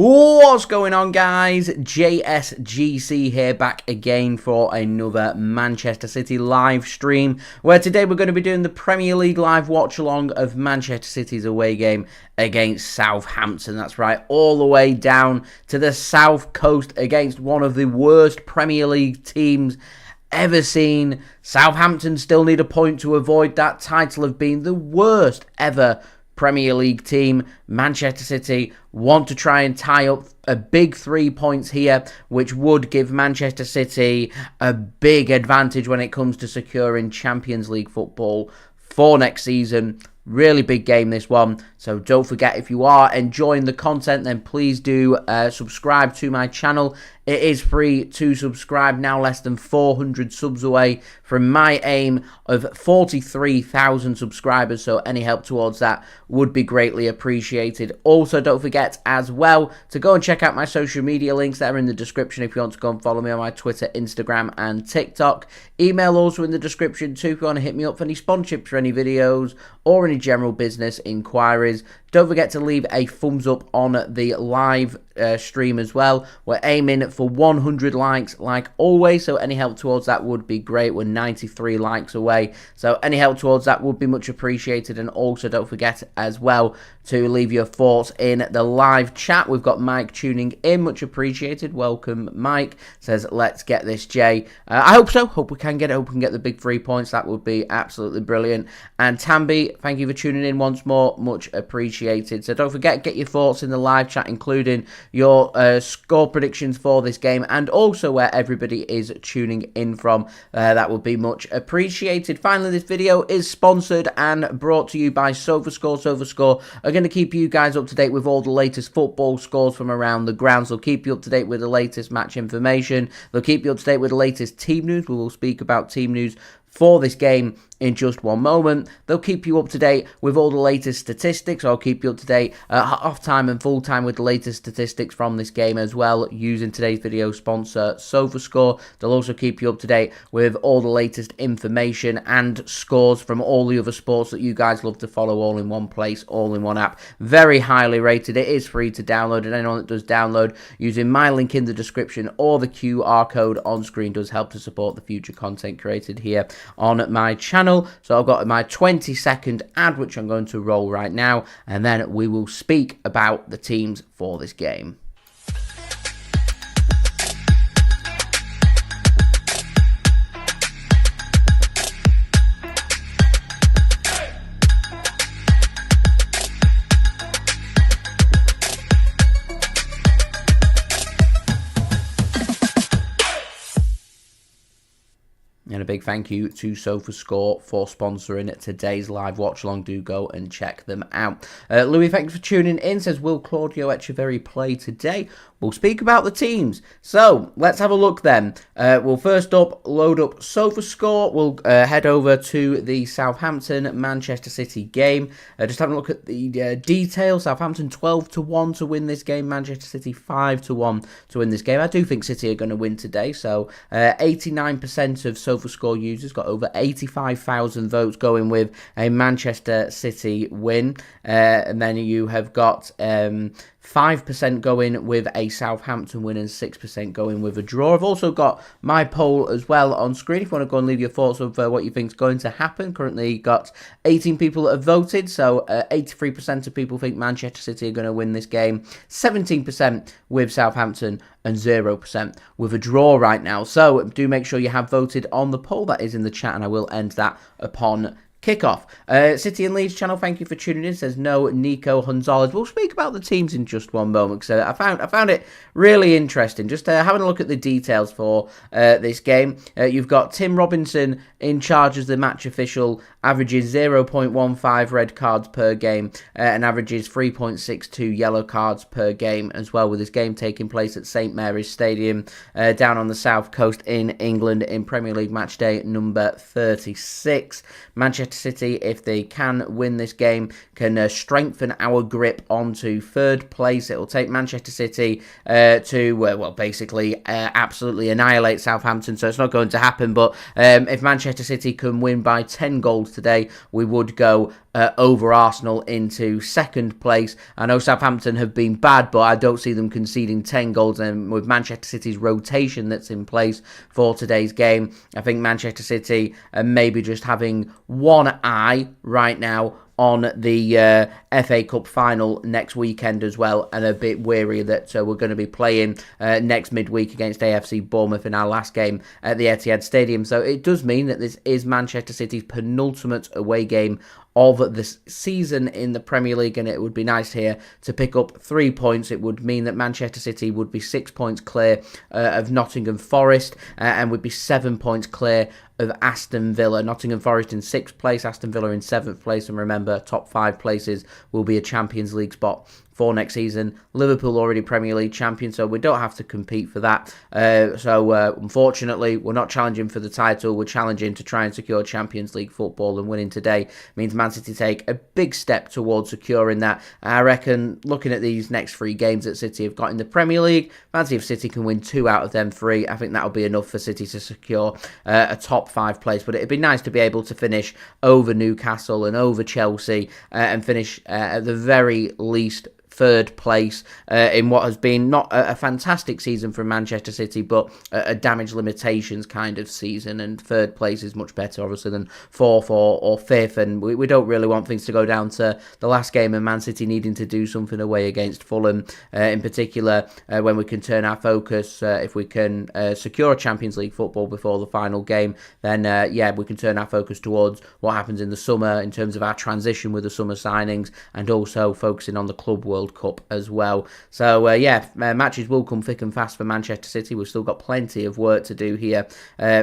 What's going on, guys? JSGC here, back again for another Manchester City live stream, where today we're going to be doing the Premier League live watch-along of Manchester City's away game against Southampton. That's right, all the way down to the south coast against one of the worst Premier League teams ever seen. Southampton still need a point to avoid that title of being the worst ever Premier League team. Manchester City want to try and tie up a big 3 points here, which would give Manchester City a big advantage when it comes to securing Champions League football for next season. Really big game, this one. So don't forget, if you are enjoying the content, then please do subscribe to my channel. It is free to subscribe, now less than 400 subs away from my aim of 43,000 subscribers. So any help towards that would be greatly appreciated. Also, don't forget as well to go and check out my social media links that are in the description if you want to go and follow me on my Twitter, Instagram and TikTok. Email also in the description too if you want to hit me up for any sponsorships for any videos or any general business inquiries. Don't forget to leave a thumbs up on the live stream as well. We're aiming for 100 likes like always, so any help towards that would be great. We're 93 likes away, so any help towards that would be much appreciated. And also don't forget as well to leave your thoughts in the live chat. We've got Mike tuning in, much appreciated. Welcome, Mike. Says, let's get this, Jay. I hope so. Hope we can get it. Hope we can get the big 3 points. That would be absolutely brilliant. And Tambi, thank you for tuning in once more. Much appreciated. So don't forget, get your thoughts in the live chat, including your score predictions for this game and also where everybody is tuning in from. That would be much appreciated. Finally, this video is sponsored and brought to you by SofaScore. SofaScore are going to keep you guys up to date with all the latest football scores from around the grounds. They'll keep you up to date with the latest match information. They'll keep you up to date with the latest team news. We will speak about team news for this game in just one moment. They'll keep you up to date with all the latest statistics. I'll keep you up to date half-time and full-time with the latest statistics from this game as well, using today's video sponsor, SofaScore. They'll also keep you up to date with all the latest information and scores from all the other sports that you guys love to follow, all in one place, all in one app. Very highly rated. It is free to download, and anyone that does download using my link in the description or the QR code on screen does help to support the future content created here on my channel. So I've got my 20-second ad, which I'm going to roll right now, and then we will speak about the teams for this game. And a big thank you to SofaScore for sponsoring today's live watch-along. Do go and check them out. Louis, thanks for tuning in. Says, will Claudio Echeverri play today? We'll speak about the teams. So, let's have a look then. We'll first up load up SofaScore. We'll head over to the Southampton-Manchester City game. Just having a look at the details. Southampton 12-1 to win this game. Manchester City 5-1 to win this game. I do think City are going to win today. So, 89% of SofaScore users got over 85,000 votes going with a Manchester City win. And then you have got 5% going with a Southampton win and 6% going with a draw. I've also got my poll as well on screen if you want to go and leave your thoughts of what you think is going to happen. Currently got 18 people that have voted, so 83% of people think Manchester City are going to win this game, 17% with Southampton and 0% with a draw right now. So do make sure you have voted on the poll that is in the chat, and I will end that upon kickoff. City and Leeds channel, thank you for tuning in. Says no Nico Gonzalez. We'll speak about the teams in just one moment, because I found it really interesting. Just having a look at the details for this game. You've got Tim Robinson in charge as the match official, averages 0.15 red cards per game and averages 3.62 yellow cards per game as well, with this game taking place at St Mary's Stadium down on the south coast in England in Premier League match day number 36. Manchester City, if they can win this game, can strengthen our grip onto third place. It will take Manchester City to, well, basically absolutely annihilate Southampton, so it's not going to happen. But if Manchester City can win by 10 goals today, we would go over Arsenal into second place. I know Southampton have been bad, but I don't see them conceding 10 goals. And with Manchester City's rotation that's in place for today's game, I think Manchester City are maybe just having one eye right now on the FA Cup final next weekend as well, and a bit weary that we're going to be playing next midweek against AFC Bournemouth in our last game at the Etihad Stadium. So it does mean that this is Manchester City's penultimate away game of the season in the Premier League, and it would be nice here to pick up 3 points. It would mean that Manchester City would be 6 points clear of Nottingham Forest and would be 7 points clear of Aston Villa. Nottingham Forest in 6th place, Aston Villa in 7th place, and remember, top 5 places will be a Champions League spot for next season. Liverpool already Premier League champion, so we don't have to compete for that. Unfortunately, we're not challenging for the title. We're challenging to try and secure Champions League football, and winning today means Man City take a big step towards securing that. I reckon, looking at these next 3 games that City have got in the Premier League, fancy if City can win 2 out of them 3. I think that'll be enough for City to secure a top 5 place. But it'd be nice to be able to finish over Newcastle and over Chelsea and finish at the very least 3rd place in what has been not a fantastic season for Manchester City, but a damage limitations kind of season. And 3rd place is much better, obviously, than 4th or 5th. And we don't really want things to go down to the last game and Man City needing to do something away against Fulham, in particular, when we can turn our focus, if we can secure Champions League football before the final game, then we can turn our focus towards what happens in the summer in terms of our transition with the summer signings, and also focusing on the Club World Cup as well. So matches will come thick and fast for Manchester City. We've still got plenty of work to do here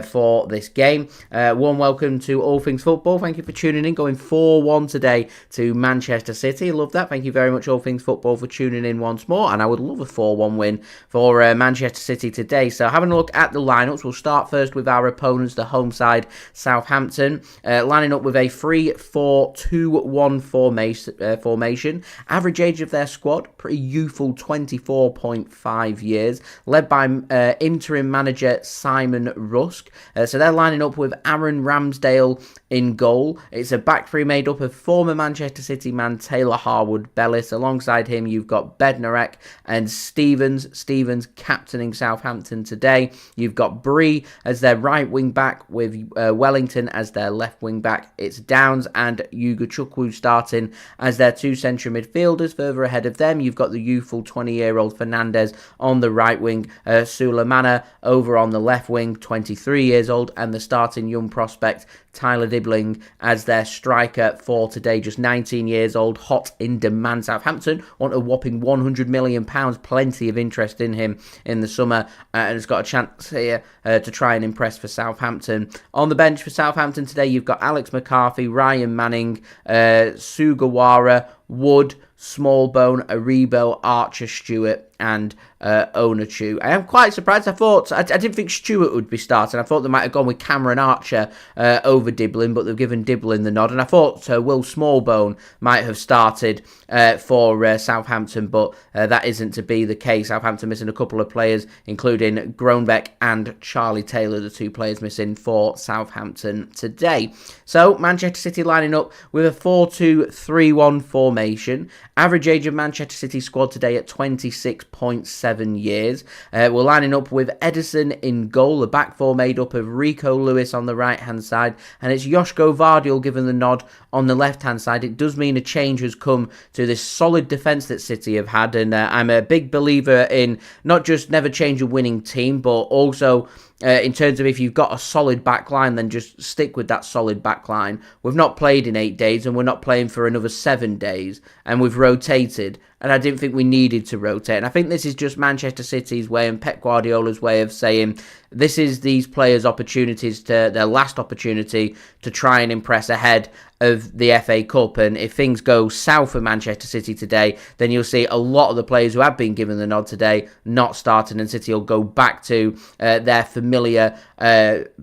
for this game. Warm welcome to All Things Football. Thank you for tuning in. Going 4-1 today to Manchester City. Love that. Thank you very much, All Things Football, for tuning in once more. And I would love a 4-1 win for Manchester City today. So having a look at the lineups, we'll start first with our opponents, the home side, Southampton, lining up with a 3-4-2-1 formation. Average age of their squad, pretty youthful, 24.5 years, led by interim manager Simon Rusk. So they're lining up with Aaron Ramsdale in goal. It's a back three made up of former Manchester City man Taylor Harwood-Bellis. Alongside him, you've got Bednarek and Stevens captaining Southampton today. You've got Bruyne as their right wing back, with Wellington as their left wing back. It's Downs and Ugachukwu starting as their 2 central midfielders. Further ahead of them, you've got the youthful 20-year-old Fernandez on the right wing, Sulemana over on the left wing, 23 years old, and the starting young prospect Tyler Dibling as their striker for today, just 19 years old, hot in demand. Southampton want a whopping £100 million, plenty of interest in him in the summer, and has got a chance here to try and impress for Southampton. On the bench for Southampton today, you've got Alex McCarthy, Ryan Manning, Sugawara, Wood, Smallbone, Aribo, Archer, Stewart, and Onachu. I am quite surprised. I didn't think Stewart would be starting. I thought they might have gone with Cameron Archer over Diblin, but they've given Diblin the nod. And I thought Will Smallbone might have started for Southampton, but that isn't to be the case. Southampton missing a couple of players, including Groenbeck and Charlie Taylor, the 2 players missing for Southampton today. So Manchester City lining up with a 4-2-3-1 formation. Average age of Manchester City squad today at 26.7 years. We're lining up with Ederson in goal, a back four made up of Rico Lewis on the right-hand side, and it's Josko Gvardiol given the nod on the left-hand side. It does mean a change has come to this solid defence that City have had, and I'm a big believer in not just never change a winning team, but also in terms of if you've got a solid backline, then just stick with that solid backline. We've not played in 8 days, and we're not playing for another 7 days, and we've rotated, and I didn't think we needed to rotate. And I think this is just Manchester City's way and Pep Guardiola's way of saying this is these players' opportunities, to their last opportunity to try and impress ahead of the FA Cup. And if things go south for Manchester City today, then you'll see a lot of the players who have been given the nod today not starting, and City will go back to their familiar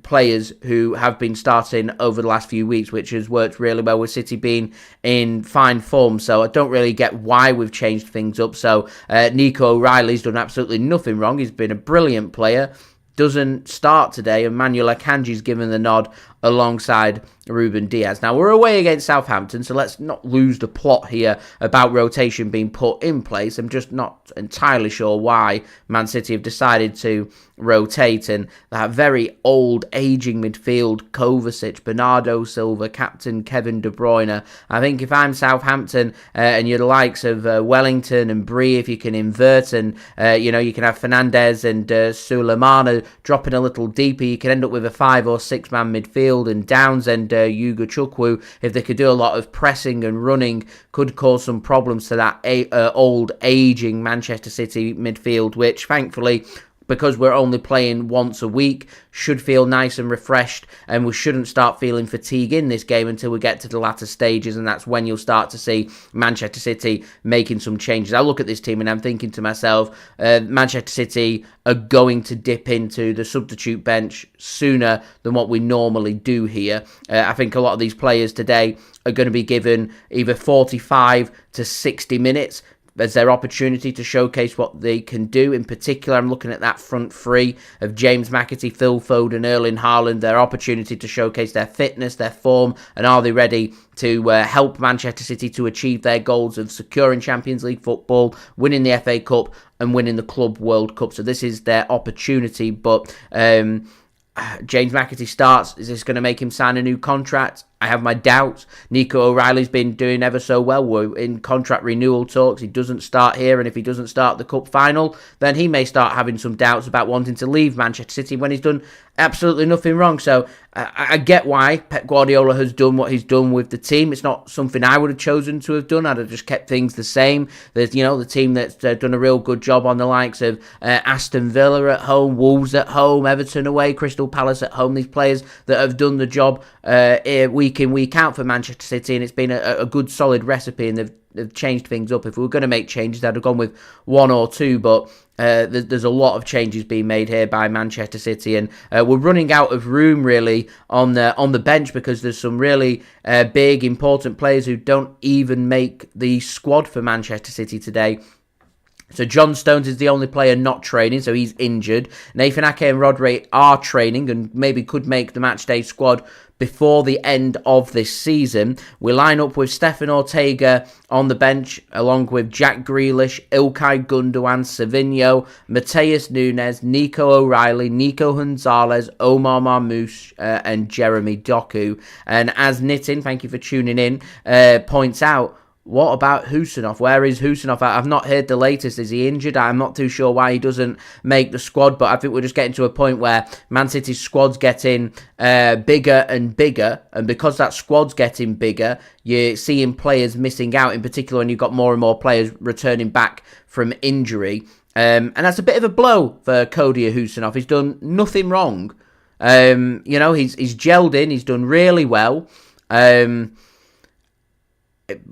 players who have been starting over the last few weeks, which has worked really well with City being in fine form. So I don't really get why we've changed things up. So Nico O'Reilly's done absolutely nothing wrong. He's been a brilliant player. Doesn't start today, and Manuel Akanji's given the nod alongside Ruben Dias. Now, we're away against Southampton, so let's not lose the plot here about rotation being put in place. I'm just not entirely sure why Man City have decided to rotate, and that very old, aging midfield, Kovacic, Bernardo Silva, captain Kevin De Bruyne. I think if I'm Southampton and you're the likes of Wellington and Bree, if you can invert and, you can have Fernandez and Sulemana dropping a little deeper, you can end up with a 5 or 6 man midfield, and Downs and Yuga Chukwu, if they could do a lot of pressing and running, could cause some problems to that old, aging Manchester City midfield, which thankfully, because we're only playing once a week, should feel nice and refreshed, and we shouldn't start feeling fatigue in this game until we get to the latter stages, and that's when you'll start to see Manchester City making some changes. I look at this team and I'm thinking to myself, Manchester City are going to dip into the substitute bench sooner than what we normally do here. I think a lot of these players today are going to be given either 45 to 60 minutes as their opportunity to showcase what they can do. In particular, I'm looking at that front three of James McAtee, Phil Foden, Erling Haaland, their opportunity to showcase their fitness, their form, and are they ready to help Manchester City to achieve their goals of securing Champions League football, winning the FA Cup, and winning the Club World Cup. So this is their opportunity, but James McAtee starts. Is this going to make him sign a new contract? I have my doubts. Nico O'Reilly's been doing ever so well. We're in contract renewal talks. He doesn't start here, and if he doesn't start the cup final, then he may start having some doubts about wanting to leave Manchester City when he's done absolutely nothing wrong. So I get why Pep Guardiola has done what he's done with the team. It's not something I would have chosen to have done. I'd have just kept things the same. There's, the team that's done a real good job on the likes of Aston Villa at home, Wolves at home, Everton away, Crystal Palace at home. These players that have done the job week in, week out for Manchester City, and it's been a good, solid recipe, and they've changed things up. If we were going to make changes, I'd have gone with 1 or 2, but there's a lot of changes being made here by Manchester City, and we're running out of room really on the bench, because there's some really big, important players who don't even make the squad for Manchester City today. So John Stones is the only player not training, so he's injured. Nathan Ake and Rodri are training and maybe could make the matchday squad before the end of this season. We line up with Stefan Ortega on the bench, along with Jack Grealish, Ilkay Gundogan, Savinho, Matheus Nunes, Nico O'Reilly, Nico Gonzalez, Omar Marmoush, and Jeremy Doku. And as Nitin, thank you for tuning in, points out, what about Khusanov? Where is Khusanov? I've not heard the latest. Is he injured? I'm not too sure why he doesn't make the squad, but I think we're just getting to a point where Man City's squad's getting bigger and bigger, and because that squad's getting bigger, you're seeing players missing out, in particular when you've got more and more players returning back from injury. And that's a bit of a blow for Claudio Khusanov. He's done nothing wrong. He's gelled in. He's done really well.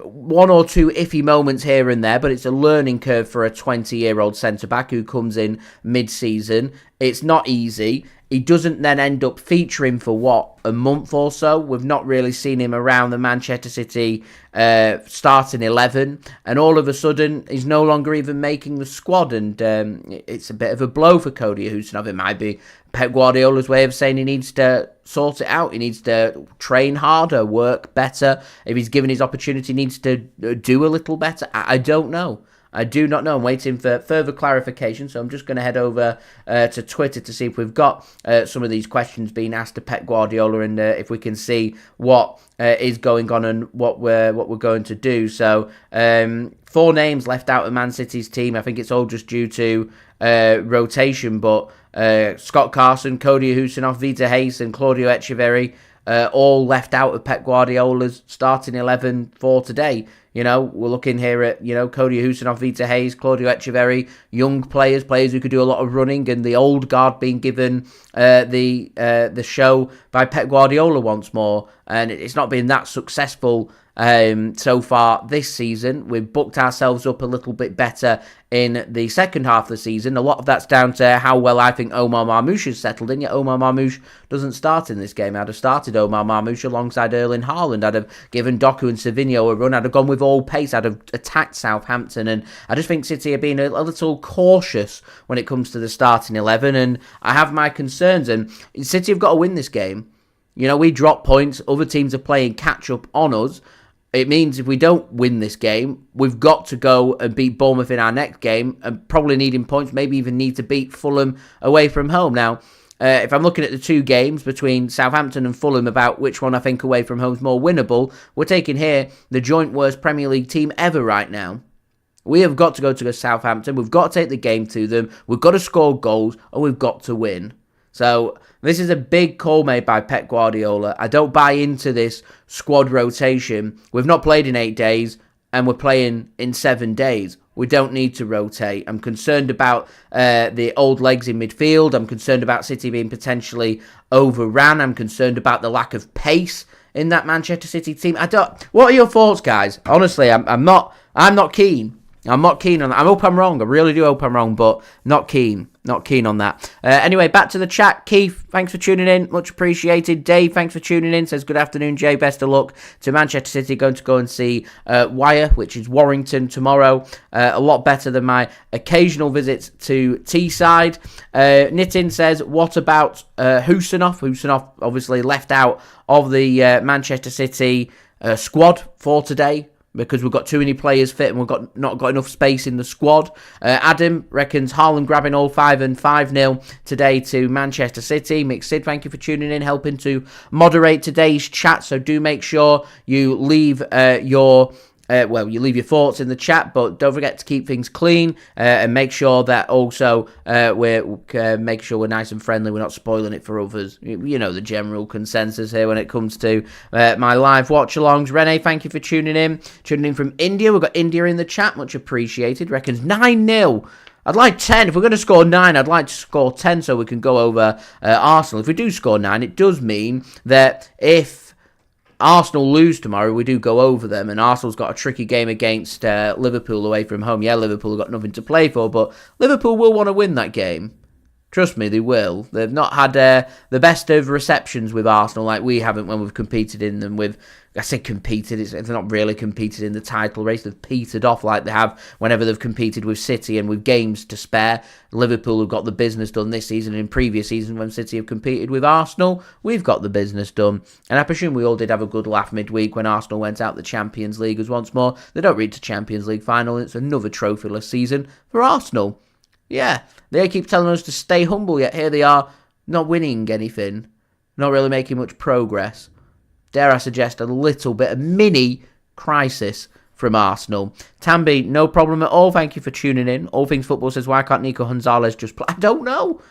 1 or 2 iffy moments here and there, but it's a learning curve for a 20-year-old centre-back who comes in mid-season. It's not easy. He doesn't then end up featuring for, a month or so. We've not really seen him around the Manchester City starting 11, and all of a sudden, he's no longer even making the squad, and it's a bit of a blow for Claudio Khusanov. It might be Pep Guardiola's way of saying he needs to sort it out. He needs to train harder, work better. If he's given his opportunity, he needs to do a little better. I don't know. I do not know. I'm waiting for further clarification, so I'm just going to head over to Twitter to see if we've got some of these questions being asked to Pep Guardiola, and if we can see what is going on and what we're going to do. So 4 names left out of Man City's team. I think it's all just due to rotation, but Scott Carson, Claudio Khusanov, Vitor Reis, and Claudio Echeverri all left out of Pep Guardiola's starting 11 for today. We're looking here at, Claudio Khusanov, Vitor Reis, Claudio Echeverri, young players who could do a lot of running, and the old guard being given the show by Pep Guardiola once more. And it's not been that successful so far this season. We've booked ourselves up a little bit better in the second half of the season. A lot of that's down to how well I think Omar Marmoush has settled in, yet Omar Marmoush doesn't start in this game. I'd have started Omar Marmoush alongside Erling Haaland. I'd have given Doku and Savinho a run. I'd have gone with all pace. I'd have attacked Southampton, and I just think City are being a little cautious when it comes to the starting 11, and I have my concerns, and City have got to win this game. You know, we drop points. Other teams are playing catch up on us. It means if we don't win this game, we've got to go and beat Bournemouth in our next game and probably needing points, maybe even need to beat Fulham away from home. Now, if I'm looking at the two games between Southampton and Fulham about which one I think away from home is more winnable, we're taking here the joint worst Premier League team ever right now. We have got to go to Southampton. We've got to take the game to them. We've got to score goals and we've got to win. So this is a big call made by Pep Guardiola. I don't buy into this squad rotation. We've not played in 8 days and we're playing in 7 days. We don't need to rotate. I'm concerned about the old legs in midfield. I'm concerned about City being potentially overran. I'm concerned about the lack of pace in that Manchester City team. What are your thoughts, guys? Honestly, I'm not keen. I'm not keen on that. I hope I'm wrong. I really do hope I'm wrong, but not keen. Not keen on that. Anyway, back to the chat. Keith, thanks for tuning in. Much appreciated. Dave, thanks for tuning in. Says, good afternoon, Jay. Best of luck to Manchester City. Going to go and see Wyre, which is Warrington, tomorrow. A lot better than my occasional visits to Teesside. Nitin says, what about Khusanov? Khusanov obviously left out of the Manchester City squad for today, because we've got too many players fit and we've not got enough space in the squad. Adam reckons Haaland grabbing all 5 and 5-0 today to Manchester City. Mick Sid, thank you for tuning in, helping to moderate today's chat. So do make sure you leave your thoughts in the chat, but don't forget to keep things clean and make sure that also make sure we're nice and friendly. We're not spoiling it for others. You know the general consensus here when it comes to my live watch-alongs. Rene, thank you for tuning in. Tuning in from India. We've got India in the chat. Much appreciated. Reckons 9-0. I'd like 10. If we're going to score 9, I'd like to score 10 so we can go over Arsenal. If we do score 9, it does mean that if Arsenal lose tomorrow, we do go over them, and Arsenal's got a tricky game against Liverpool away from home. Yeah, Liverpool have got nothing to play for, but Liverpool will want to win that game. Trust me, they will. They've not had the best of receptions with Arsenal like we haven't when we've competed in them with... I say competed, it's not really competed in the title race. They've petered off like they have whenever they've competed with City and with games to spare. Liverpool have got the business done this season, and in previous seasons when City have competed with Arsenal, we've got the business done. And I presume we all did have a good laugh midweek when Arsenal went out the Champions League as once more. They don't reach the Champions League final. It's another trophyless season for Arsenal. Yeah, they keep telling us to stay humble, yet here they are, not winning anything, not really making much progress. Dare I suggest a little bit of mini crisis from Arsenal. Tambi, no problem at all. Thank you for tuning in. All Things Football says, why can't Nico Gonzalez just play? I don't know.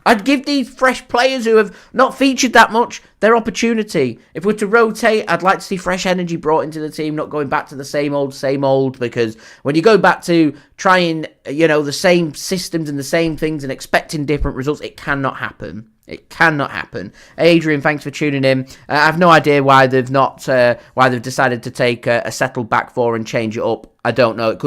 I'd give these fresh players who have not featured that much their opportunity. If we're to rotate, I'd like to see fresh energy brought into the team, not going back to the same old, because when you go back to trying, the same systems and the same things and expecting different results, it cannot happen. It cannot happen. Adrian, thanks for tuning in. I have no idea why they've decided to take a settled back four and change it up. I don't know. It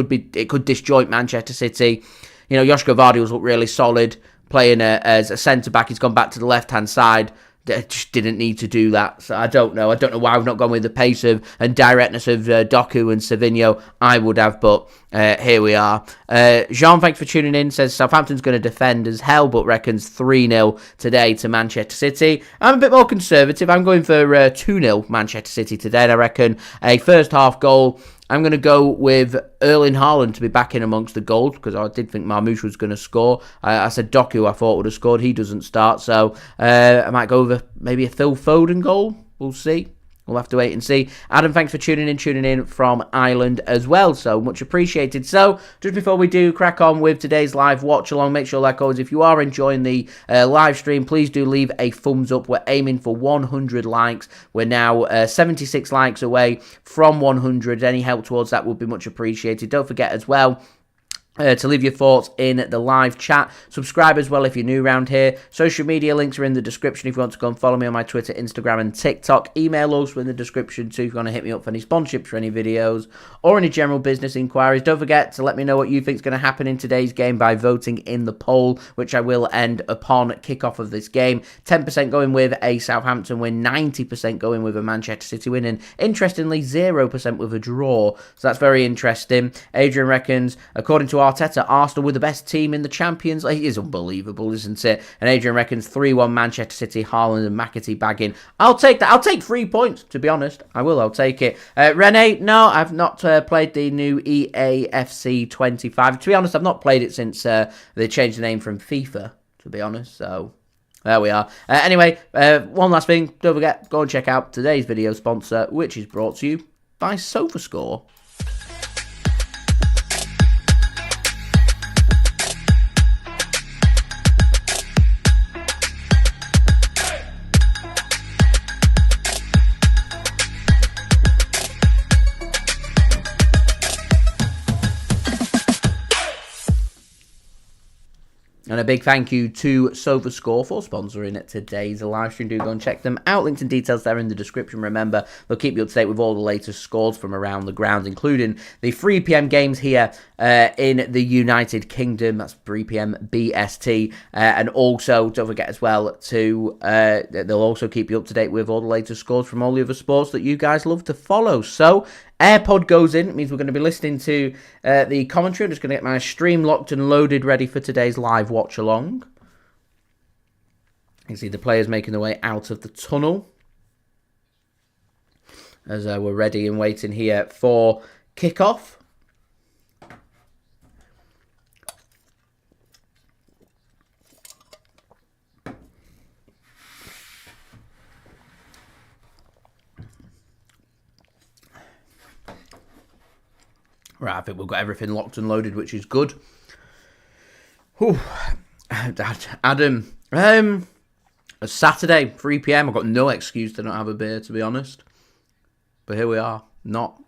could disjoint Manchester City. Josko Gvardiol's looked really solid playing as a centre back. He's gone back to the left hand side. Just didn't need to do that. So I don't know. I don't know why we've not gone with the pace and directness of Doku and Savinho. I would have, but here we are. Jean, thanks for tuning in. Says Southampton's going to defend as hell, but reckons 3-0 today to Manchester City. I'm a bit more conservative. I'm going for 2-0 Manchester City today. And I reckon a first half goal. I'm going to go with Erling Haaland to be back in amongst the goals, because I did think Marmoush was going to score. I said Doku I thought would have scored. He doesn't start, so I might go with maybe a Phil Foden goal. We'll see. We'll have to wait and see. Adam, thanks for tuning in from Ireland as well, so much appreciated. So, just before we do crack on with today's live watch-along, make sure, like always, if you are enjoying the live stream, please do leave a thumbs up. We're aiming for 100 likes. We're now 76 likes away from 100. Any help towards that would be much appreciated. Don't forget as well, to leave your thoughts in the live chat. Subscribe as well if you're new around here. Social media links are in the description if you want to go and follow me on my Twitter, Instagram and TikTok. Email also in the description too if you want to hit me up for any sponsorships for any videos or any general business inquiries. Don't forget to let me know what you think is going to happen in today's game by voting in the poll, which I will end upon kickoff of this game. 10% going with a Southampton win, 90% going with a Manchester City win, and interestingly 0% with a draw. So that's very interesting. Adrian reckons, according to Arteta, Arsenal were the best team in the Champions League. It is unbelievable, isn't it? And Adrian reckons 3-1 Manchester City, Haaland and McAtee bagging. I'll take that. I'll take 3 points, to be honest. I will. I'll take it. Rene, no, I've not played the new EAFC 25. To be honest, I've not played it since they changed the name from FIFA, to be honest. So there we are. Anyway, one last thing. Don't forget, go and check out today's video sponsor, which is brought to you by SofaScore. And a big thank you to SofaScore for sponsoring today's live stream. Do go and check them out. Links and details there in the description. Remember, they'll keep you up to date with all the latest scores from around the ground, including the 3 p.m. games here in the United Kingdom. That's 3 p.m. BST. And also, don't forget as well to, they'll also keep you up to date with all the latest scores from all the other sports that you guys love to follow. So, AirPod goes in. It means we're going to be listening to the commentary. I'm just going to get my stream locked and loaded, ready for today's live watch along. You can see the players making their way out of the tunnel as we're ready and waiting here for kickoff. Right, I think we've got everything locked and loaded, which is good. Whew. Adam, it's Saturday, 3 p.m. I've got no excuse to not have a beer, to be honest. But here we are, not.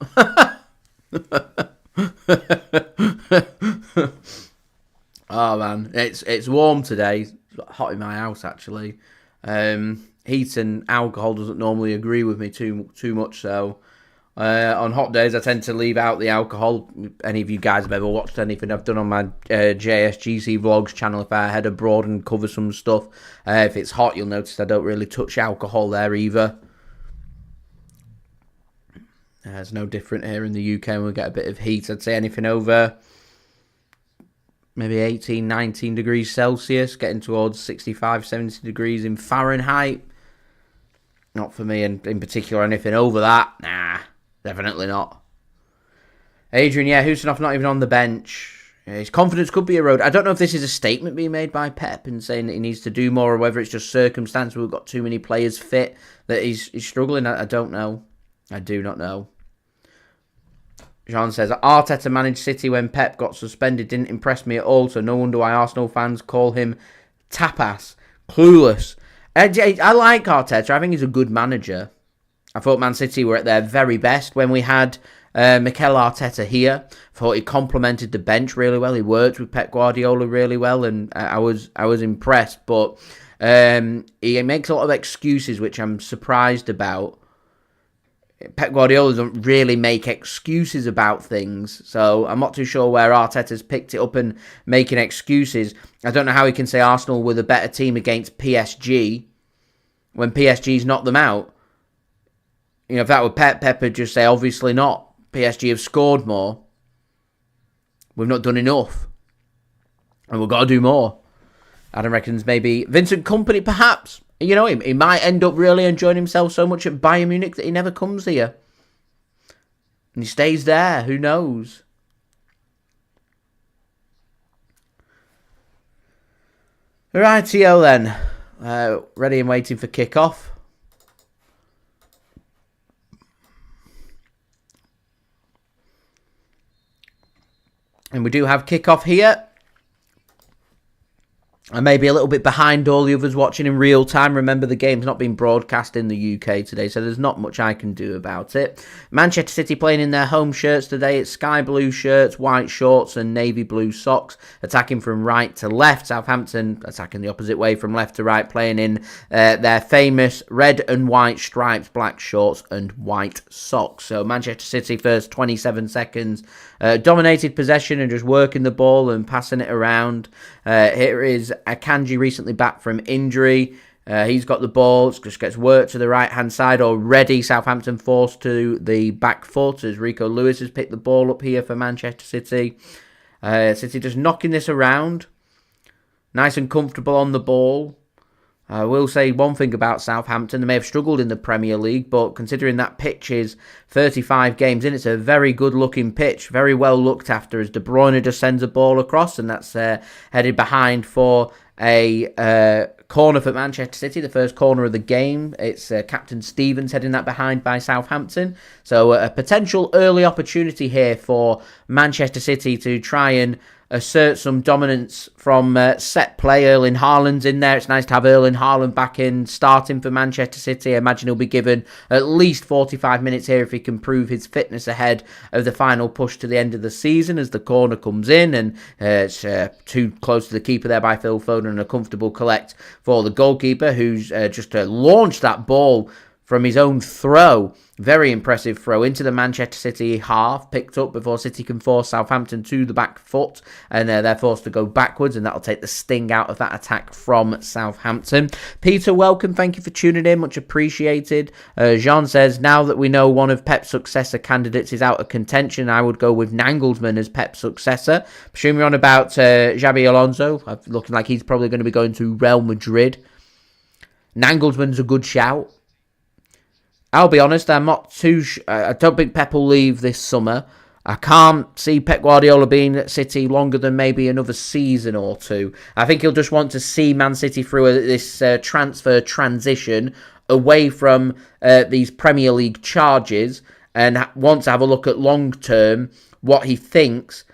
Oh, man, it's warm today. It's hot in my house, actually. Heat and alcohol doesn't normally agree with me too much, so... on hot days, I tend to leave out the alcohol. Any of you guys have ever watched anything I've done on my JSGC Vlogs channel, if I head abroad and cover some stuff, if it's hot, you'll notice I don't really touch alcohol there either. It's no different here in the UK when we get a bit of heat. I'd say anything over maybe 18, 19 degrees Celsius, getting towards 65, 70 degrees in Fahrenheit. Not for me, and in particular anything over that, nah. Definitely not. Adrian, yeah, Khusanov not even on the bench. His confidence could be eroded. I don't know if this is a statement being made by Pep and saying that he needs to do more, or whether it's just circumstance. We've got too many players fit that he's struggling. I don't know. I do not know. Jean says, Arteta managed City when Pep got suspended. Didn't impress me at all, so no wonder why Arsenal fans call him tapas. Clueless. I like Arteta. I think he's a good manager. I thought Man City were at their very best when we had Mikel Arteta here. I thought he complemented the bench really well. He worked with Pep Guardiola really well, and I was impressed. But he makes a lot of excuses, which I'm surprised about. Pep Guardiola doesn't really make excuses about things, so I'm not too sure where Arteta's picked it up and making excuses. I don't know how he can say Arsenal were the better team against PSG when PSG's knocked them out. You know, if that were Pep would just say, obviously not. PSG have scored more. We've not done enough. And we've got to do more. Adam reckons maybe Vincent Kompany, perhaps. You know, he might end up really enjoying himself so much at Bayern Munich that he never comes here. And he stays there. Who knows? Rightio then. Ready and waiting for kickoff. And we do have kickoff here. I may be a little bit behind all the others watching in real time. Remember, the game's not been broadcast in the UK today, so there's not much I can do about it. Manchester City playing in their home shirts today. It's sky blue shirts, white shorts, and navy blue socks. Attacking from right to left. Southampton attacking the opposite way from left to right, playing in their famous red and white stripes, black shorts, and white socks. So Manchester City first 27 seconds. Dominated possession and just working the ball and passing it around. Here is Akanji, recently back from injury. He's got the ball. Just gets worked to the right-hand side already. Southampton forced to the back foot as Rico Lewis has picked the ball up here for Manchester City. City just knocking this around. Nice and comfortable on the ball. I will say one thing about Southampton. They may have struggled in the Premier League, but considering that pitch is 35 games in, it's a very good-looking pitch. Very well looked after as De Bruyne just sends a ball across, and that's headed behind for a corner for Manchester City, the first corner of the game. It's Captain Stevens heading that behind by Southampton. So a potential early opportunity here for Manchester City to try and assert some dominance from set play. Erling Haaland's in there. It's nice to have Erling Haaland back in, starting for Manchester City. I imagine he'll be given at least 45 minutes here if he can prove his fitness ahead of the final push to the end of the season as the corner comes in. And it's too close to the keeper there by Phil Foden, and a comfortable collect for the goalkeeper, who's just launched that ball from his own throw. Very impressive throw into the Manchester City half, picked up before City can force Southampton to the back foot, and they're forced to go backwards, and that'll take the sting out of that attack from Southampton. Peter, welcome. Thank you for tuning in. Much appreciated. Jean says, now that we know one of Pep's successor candidates is out of contention, I would go with Nagelsmann as Pep's successor. Presume you're on about Xabi Alonso. Looking like he's probably going to be going to Real Madrid. Nagelsmann's a good shout. I'll be honest, I'm not too I don't think Pep will leave this summer. I can't see Pep Guardiola being at City longer than maybe another season or two. I think he'll just want to see Man City through this transfer transition away from these Premier League charges, and want to have a look at long term what he thinks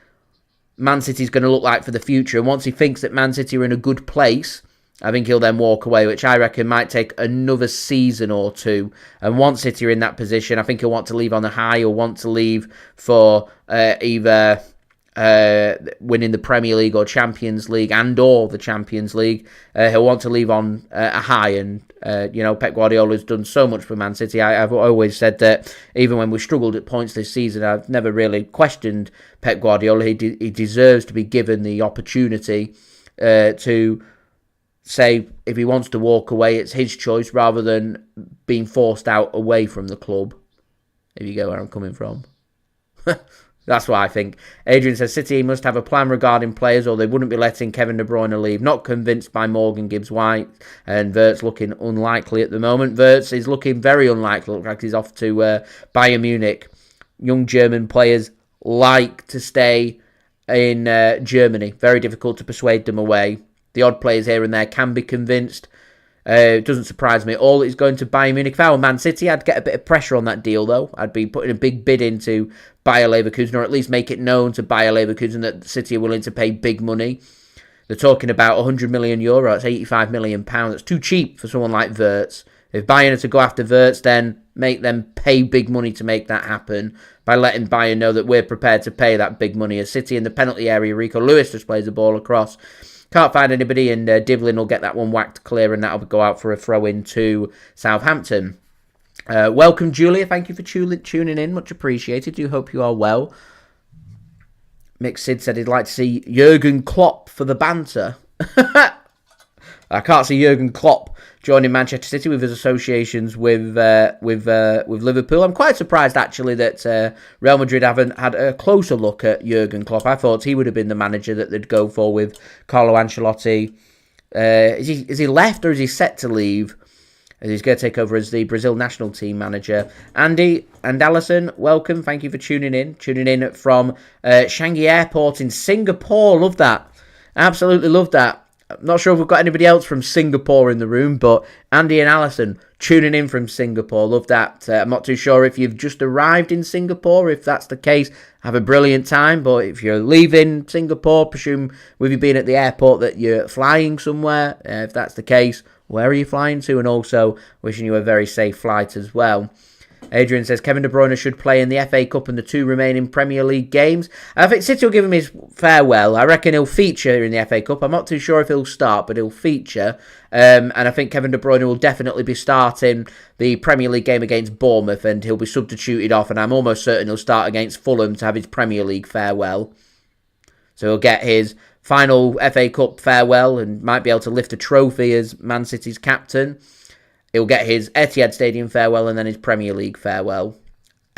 Man City's going to look like for the future. And once he thinks that Man City are in a good place, I think he'll then walk away, which I reckon might take another season or two. And once City are in that position, I think he'll want to leave on a high, or want to leave for either winning the Premier League or Champions League, and or the Champions League. He'll want to leave on a high. And, Pep Guardiola's done so much for Man City. I've always said that even when we struggled at points this season, I've never really questioned Pep Guardiola. He deserves to be given the opportunity to say if he wants to walk away, it's his choice, rather than being forced out away from the club. If you get where I'm coming from. That's what I think. Adrian says City must have a plan regarding players, or they wouldn't be letting Kevin De Bruyne leave. Not convinced by Morgan Gibbs-White, and Wirtz looking unlikely at the moment. Wirtz is looking very unlikely. Looks like he's off to Bayern Munich. Young German players like to stay in Germany. Very difficult to persuade them away. The odd players here and there can be convinced. It doesn't surprise me at all that he's going to Bayern Munich. If I were Man City, I'd get a bit of pressure on that deal, though. I'd be putting a big bid into Bayer Leverkusen, or at least make it known to Bayer Leverkusen that City are willing to pay big money. They're talking about €100 million. That's £85 million. That's too cheap for someone like Wirtz. If Bayern are to go after Wirtz, then make them pay big money to make that happen, by letting Bayern know that we're prepared to pay that big money. As City in the penalty area, Rico Lewis just plays the ball across. Can't find anybody, and Devlin will get that one whacked clear, and that'll go out for a throw in to Southampton. Welcome, Julia. Thank you for tuning in. Much appreciated. Do hope you are well. Mick Sid said he'd like to see Jurgen Klopp for the banter. I can't see Jurgen Klopp joining Manchester City with his associations with Liverpool. I'm quite surprised, actually, that Real Madrid haven't had a closer look at Jurgen Klopp. I thought he would have been the manager that they'd go for with Carlo Ancelotti. Is he left, or is he set to leave? As he's going to take over as the Brazil national team manager. Andy and Alison, welcome. Thank you for tuning in. Tuning in from Changi Airport in Singapore. Love that. Absolutely love that. I'm not sure if we've got anybody else from Singapore in the room, but Andy and Alison tuning in from Singapore. Love that. I'm not too sure if you've just arrived in Singapore. If that's the case, have a brilliant time. But if you're leaving Singapore, presume with you being at the airport that you're flying somewhere. If that's the case, where are you flying to? And also wishing you a very safe flight as well. Adrian says Kevin De Bruyne should play in the FA Cup and the 2 remaining Premier League games. I think City will give him his farewell. I reckon he'll feature in the FA Cup. I'm not too sure if he'll start, but he'll feature. And I think Kevin De Bruyne will definitely be starting the Premier League game against Bournemouth, and he'll be substituted off. And I'm almost certain he'll start against Fulham to have his Premier League farewell. So he'll get his final FA Cup farewell and might be able to lift a trophy as Man City's captain. He'll get his Etihad Stadium farewell and then his Premier League farewell.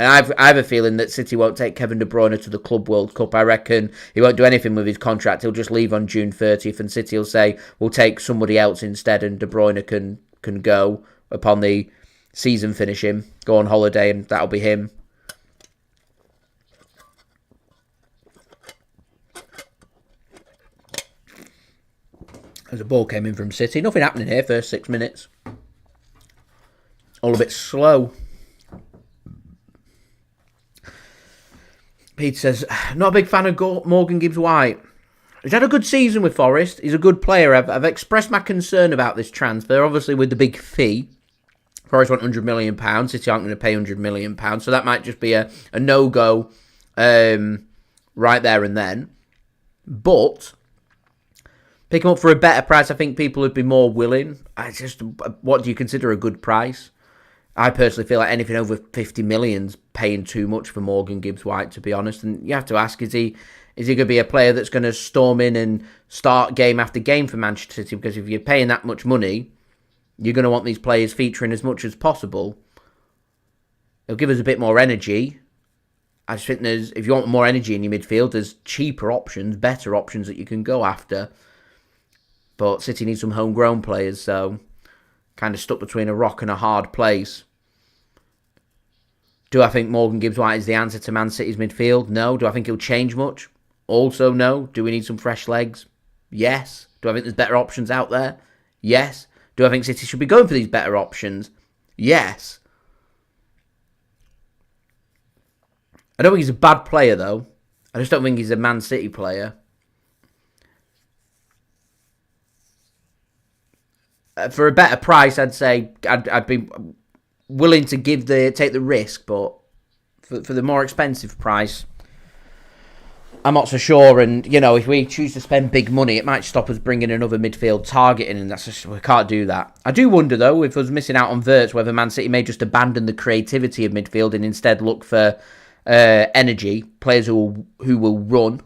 And I have a feeling that City won't take Kevin De Bruyne to the Club World Cup. I reckon he won't do anything with his contract. He'll just leave on June 30th, and City will say, we'll take somebody else instead, and De Bruyne can go upon the season finishing, go on holiday, and that'll be him. As a ball came in from City. Nothing happening here, first 6 minutes. All a bit slow. Pete says, not a big fan of Morgan Gibbs-White. He's had a good season with Forest. He's a good player. I've expressed my concern about this transfer, obviously with the big fee. Forest want £100 million. City aren't going to pay £100 million. So that might just be a no-go right there and then. But pick him up for a better price. I think people would be more willing. What do you consider a good price? I personally feel like anything over 50 million's paying too much for Morgan Gibbs-White, to be honest. And you have to ask, is he going to be a player that's going to storm in and start game after game for Manchester City? Because if you're paying that much money, you're going to want these players featuring as much as possible. It'll give us a bit more energy. I just think if you want more energy in your midfield, there's cheaper options, better options that you can go after. But City needs some homegrown players, so kind of stuck between a rock and a hard place. Do I think Morgan Gibbs-White is the answer to Man City's midfield? No. Do I think he'll change much? Also, no. Do we need some fresh legs? Yes. Do I think there's better options out there? Yes. Do I think City should be going for these better options? Yes. I don't think he's a bad player, though. I just don't think he's a Man City player. For a better price, I'd say I'd be willing to take the risk, but for the more expensive price, I'm not so sure. And if we choose to spend big money, it might stop us bringing another midfield target in, and we can't do that. I do wonder though, if us missing out on Wirtz, whether Man City may just abandon the creativity of midfield and instead look for energy, players who will run.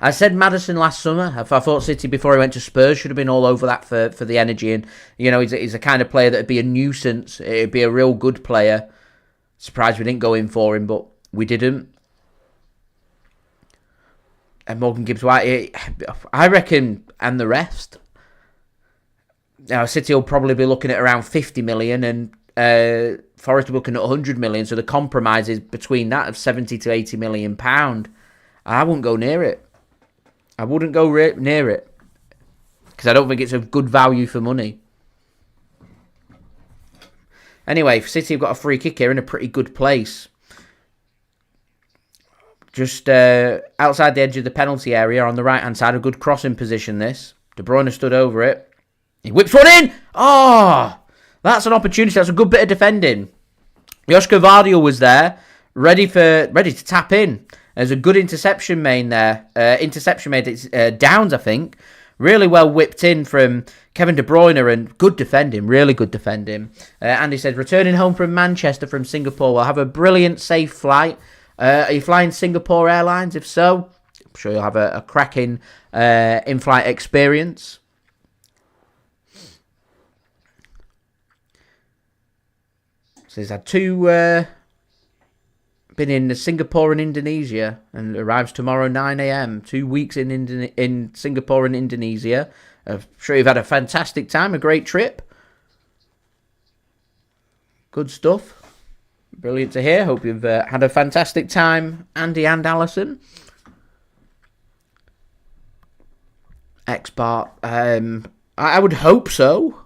I said Maddison last summer. I thought City, before he went to Spurs, should have been all over that for the energy. And, he's a kind of player that would be a nuisance. It'd be a real good player. Surprised we didn't go in for him, but we didn't. And Morgan Gibbs-White, I reckon, and the rest. Now, City will probably be looking at around 50 million and Forest are looking at 100 million. So the compromise is between that of 70 to 80 million pound. I wouldn't go near it. I wouldn't go near it. Because I don't think it's a good value for money. Anyway, City have got a free kick here in a pretty good place. Just outside the edge of the penalty area on the right-hand side. A good crossing position, this. De Bruyne stood over it. He whips one in! Oh! That's an opportunity. That's a good bit of defending. Josko Gvardiol was there. Ready to tap in. There's a good interception made there. It's Downs, I think. Really well whipped in from Kevin De Bruyne, and good defending. Really good defending. Andy says, returning home from Manchester from Singapore. We'll have a brilliant, safe flight. Are you flying Singapore Airlines? If so, I'm sure you'll have a cracking in-flight experience. So he's had been in Singapore and Indonesia, and arrives tomorrow 9 a.m. 2 weeks in Singapore and Indonesia. I'm sure you've had a fantastic time, a great trip. Good stuff. Brilliant to hear. Hope you've had a fantastic time, Andy and Alison. X-Bart. I would hope so.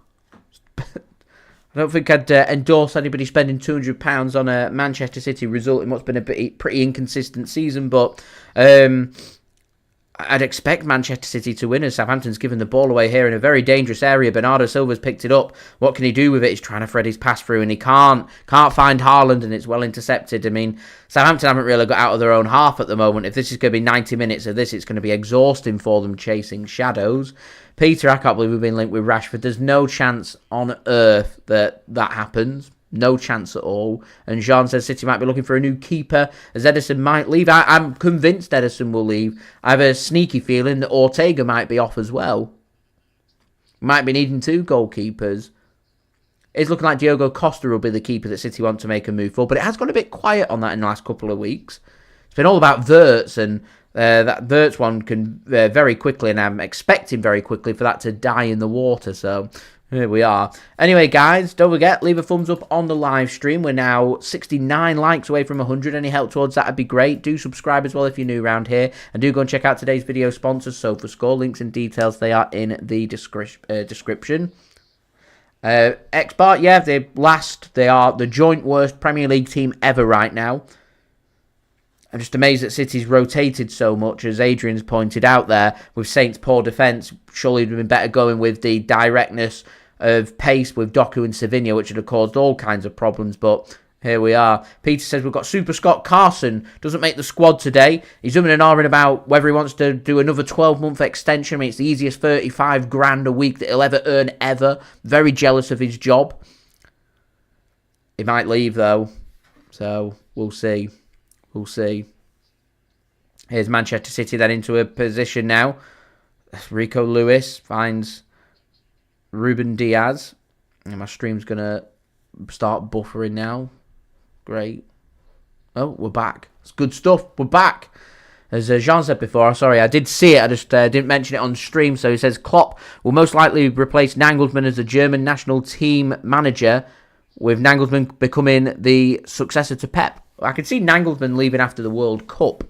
I don't think I'd endorse anybody spending £200 on a Manchester City result in what's been a pretty inconsistent season, but I'd expect Manchester City to win, as Southampton's given the ball away here in a very dangerous area. Bernardo Silva's picked it up. What can he do with it? He's trying to thread his pass through, and he can't find Haaland, and it's well intercepted. I mean, Southampton haven't really got out of their own half at the moment. If this is going to be 90 minutes of this, it's going to be exhausting for them chasing shadows. Peter, I can't believe we've been linked with Rashford. There's no chance on earth that happens. No chance at all. And Jean says City might be looking for a new keeper, as Ederson might leave. I'm convinced Ederson will leave. I have a sneaky feeling that Ortega might be off as well. Might be needing two goalkeepers. It's looking like Diogo Costa will be the keeper that City want to make a move for, but it has gone a bit quiet on that in the last couple of weeks. It's been all about Wirtz, and that Wirtz one can very quickly, and I'm expecting very quickly for that to die in the water, so here we are. Anyway, guys, don't forget, leave a thumbs up on the live stream. We're now 69 likes away from 100. Any help towards that would be great. Do subscribe as well if you're new around here. And do go and check out today's video sponsors, SofaScore. Links and details, they are in the description. Xbart, yeah, they are the joint worst Premier League team ever right now. I'm just amazed that City's rotated so much, as Adrian's pointed out there, with Saints' poor defence. Surely it would have been better going with the directness of pace with Doku and Savinho, which would have caused all kinds of problems, but here we are. Peter says we've got Super Scott Carson, doesn't make the squad today. He's umming and ahhing about whether he wants to do another 12-month extension. I mean, it's the easiest 35 grand a week that he'll ever earn, ever. Very jealous of his job. He might leave, though, so we'll see. We'll see. Here's Manchester City then into a position now. Rico Lewis finds Ruben Dias. And my stream's going to start buffering now. Great. Oh, we're back. It's good stuff. We're back. As Jean said before, sorry, I did see it. I just didn't mention it on stream. So he says Klopp will most likely replace Nagelsmann as the German national team manager, with Nagelsmann becoming the successor to Pep. I can see Nagelsmann leaving after the World Cup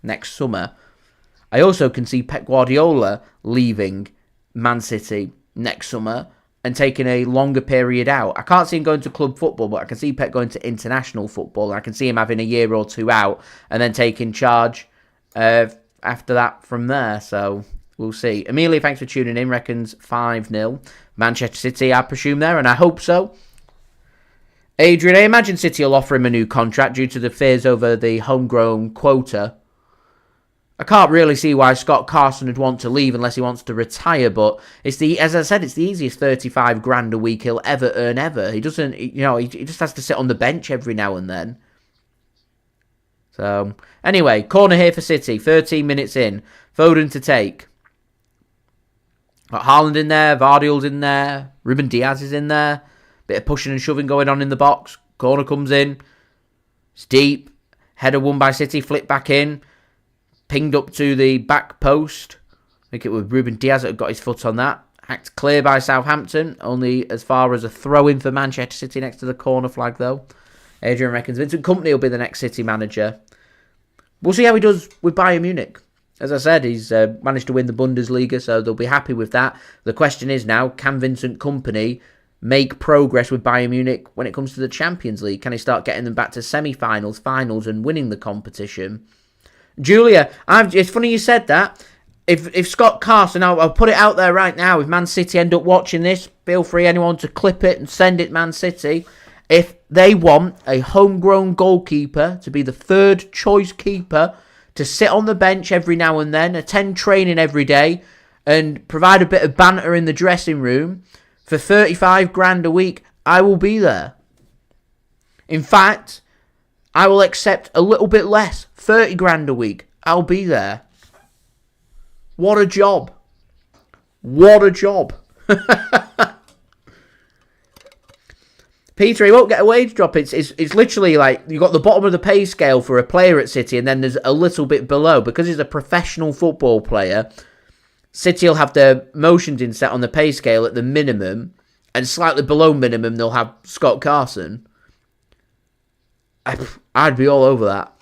next summer. I also can see Pep Guardiola leaving Man City next summer and taking a longer period out. I can't see him going to club football, but I can see Pep going to international football. And I can see him having a year or two out and then taking charge after that from there. So we'll see. Amelia, thanks for tuning in, reckons 5-0. Manchester City, I presume there, and I hope so. Adrian, I imagine City will offer him a new contract due to the fears over the homegrown quota. I can't really see why Scott Carson would want to leave unless he wants to retire, but as I said, it's the easiest 35 grand a week he'll ever earn ever. He doesn't, he just has to sit on the bench every now and then. So, anyway, corner here for City, 13 minutes in. Foden to take. Got Haaland in there, Gvardiol's in there, Ruben Dias is in there. Bit of pushing and shoving going on in the box. Corner comes in. It's deep. Header won by City. Flip back in. Pinged up to the back post. I think it was Ruben Dias that got his foot on that. Hacked clear by Southampton. Only as far as a throw-in for Manchester City next to the corner flag, though. Adrian reckons Vincent Kompany will be the next City manager. We'll see how he does with Bayern Munich. As I said, he's managed to win the Bundesliga, so they'll be happy with that. The question is now, can Vincent Kompany make progress with Bayern Munich when it comes to the Champions League? Can he start getting them back to semi-finals, finals, and winning the competition? Julia, it's funny you said that. If Scott Carson, I'll put it out there right now, if Man City end up watching this, feel free anyone to clip it and send it Man City. If they want a homegrown goalkeeper to be the third choice keeper, to sit on the bench every now and then, attend training every day, and provide a bit of banter in the dressing room, for 35 grand a week, I will be there. In fact, I will accept a little bit less, 30 grand a week. I'll be there. What a job. What a job. Peter, he won't get a wage drop. It's literally like you've got the bottom of the pay scale for a player at City, and then there's a little bit below. Because he's a professional football player, City will have their motions in set on the pay scale at the minimum, and slightly below minimum they'll have Scott Carson. I'd be all over that.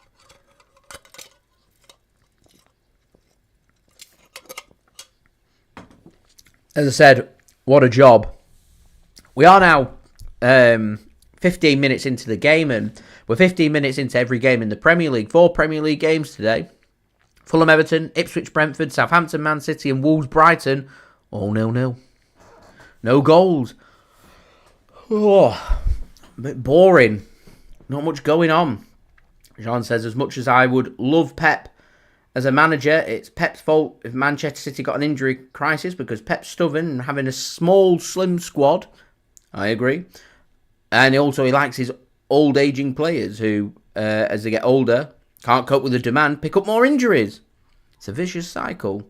As I said, what a job. We are now 15 minutes into the game, and we're 15 minutes into every game in the Premier League. 4 Premier League games today. Fulham, Everton, Ipswich, Brentford, Southampton, Man City, and Wolves, Brighton. All 0-0. No goals. Oh, a bit boring. Not much going on. Jean says, as much as I would love Pep as a manager, it's Pep's fault if Manchester City got an injury crisis, because Pep's stubborn and having a small, slim squad. I agree. And also he likes his old aging players who, as they get older, can't cope with the demand, pick up more injuries. It's a vicious cycle.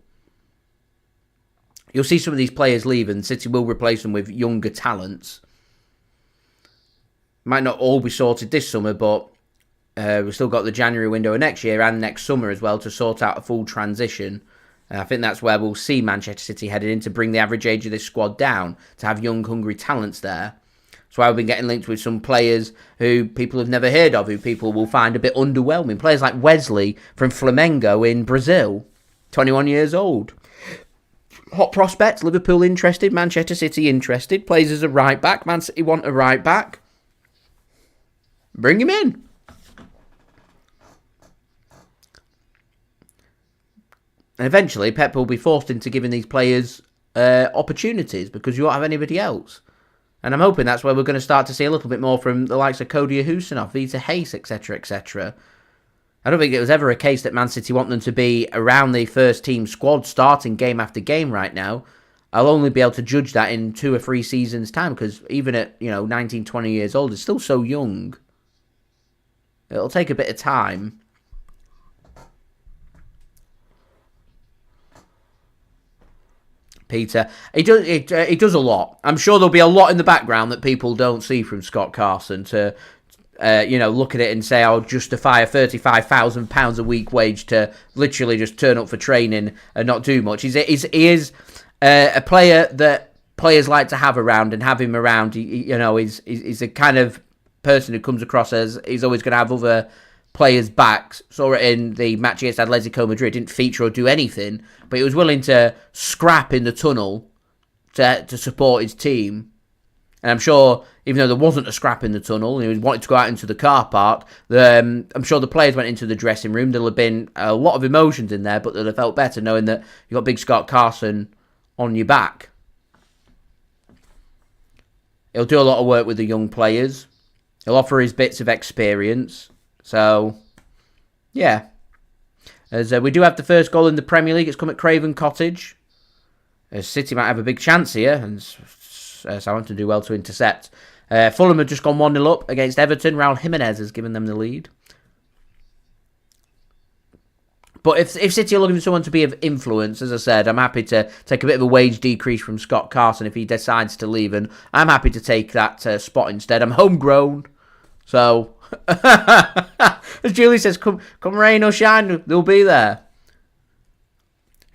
You'll see some of these players leave and City will replace them with younger talents. Might not all be sorted this summer, but we've still got the January window of next year and next summer as well to sort out a full transition. I think that's where we'll see Manchester City headed in, to bring the average age of this squad down, to have young, hungry talents there. That's why we've been getting linked with some players who people have never heard of, who people will find a bit underwhelming. Players like Wesley from Flamengo in Brazil, 21 years old. Hot prospects, Liverpool interested, Manchester City interested. Plays as a right back, Man City want a right back. Bring him in. And eventually, Pep will be forced into giving these players opportunities, because you won't have anybody else. And I'm hoping that's where we're going to start to see a little bit more from the likes of Claudio Khusanov, Vitor Reis, etc., etc. I don't think it was ever a case that Man City want them to be around the first team squad starting game after game right now. I'll only be able to judge that in 2 or 3 seasons' time, because even at 19, 20 years old, it's still so young. It'll take a bit of time. Peter, he does a lot. I'm sure there'll be a lot in the background that people don't see from Scott Carson to, look at it and say, I'll justify a £35,000 a week wage to literally just turn up for training and not do much. He is a player that players like to have around, and have him around. He's a kind of person who comes across as he's always going to have other players' backs. Saw it in the match against Atletico Madrid. Didn't feature or do anything, but he was willing to scrap in the tunnel to support his team. And I'm sure, even though there wasn't a scrap in the tunnel, and he wanted to go out into the car park, I'm sure the players went into the dressing room. There'll have been a lot of emotions in there, but they'll have felt better knowing that you got big Scott Carson on your back. He'll do a lot of work with the young players. He'll offer his bits of experience. So, yeah. As we do have the first goal in the Premier League. It's come at Craven Cottage. City might have a big chance here, and Southampton do well to intercept. Fulham have just gone 1-0 up against Everton. Raul Jimenez has given them the lead. But if City are looking for someone to be of influence, as I said, I'm happy to take a bit of a wage decrease from Scott Carson if he decides to leave, and I'm happy to take that spot instead. I'm homegrown, so as Julie says, come rain or shine, they'll be there.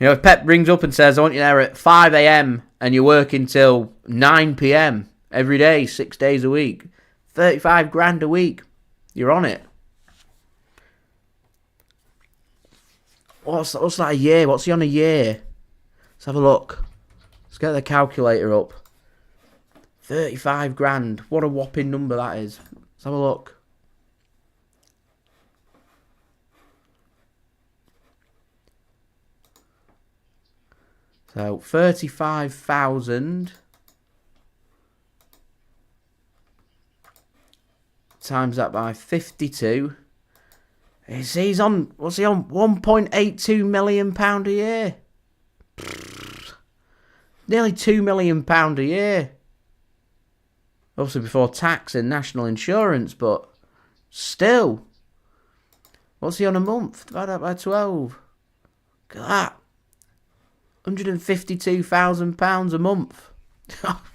If Pep rings up and says, I want you there at 5 a.m. and you're working till 9 p.m. every day, 6 days a week, 35 grand a week, you're on it. What's that a year? What's he on a year? Let's have a look. Let's get the calculator up. 35 grand. What a whopping number that is. Let's have a look. So 35,000 times that by 52. He's on, what's he on? £1.82 million a year. Nearly £2 million a year. Obviously before tax and national insurance, but still. What's he on a month? Divide that by 12. Look at that. £152,000 a month.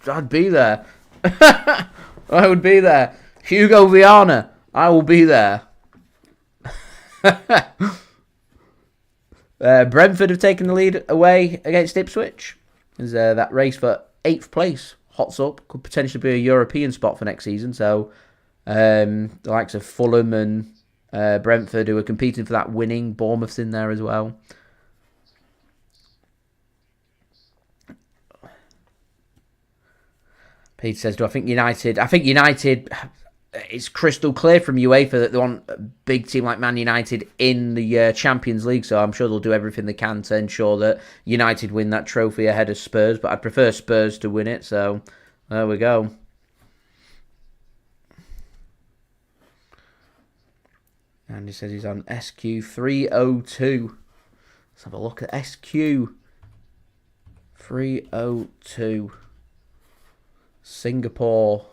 I'd be there. I would be there. Hugo Viana, I will be there. Brentford have taken the lead away against Ipswich. There's that race for 8th place. Hots up. Could potentially be a European spot for next season. So the likes of Fulham and Brentford, who are competing for that winning. Bournemouth's in there as well. Pete says, I think United, it's crystal clear from UEFA that they want a big team like Man United in the Champions League, so I'm sure they'll do everything they can to ensure that United win that trophy ahead of Spurs, but I'd prefer Spurs to win it, so there we go. And he says he's on SQ 302. Let's have a look at SQ 302. Singapore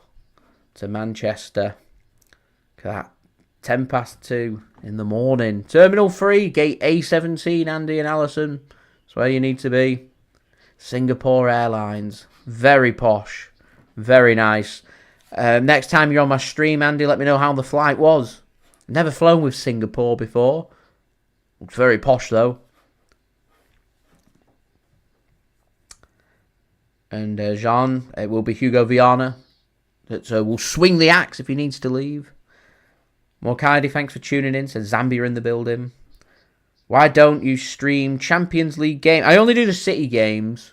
to Manchester. Look at that. 10 past 2 in the morning. Terminal 3, gate A17, Andy and Allison. That's where you need to be. Singapore Airlines. Very posh. Very nice. Next time you're on my stream, Andy, let me know how the flight was. Never flown with Singapore before. Looks very posh, though. And Jean, it will be Hugo Viana. That will swing the axe if he needs to leave. Morkadi, thanks for tuning in. Says Zambia in the building. Why don't you stream Champions League games? I only do the City games.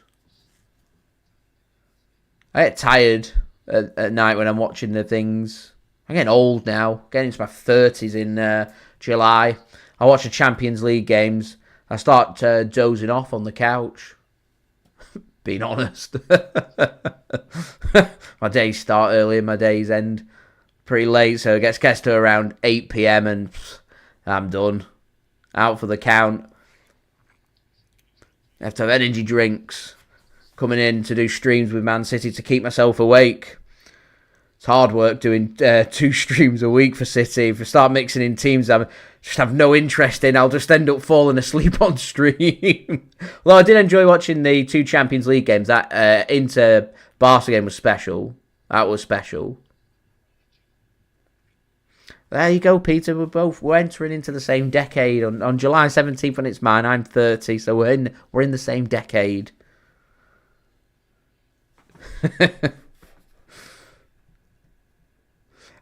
I get tired at night when I'm watching the things. I'm getting old now. Getting into my 30s in July. I watch the Champions League games. I start dozing off on the couch. Being honest. My days start early and my days end pretty late. So it gets to around 8 PM and I'm done. Out for the count. I have to have energy drinks. Coming in to do streams with Man City to keep myself awake. It's hard work doing 2 streams a week for City. If I start mixing in teams I just have no interest in, I'll just end up falling asleep on stream. Although I did enjoy watching the 2 Champions League games. That Inter-Barca game was special. That was special. There you go, Peter. We're entering into the same decade. On July 17th when it's mine, I'm 30, so we're in the same decade.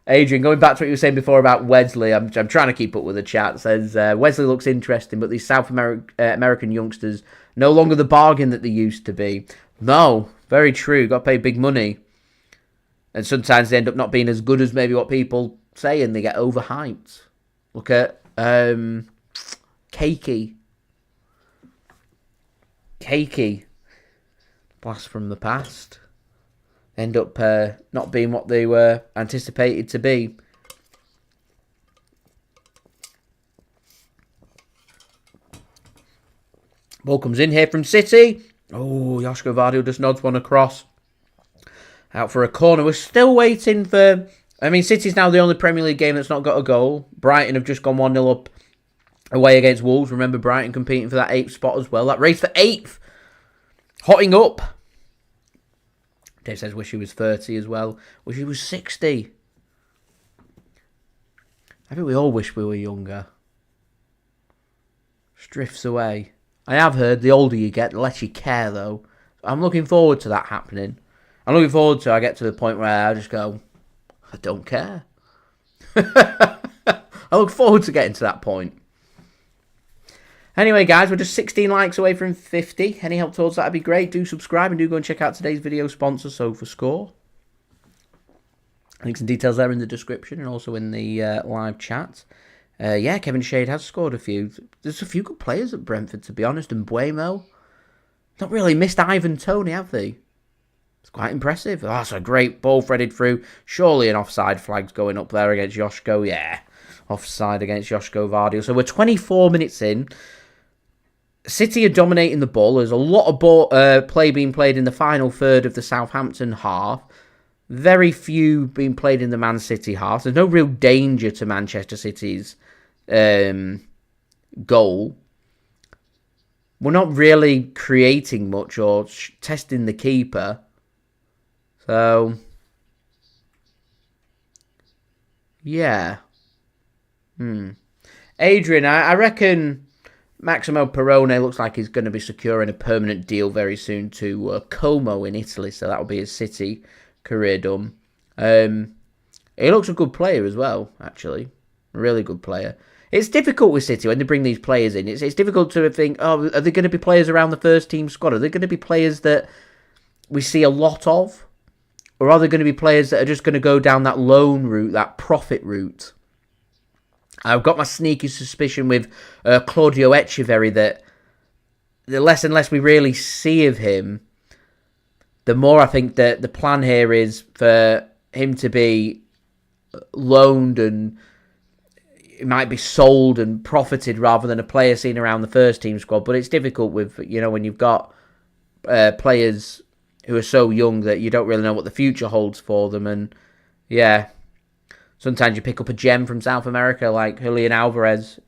Adrian, going back to what you were saying before about Wesley, I'm trying to keep up with the chat. Says Wesley looks interesting, but these South American youngsters no longer the bargain that they used to be. No, very true. Got to pay big money, and sometimes they end up not being as good as maybe what people say, and they get overhyped. Look at Cakey, blast from the past. End up not being what they were anticipated to be. Ball comes in here from City. Oh, Josko Gvardiol just nods one across. Out for a corner. We're still waiting for... I mean, City's now the only Premier League game that's not got a goal. Brighton have just gone 1-0 up away against Wolves. Remember, Brighton competing for that 8th spot as well. That race for 8th. Hotting up. Dave says, wish he was 30 as well. Wish he was 60. I think we all wish we were younger. Just drifts away. I have heard the older you get, the less you care, though. I'm looking forward to that happening. I'm looking forward to I get to the point where I just go, I don't care. I look forward to getting to that point. Anyway, guys, we're just 16 likes away from 50. Any help towards that would be great. Do subscribe and do go and check out today's video sponsor, SofaScore. Links and details there in the description and also in the live chat. Yeah, Kevin Shade has scored a few. There's a few good players at Brentford, to be honest, and Buemo. Not really missed Ivan Toney, have they? It's quite impressive. Oh, that's a great ball threaded through. Surely an offside flag's going up there against Josko. Yeah, offside against Josko Gvardiol. So we're 24 minutes in. City are dominating the ball. There's a lot of play being played in the final third of the Southampton half. Very few being played in the Man City half. There's no real danger to Manchester City's goal. We're not really creating much or testing the keeper. So, yeah. Adrian, I reckon Maximo Perrone looks like he's going to be securing a permanent deal very soon to Como in Italy. So that'll be his City career done. He looks a good player as well, actually. A really good player. It's difficult with City when they bring these players in. It's difficult to think, oh, are they going to be players around the first team squad? Are they going to be players that we see a lot of? Or are they going to be players that are just going to go down that loan route, that profit route? I've got my sneaky suspicion with Claudio Echeverri that the less and less we really see of him, the more I think that the plan here is for him to be loaned and it might be sold and profited rather than a player seen around the first team squad. But it's difficult with, when you've got players who are so young that you don't really know what the future holds for them. And yeah, sometimes you pick up a gem from South America like Julian Alvarez.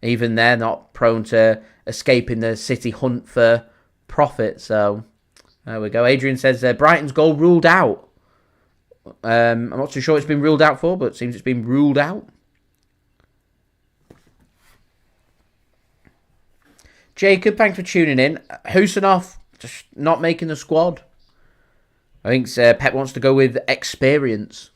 Even they're not prone to escaping the City hunt for profit. So there we go. Adrian says Brighton's goal ruled out. I'm not too sure it's been ruled out for, but it seems it's been ruled out. Jacob, thanks for tuning in. Khusanov just not making the squad. I think Pep wants to go with experience.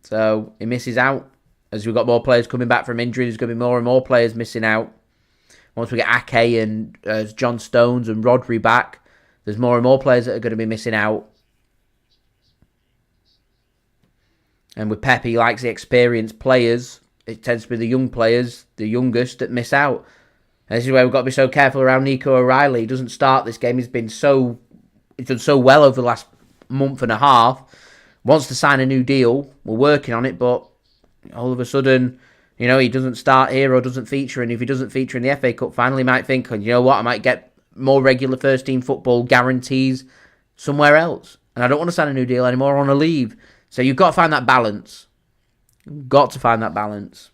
So he misses out. As we've got more players coming back from injury, there's going to be more and more players missing out. Once we get Ake and John Stones and Rodri back, there's more and more players that are going to be missing out. And with Pep, he likes the experienced players. It tends to be the young players, the youngest, that miss out. And this is where we've got to be so careful around Nico O'Reilly. He doesn't start this game. He's done so well over the last month and a half. Wants to sign a new deal. We're working on it, but all of a sudden, he doesn't start here or doesn't feature. And if he doesn't feature in the FA Cup final, he might think, you know what, I might get more regular first team football guarantees somewhere else. And I don't want to sign a new deal anymore. I want to leave. So you've got to find that balance. You've got to find that balance.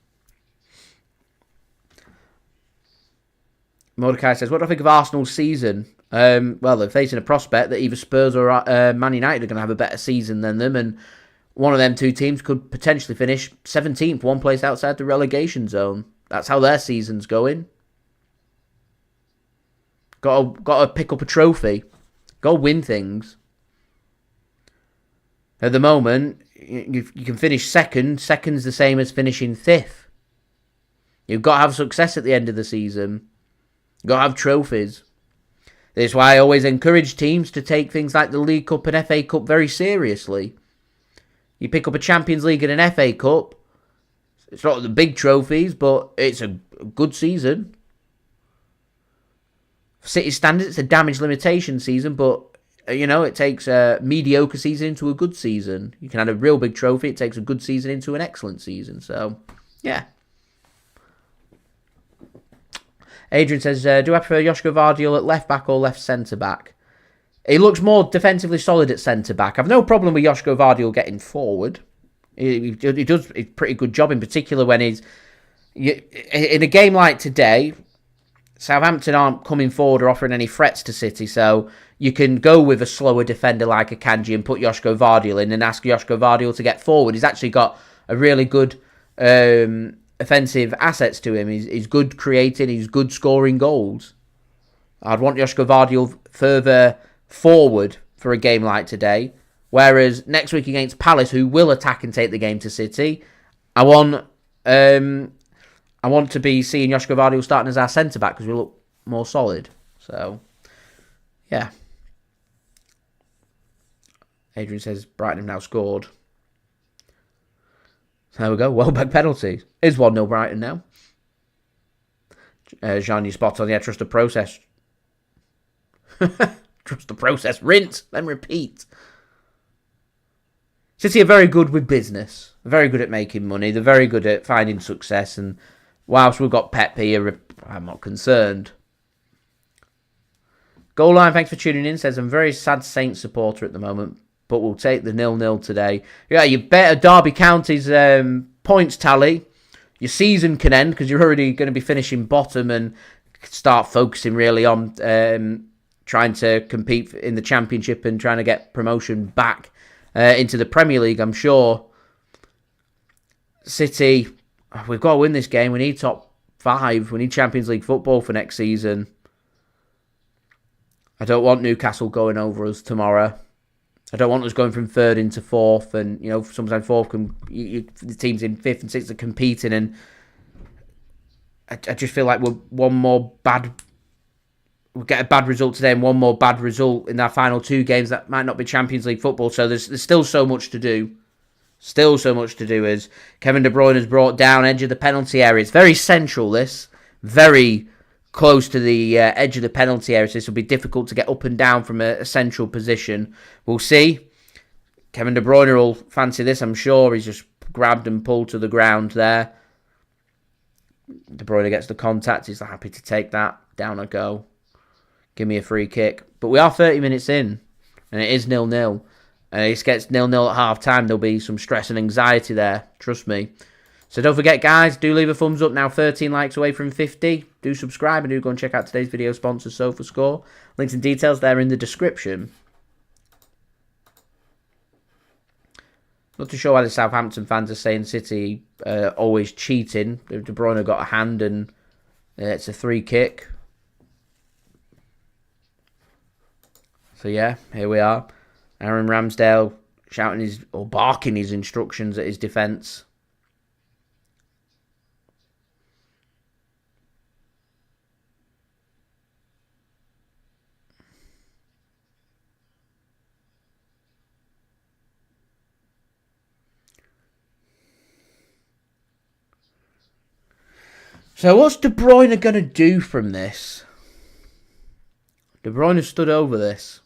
Mordecai says, what do I think of Arsenal's season? Well, they're facing a prospect that either Spurs or Man United are going to have a better season than them, and one of them two teams could potentially finish 17th, one place outside the relegation zone. That's how their season's going. Got to pick up a trophy. Got to win things. At the moment, you can finish second. Second's the same as finishing fifth. You've got to have success at the end of the season. You've got to have trophies. This is why I always encourage teams to take things like the League Cup and FA Cup very seriously. You pick up a Champions League and an FA Cup. It's not the big trophies, but it's a good season. For City standards, it's a damage limitation season, but it takes a mediocre season into a good season. You can have a real big trophy. It takes a good season into an excellent season. So, yeah. Adrian says, do I prefer Josko Gvardiol at left-back or left centre-back? He looks more defensively solid at centre-back. I've no problem with Josko Gvardiol getting forward. He does a pretty good job, in particular when he's... In a game like today, Southampton aren't coming forward or offering any threats to City, so you can go with a slower defender like Akanji and put Josko Gvardiol in and ask Josko Gvardiol to get forward. He's actually got a really good offensive assets to him. He's good creating, he's good scoring goals. I'd want Josko Gvardiol further forward for a game like today, whereas next week against Palace, who will attack and take the game to City, I want to be seeing Josko Gvardiol starting as our centre-back because we look more solid. So, yeah. Adrian says Brighton have now scored. There we go. Welbeck penalty. Is 1-0 Brighton now. Jean, you spot on. Yeah, trust the process. Trust the process. Rinse, then repeat. City are very good with business. They're very good at making money. They're very good at finding success. And whilst we've got Pep here, I'm not concerned. Goal Line, thanks for tuning in. Says, I'm a very sad Saints supporter at the moment, but we'll take the 0-0 today. Yeah, you better Derby County's points tally. Your season can end because you're already going to be finishing bottom and start focusing really on trying to compete in the Championship and trying to get promotion back into the Premier League, I'm sure. City, we've got to win this game. We need top 5. We need Champions League football for next season. I don't want Newcastle going over us tomorrow. I don't want us going from 3rd into 4th, and sometimes 4th the teams in 5th and 6th are competing, and I just feel like we'll get a bad result today and one more bad result in our final 2 games that might not be Champions League football. So there's still so much to do. Still so much to do as Kevin De Bruyne has brought down edge of the penalty area. It's very central, this. Very close to the edge of the penalty area, so this will be difficult to get up and down from a central position. We'll see. Kevin De Bruyne will fancy this, I'm sure. He's just grabbed and pulled to the ground there. De Bruyne gets the contact. He's happy to take that. Down I go. Give me a free kick. But we are 30 minutes in, and it is 0-0. And it gets 0-0 at half-time. There'll be some stress and anxiety there. Trust me. So don't forget, guys, do leave a thumbs up. Now 13 likes away from 50. Do subscribe and do go and check out today's video sponsor, SofaScore. Links and details there in the description. Not too sure why the Southampton fans are saying City always cheating. De Bruyne got a hand and it's a free kick. So yeah, here we are. Aaron Ramsdale shouting or barking his instructions at his defence. So what's De Bruyne going to do from this? De Bruyne stood over this.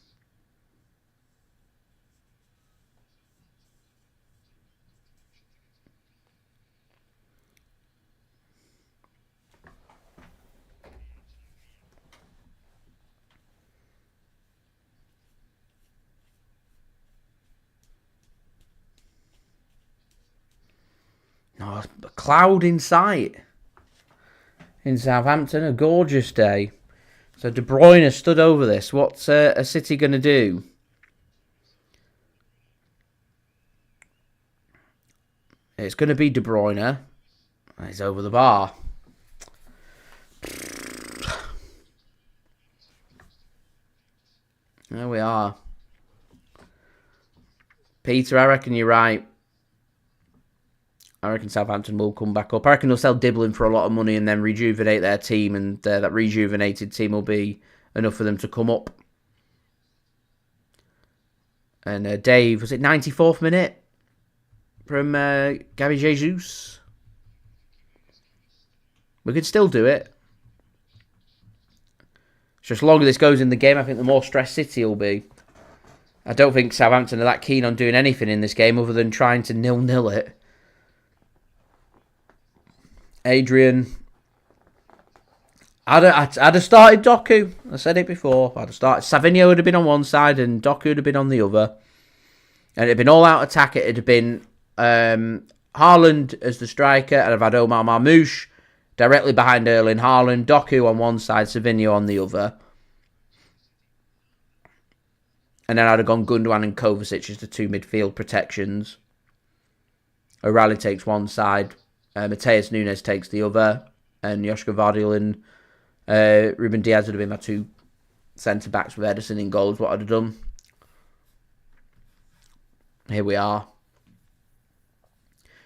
Oh, a cloud in sight. In Southampton, a gorgeous day. So De Bruyne stood over this. What's a City going to do? It's going to be De Bruyne. He's over the bar. There we are. Peter, I reckon you're right. I reckon Southampton will come back up. I reckon they'll sell Dibbling for a lot of money and then rejuvenate their team, and that rejuvenated team will be enough for them to come up. And Dave, was it 94th minute from Gabby Jesus? We could still do it. Just the longer this goes in the game, I think the more stressed City will be. I don't think Southampton are that keen on doing anything in this game other than trying to 0-0 it. Adrian. I'd have started Doku. I said it before. I'd have started. Savinho would have been on one side and Doku would have been on the other. And it'd been all-out attack. It'd have been Haaland as the striker. And I've had Omar Marmoush directly behind Erling Haaland. Doku on one side, Savinho on the other. And then I'd have gone Gundogan and Kovacic as the two midfield protections. O'Reilly takes one side. Matheus Nunes takes the other. And Josko Gvardiol and Ruben Dias would have been my two centre-backs with Ederson in goals. What I'd have done. Here we are.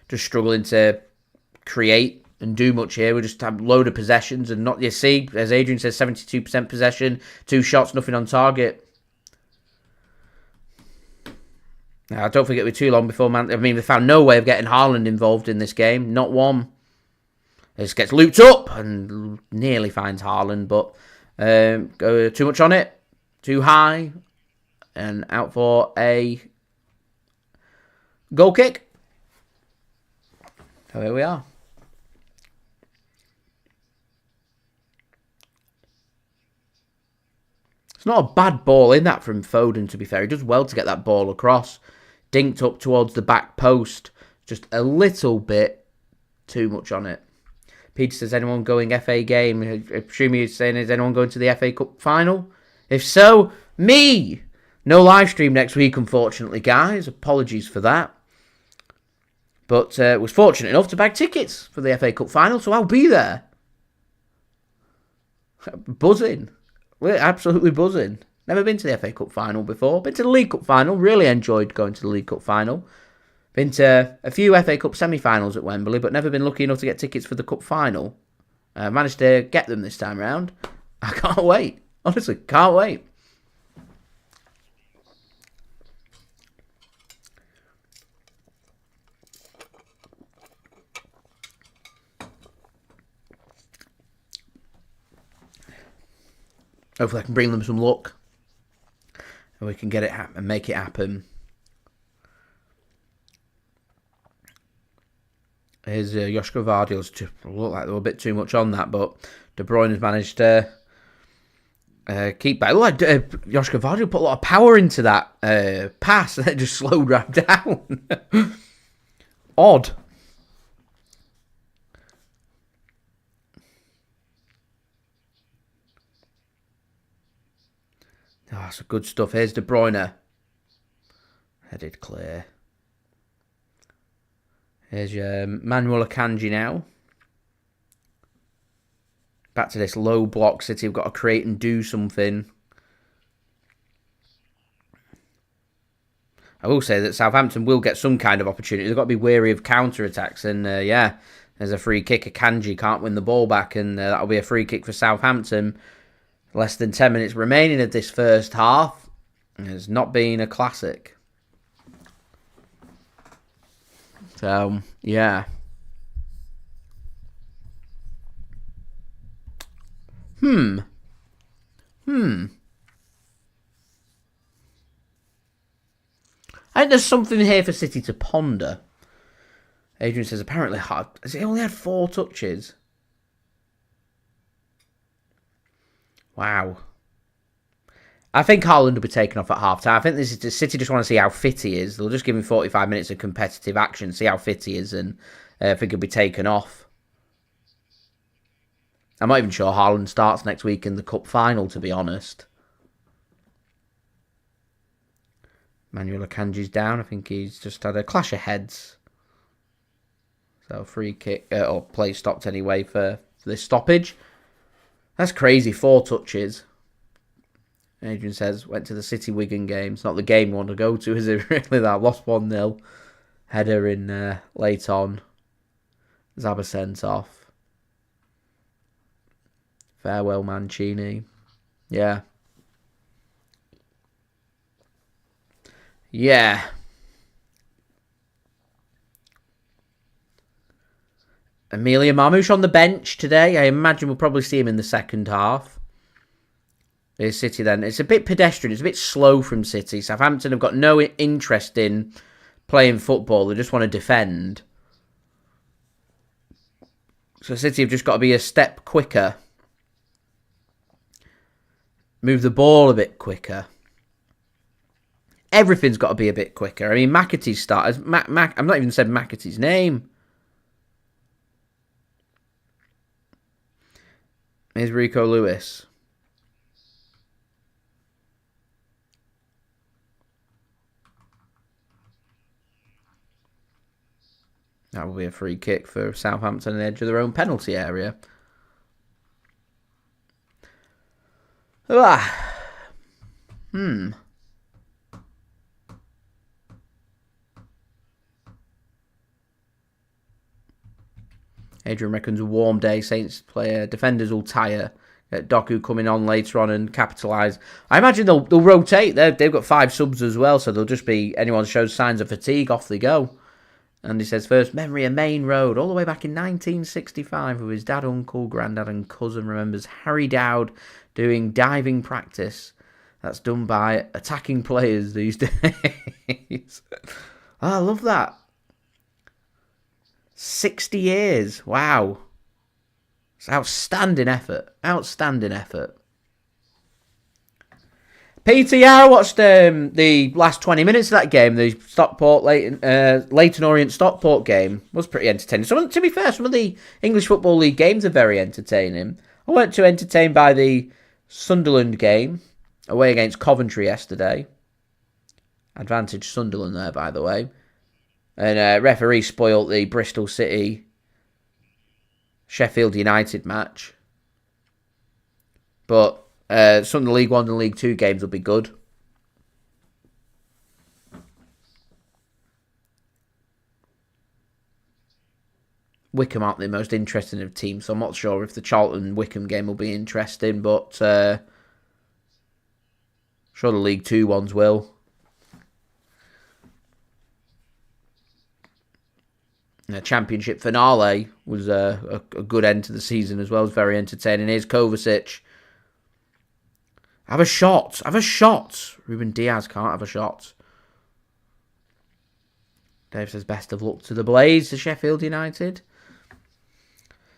Just struggling to create and do much here. We just have a load of possessions and not, you see, as Adrian says, 72% possession, 2 shots, nothing on target. Now, I don't think it'll be too long before they found no way of getting Haaland involved in this game. Not one. This gets looped up and nearly finds Haaland, but go too much on it. Too high. And out for a goal kick. So here we are. It's not a bad ball in that from Foden, to be fair. He does well to get that ball across. Dinked up towards the back post. Just a little bit too much on it. Peter says, anyone going FA game? I presume he's saying, is anyone going to the FA Cup final? If so, me! No live stream next week, unfortunately, guys. Apologies for that. But was fortunate enough to bag tickets for the FA Cup final, so I'll be there. Buzzing. We're absolutely buzzing. Never been to the FA Cup final before. Been to the League Cup final. Really enjoyed going to the League Cup final. Been to a few FA Cup semi-finals at Wembley, but never been lucky enough to get tickets for the Cup final. Managed to get them this time round. I can't wait. Honestly, can't wait. Hopefully I can bring them some luck. And we can get it and make it happen. Here's Josko Gvardiol's look like they were a bit too much on that, but De Bruyne has managed to keep back. Like Josko Gvardiol put a lot of power into that pass, and it just slowed right down. Odd. Oh, that's good stuff. Here's De Bruyne. Headed clear. Here's your Manuel Akanji now. Back to this low block. City have got to create and do something. I will say that Southampton will get some kind of opportunity. They've got to be wary of counter-attacks. And yeah, there's a free kick. Akanji can't win the ball back. And that'll be a free kick for Southampton. Less than 10 minutes remaining of this first half. It's not been a classic. So, yeah. I think there's something here for City to ponder. Adrian says, apparently, has he only had 4 touches? Wow. I think Haaland will be taken off at half-time. I think this is City just want to see how fit he is. They'll just give him 45 minutes of competitive action, see how fit he is, and I think he'll be taken off. I'm not even sure Haaland starts next week in the Cup final, to be honest. Manuel Akanji's down. I think he's just had a clash of heads. So free kick, or play stopped anyway for this stoppage. That's crazy, 4 touches. Adrian says, went to the City-Wigan game. It's not the game you want to go to, is it really? That lost 1-0. Header in late on. Zabba sent off. Farewell, Mancini. Yeah. Yeah. Emilio Marmoush on the bench today. I imagine we'll probably see him in the second half. Here's City then. It's a bit pedestrian. It's a bit slow from City. Southampton have got no interest in playing football. They just want to defend. So City have just got to be a step quicker. Move the ball a bit quicker. Everything's got to be a bit quicker. I mean, McAtee started. I'm not even said McAtee's name. Here's Rico Lewis. That will be a free kick for Southampton on the edge of their own penalty area. Adrian reckons a warm day. Saints player defenders will tire. Get Doku coming on later on and capitalise. I imagine they'll rotate. They've got 5 subs as well, so they'll just be anyone who shows signs of fatigue, off they go. And he says, first memory of Main Road, all the way back in 1965, with his dad, uncle, granddad and cousin remembers Harry Dowd doing diving practice. That's done by attacking players these days. Oh, I love that. 60 years. Wow. It's outstanding effort. Outstanding effort. Peter, yeah, I watched the last 20 minutes of that game, the Leyton Orient Stockport game. Was pretty entertaining. To be fair, some of the English Football League games are very entertaining. I weren't too entertained by the Sunderland game away against Coventry yesterday. Advantage Sunderland there, by the way. And referee spoilt the Bristol City Sheffield United match. But some of the League 1 and League 2 games will be good. Wycombe aren't the most interesting of teams, so I'm not sure if the Charlton-Wycombe game will be interesting, but sure the League 2 ones will. The Championship finale was a good end to the season as well. It was very entertaining. Here's Kovacic. Have a shot. Have a shot. Ruben Dias can't have a shot. Dave says best of luck to the Blaze, to Sheffield United.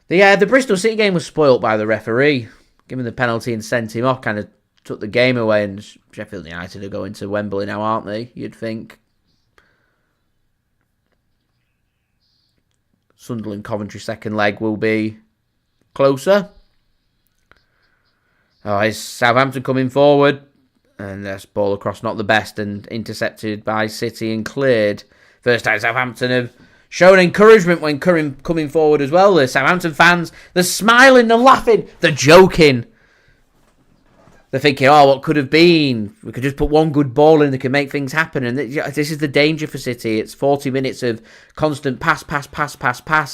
The Bristol City game was spoilt by the referee. Giving the penalty and sent him off. Kind of took the game away. And Sheffield United are going to Wembley now, aren't they? You'd think. Sunderland Coventry second leg will be closer. Oh, it's Southampton coming forward. And this ball across, not the best, and intercepted by City and cleared. First time Southampton have Showing encouragement when coming forward as well. The Southampton fans, they're smiling, they're laughing, they're joking. They're thinking, oh, what could have been? We could just put one good ball in that could make things happen. And this is the danger for City. It's 40 minutes of constant pass,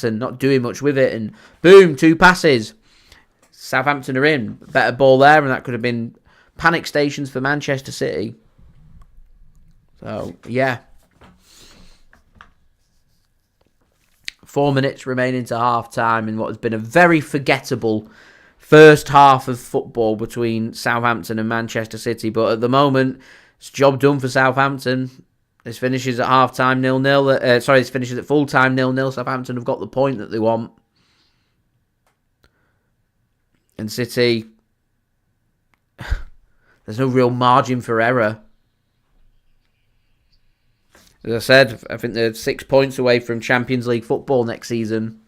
and not doing much with it. And boom, 2 passes. Southampton are in. Better ball there, and that could have been panic stations for Manchester City. So, yeah. 4 minutes remaining to half-time in what has been a very forgettable first half of football between Southampton and Manchester City. But at the moment, it's job done for Southampton. This finishes at half-time 0-0. This finishes at full-time 0-0. Southampton have got the point that they want. And City, there's no real margin for error. As I said, I think they're 6 points away from Champions League football next season.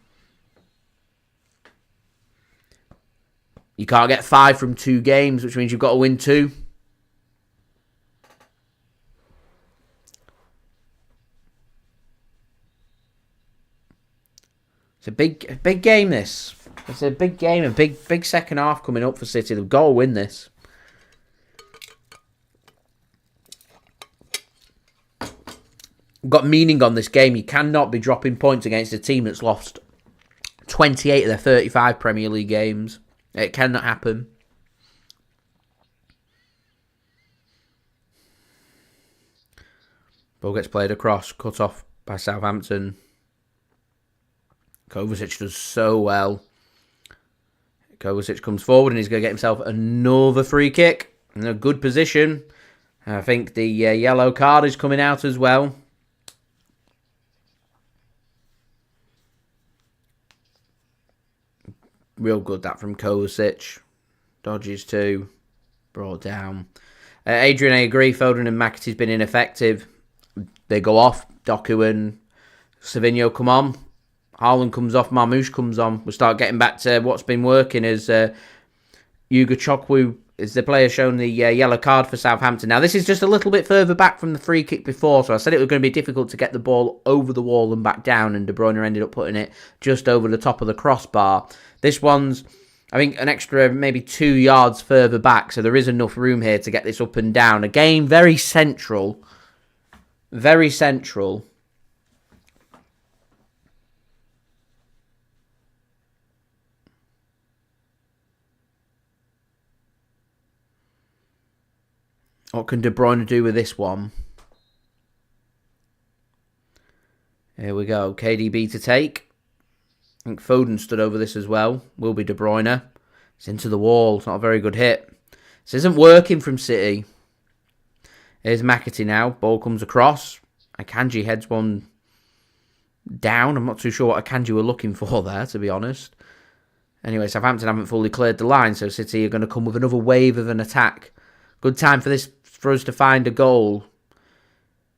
You can't get 5 from 2 games, which means you've got to win 2. It's a big game, this. It's a big game, a big second half coming up for City. They've got to win this. Got meaning on this game. You cannot be dropping points against a team that's lost 28 of their 35 Premier League games. It cannot happen. Ball gets played across, cut off by Southampton. Kovacic does so well. Kovacic comes forward and he's going to get himself another free kick. In a good position. I think the yellow card is coming out as well. Real good that from Kovacic. Dodges too. Brought down. Adrian, I agree. Foden and McAtee's been ineffective. They go off. Doku and Savinho come on. Haaland comes off. Marmoush comes on. We start getting back to what's been working as Yuga Chokwu is the player shown the yellow card for Southampton. Now, this is just a little bit further back from the free kick before, so I said it was going to be difficult to get the ball over the wall and back down, and De Bruyne ended up putting it just over the top of the crossbar. This one's, I think, an extra maybe 2 yards further back, so there is enough room here to get this up and down. Again, very central. Very central. What can De Bruyne do with this one? Here we go. KDB to take. I think Foden stood over this as well. Will be De Bruyne. It's into the wall. It's not a very good hit. This isn't working from City. Here's McAtee now. Ball comes across. Akanji heads one down. I'm not too sure what Akanji were looking for there, to be honest. Anyway, Southampton haven't fully cleared the line, so City are going to come with another wave of an attack. Good time for us to find a goal.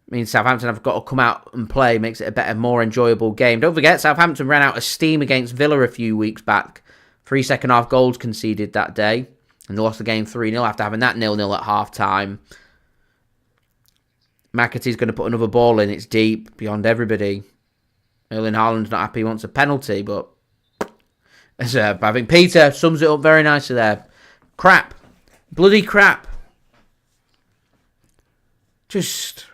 Means Southampton have got to come out and play. Makes it a better, more enjoyable game. Don't forget, Southampton ran out of steam against Villa a few weeks back. 3 second-half goals conceded that day. And they lost the game 3-0 after having that 0-0 at half-time. McAtee's going to put another ball in. It's deep, beyond everybody. Erling Haaland's not happy. He wants a penalty, but I think Peter sums it up very nicely there. Crap. Bloody crap. Just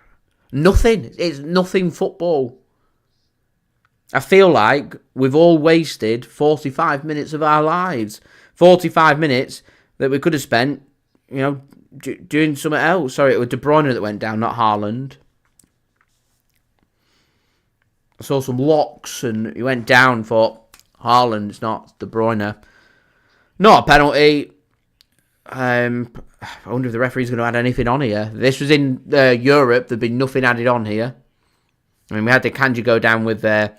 nothing. It's nothing football. I feel like we've all wasted 45 minutes of our lives. 45 minutes that we could have spent, doing something else. Sorry, it was De Bruyne that went down, not Haaland. I saw some locks and he went down for Haaland. It's not De Bruyne. Not a penalty. I wonder if the referee's going to add anything on here. This was in Europe. There'd been nothing added on here. I mean, we had Akanji go down with a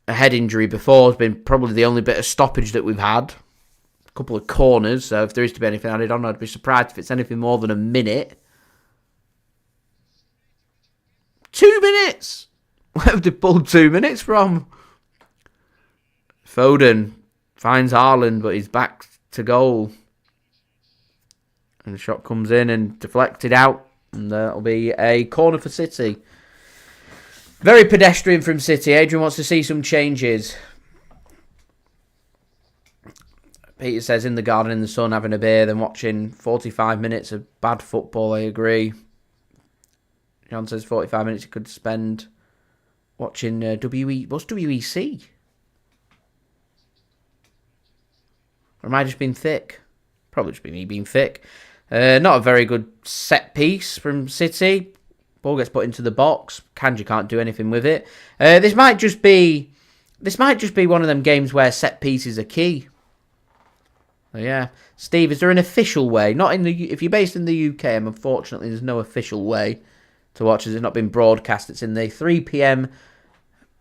head injury before. It's been probably the only bit of stoppage that we've had. A couple of corners. So if there is to be anything added on, I'd be surprised if it's anything more than a minute. 2 minutes! Where have they pulled 2 minutes from? Foden finds Haaland, but he's back to goal. And the shot comes in and deflected out. And that'll be a corner for City. Very pedestrian from City. Adrian wants to see some changes. Peter says, in the garden in the sun, having a beer, then watching 45 minutes of bad football. I agree. John says 45 minutes you could spend watching what's WEC? Or am I just being thick? Probably just be me being thick. Not a very good set piece from City. Ball gets put into the box. Akanji can't do anything with it. This might just be one of them games where set pieces are key. So yeah, Steve, is there an official way? Not in the. If you're based in the UK, unfortunately, there's no official way to watch as it's not been broadcast. It's in the 3 p.m.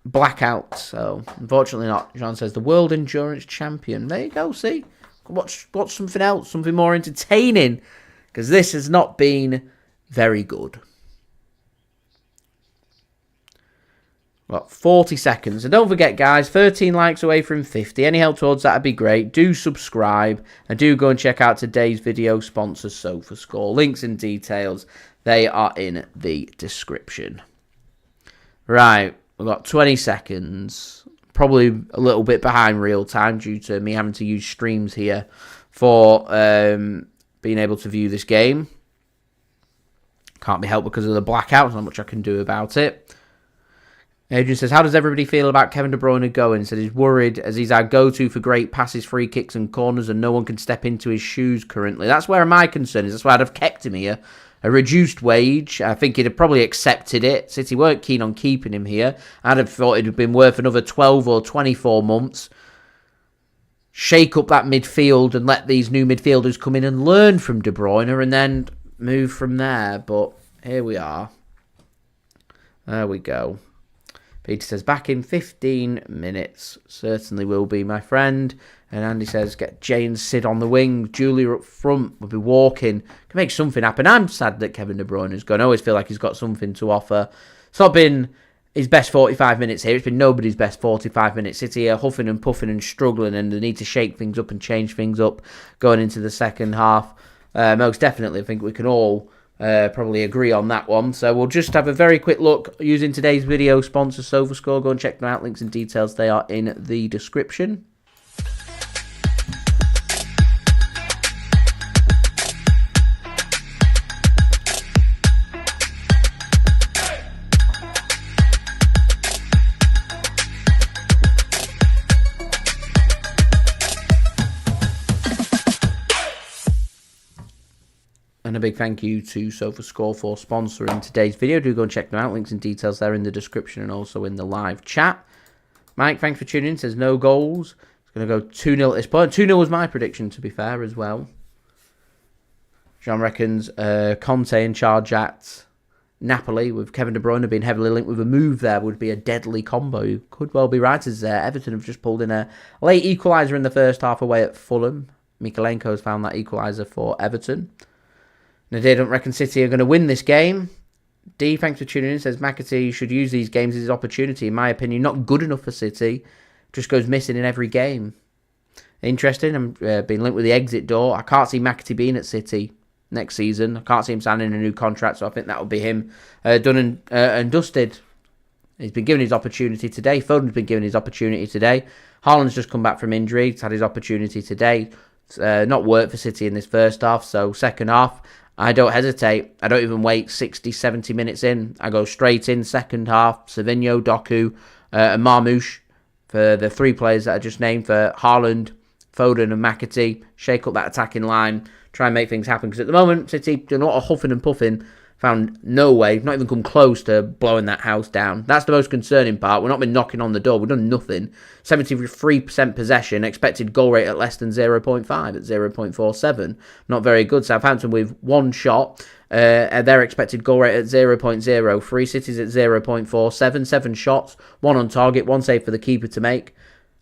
blackout. So unfortunately not. John says the World Endurance Champion. There you go. See, watch something else, something more entertaining, because this has not been very good. Well, 40 seconds. And don't forget, guys, 13 likes away from 50. Any help towards that would be great. Do subscribe. And do go and check out today's video sponsor, SofaScore. Links and details, they are in the description. Right, we've got 20 seconds. Probably a little bit behind real time due to me having to use streams here for being able to view this game. Can't be helped because of the blackout. There's not much I can do about it. Adrian says, how does everybody feel about Kevin De Bruyne going? He said he's worried as he's our go-to for great passes, free kicks and corners and no one can step into his shoes currently. That's where my concern is. That's why I'd have kept him here. A reduced wage. I think he'd have probably accepted it. City weren't keen on keeping him here. I'd have thought it'd have been worth another 12 or 24 months. Shake up that midfield and let these new midfielders come in and learn from De Bruyne and then move from there. But here we are. There we go. Peter says, back in 15 minutes. Certainly will be, my friend. And Andy says, get Jay and Sid on the wing. Julia up front. We'll be walking. Can make something happen. I'm sad that Kevin De Bruyne is gone. I always feel like he's got something to offer. It's not been his best 45 minutes here. It's been nobody's best 45 minutes. City are huffing and puffing and struggling, and they need to shake things up and change things up going into the second half. Most definitely, I think we can all probably agree on that one. So we'll just have a very quick look using today's video sponsor, SofaScore. Go and check them out. Links and details, they are in the description. And a big thank you to SofaScore for sponsoring today's video. Do go and check them out. Links and details there in the description and also in the live chat. Mike, thanks for tuning in. Says no goals. It's going to go 2-0 at this point. 2-0 was my prediction, to be fair, as well. John reckons Conte in charge at Napoli, with Kevin De Bruyne being heavily linked with a move there, would be a deadly combo. You could well be right, as Everton have just pulled in a late equaliser in the first half away at Fulham. Mikalenko has found that equaliser for Everton. Nadir don't reckon City are going to win this game. D, thanks for tuning in, says McAtee should use these games as his opportunity. In my opinion, not good enough for City. Just goes missing in every game. Interesting. I'm being linked with the exit door. I can't see McAtee being at City next season. I can't see him signing a new contract, so I think that will be him done and dusted. He's been given his opportunity today. Foden's been given his opportunity today. Haaland's just come back from injury. He's had his opportunity today. Not worked for City in this first half, so second half, I don't hesitate. I don't even wait 60, 70 minutes in. I go straight in second half. Savinho, Doku, and Marmoush for the three players that I just named for Haaland, Foden and McAtee. Shake up that attacking line. Try and make things happen. Because at the moment, City do not a huffing and puffing. Found no way, not even come close to blowing that house down. That's the most concerning part. We've not been knocking on the door. We've done nothing. 73% possession. Expected goal rate at less than 0.5 at 0.47. Not very good. Southampton with one shot. Their expected goal rate at 0.03. City's at 0.47. 7 shots. 1 on target. 1 save for the keeper to make.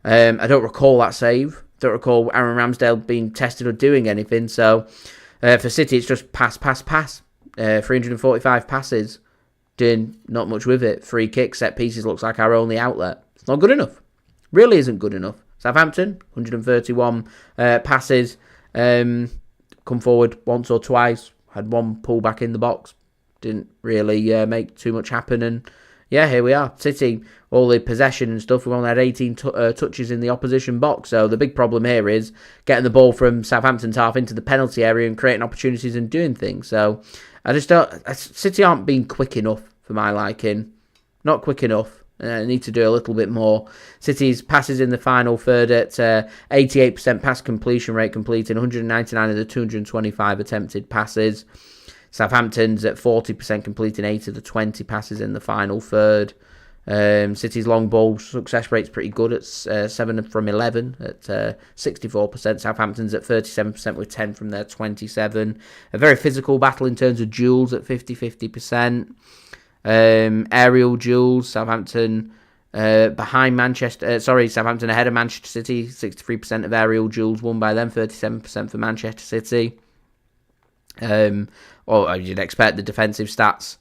I don't recall that save. Don't recall Aaron Ramsdale being tested or doing anything. So for City, it's just pass, pass, pass. 345 passes, doing not much with it. Free kicks, set pieces looks like our only outlet. It's not good enough. Really isn't good enough. Southampton, 131 passes, come forward once or twice, had one pull back in the box. Didn't really make too much happen, and yeah, here we are. City, all the possession and stuff, we've only had 18 touches in the opposition box. So the big problem here is getting the ball from Southampton's half into the penalty area and creating opportunities and doing things. So I just don't... City aren't being quick enough for my liking. Not quick enough. Need to do a little bit more. City's passes in the final third at 88% pass completion rate, completing 199 of the 225 attempted passes. Southampton's at 40%, completing 8 of the 20 passes in the final third. City's long ball success rate's pretty good at 7 from 11 at 64%. Southampton's at 37% with 10 from their 27. A very physical battle in terms of duels at 50%. Aerial duels, Southampton Southampton ahead of Manchester City, 63% of aerial duels won by them, 37% for Manchester City. Or you'd expect the defensive stats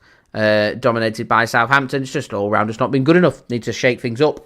dominated by Southampton. It's just all round, it's not been good enough. Need to shake things up.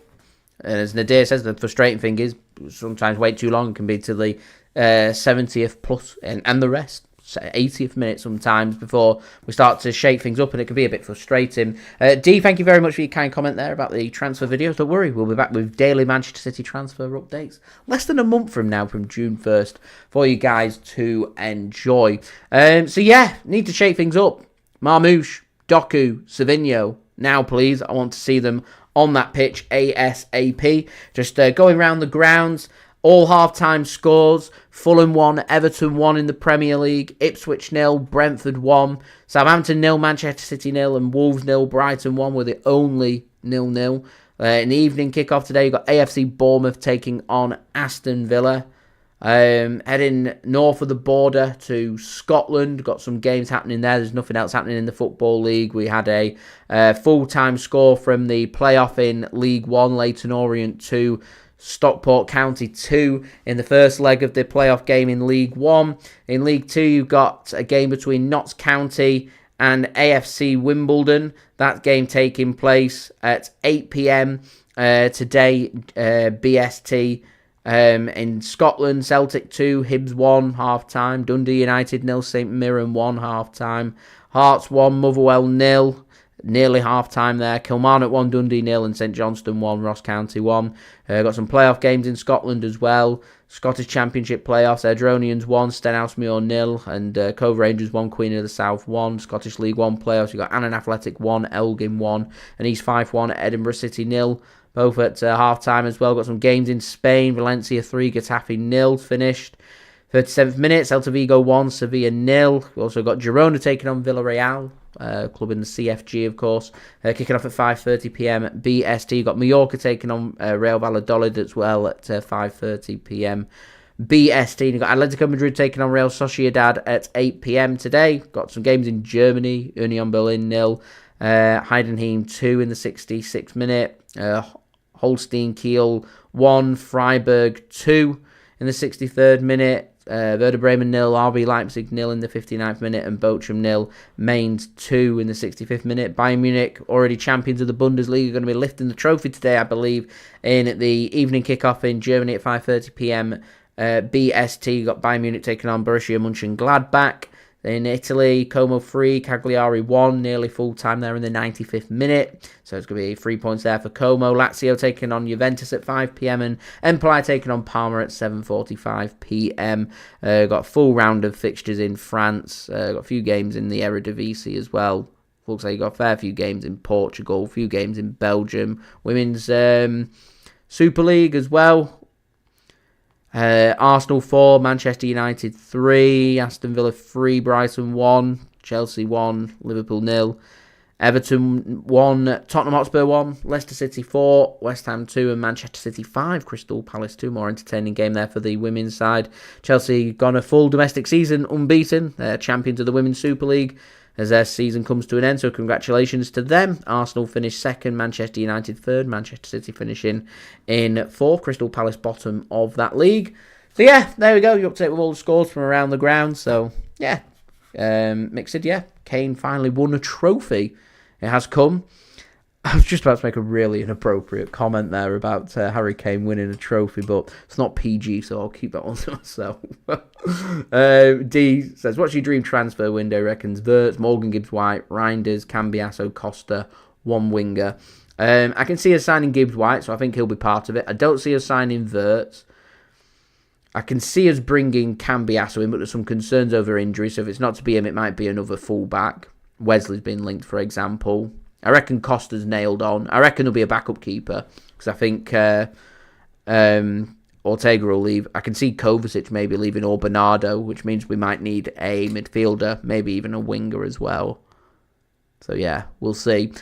And as Nadir says, the frustrating thing is sometimes wait too long can be to the 70th plus and the rest. 80th minute sometimes before we start to shake things up, and it can be a bit frustrating. D, thank you very much for your kind comment there about the transfer videos. Don't worry, we'll be back with daily Manchester City transfer updates less than a month from now, from June 1st, for you guys to enjoy. So yeah, need to shake things up. Marmoush, Doku, Savinho, now please, I want to see them on that pitch ASAP. Just going around the grounds. All half-time scores: Fulham 1, Everton 1 in the Premier League, Ipswich 0, Brentford 1, Southampton 0, Manchester City 0, and Wolves 0, Brighton 1 were the only 0-0. In the evening kickoff today, you've got AFC Bournemouth taking on Aston Villa. Heading north of the border to Scotland, got some games happening there. There's nothing else happening in the Football League. We had a full-time score from the playoff in League 1, Leyton Orient 2, Stockport County 2 in the first leg of the playoff game in League 1. In League 2, you've got a game between Notts County and AFC Wimbledon. That game taking place at 8 p.m. Today, BST. In Scotland, Celtic 2, Hibs 1, half-time. Dundee United 0, St Mirren 1, half-time. Hearts 1, Motherwell 0. Nearly half-time there. Kilmarnock 1, Dundee 0, and St Johnstone 1, Ross County 1. Got some playoff games in Scotland as well. Scottish Championship playoffs: Edronians 1, Stenhousemuir 0, and Cove Rangers 1, Queen of the South 1. Scottish League 1 playoffs: you've got Annan Athletic 1, Elgin 1, and East Fife 1, Edinburgh City 0. Both at half-time as well. Got some games in Spain: Valencia 3, Getafe 0 finished. 37th minute, Celta Vigo 1, Sevilla 0. We've also got Girona taking on Villarreal, club in the CFG, of course. Kicking off at 5:30 p.m. at BST. You've got Mallorca taking on Real Valladolid as well at 5:30 p.m. BST. You've got Atletico Madrid taking on Real Sociedad at 8 p.m. today. Got some games in Germany: Union Berlin 0, Heidenheim 2 in the 66th minute. Holstein Kiel 1, Freiburg 2 in the 63rd minute. Werder Bremen 0, RB Leipzig 0 in the 59th minute, and Bochum 0, Mainz 2 in the 65th minute. Bayern Munich, already champions of the Bundesliga, are going to be lifting the trophy today, I believe, in the evening kickoff in Germany at 5:30 p.m. BST. You've got Bayern Munich taking on Borussia Mönchengladbach. In Italy, Como 3, Cagliari 1, nearly full-time there in the 95th minute. So it's going to be 3 points there for Como. Lazio taking on Juventus at 5 p.m. and Empoli taking on Parma at 7:45 p.m. Got a full round of fixtures in France. Got a few games in the Eredivisie as well. Looks like you got a fair few games in Portugal, a few games in Belgium. Women's Super League as well. Arsenal 4, Manchester United 3, Aston Villa 3, Brighton 1, Chelsea 1, Liverpool 0, Everton 1, Tottenham Hotspur 1, Leicester City 4, West Ham 2, and Manchester City 5, Crystal Palace 2. More entertaining game there for the women's side. Chelsea gone a full domestic season unbeaten. They're champions of the Women's Super League as their season comes to an end, so congratulations to them. Arsenal finished second, Manchester United third, Manchester City finishing in fourth, Crystal Palace bottom of that league. So yeah, there we go, you're up to date with all the scores from around the ground. So yeah, mixed, yeah, Kane finally won a trophy. It has come. I was just about to make a really inappropriate comment there about Harry Kane winning a trophy, but it's not PG, so I'll keep that one to myself. D says, what's your dream transfer window? Reckons Verts, Morgan Gibbs-White, Reinders, Cambiasso, Costa, one winger. I can see us signing Gibbs White, so I think he'll be part of it. I don't see us signing Wirtz. I can see us bringing Cambiasso in, but there's some concerns over injury, so if it's not to be him, it might be another fullback. Wesley's been linked, for example. I reckon Costa's nailed on. I reckon there'll be a backup keeper, because I think Ortega will leave. I can see Kovacic maybe leaving, or Bernardo, which means we might need a midfielder, maybe even a winger as well. So yeah, we'll see.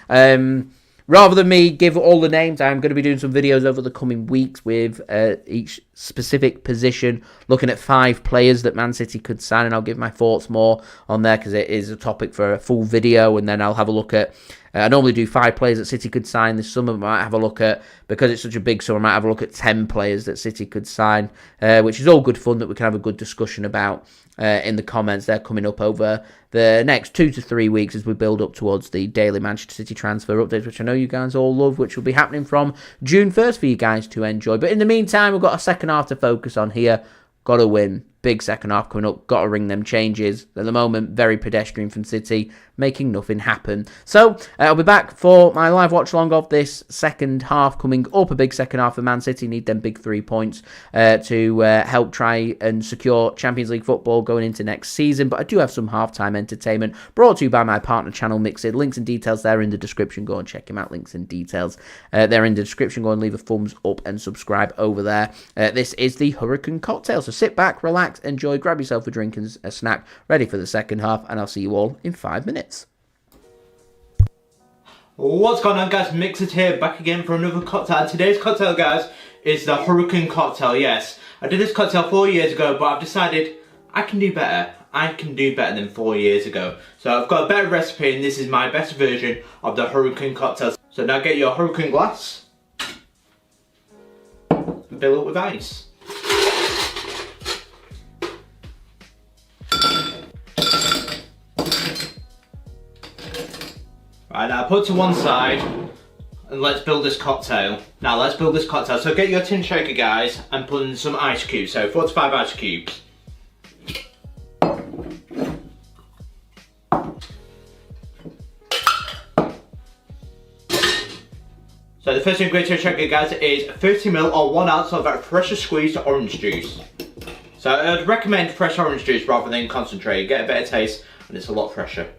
Rather than me give all the names, I'm going to be doing some videos over the coming weeks with each specific position, looking at 5 players that Man City could sign, and I'll give my thoughts more on there because it is a topic for a full video, and then I'll have a look at, I normally do 5 players that City could sign. This summer I might have a look at, because it's such a big summer, I might have a look at 10 players that City could sign, which is all good fun that we can have a good discussion about in the comments. They're coming up over the next 2 to 3 weeks as we build up towards the daily Manchester City transfer updates, which I know you guys all love, which will be happening from June 1st for you guys to enjoy. But in the meantime, we've got a second half to focus on here. Got to win. Big second half coming up. Got to ring them changes. At the moment, very pedestrian from City, making nothing happen. So, I'll be back for my live watch along of this second half coming up. A big second half for Man City. Need them big 3 points to help try and secure Champions League football going into next season. But I do have some halftime entertainment brought to you by my partner channel, Mixed. Links and details there in the description. Go and check him out. Links and details there in the description. Go and leave a thumbs up and subscribe over there. This is the Hurricane Cocktail. So sit back, relax, enjoy, grab yourself a drink and a snack, ready for the second half, and I'll see you all in 5 minutes. What's going on, guys? Mixed here, back again for another cocktail. Today's cocktail, guys, is the Hurricane Cocktail. Yes, I did this cocktail 4 years ago, but I've decided I can do better. I can do better than 4 years ago. So I've got a better recipe, and this is my best version of the Hurricane Cocktail. So now get your Hurricane glass and fill it with ice. Right, now put to one side and let's build this cocktail. Now let's build this cocktail. So get your tin shaker, guys, and put in some ice cubes. So 4 to 5 ice cubes. So the first ingredient to shaker, guys, is 30ml or 1 ounce of freshly squeezed orange juice. So I'd recommend fresh orange juice rather than concentrate. You get a better taste and it's a lot fresher.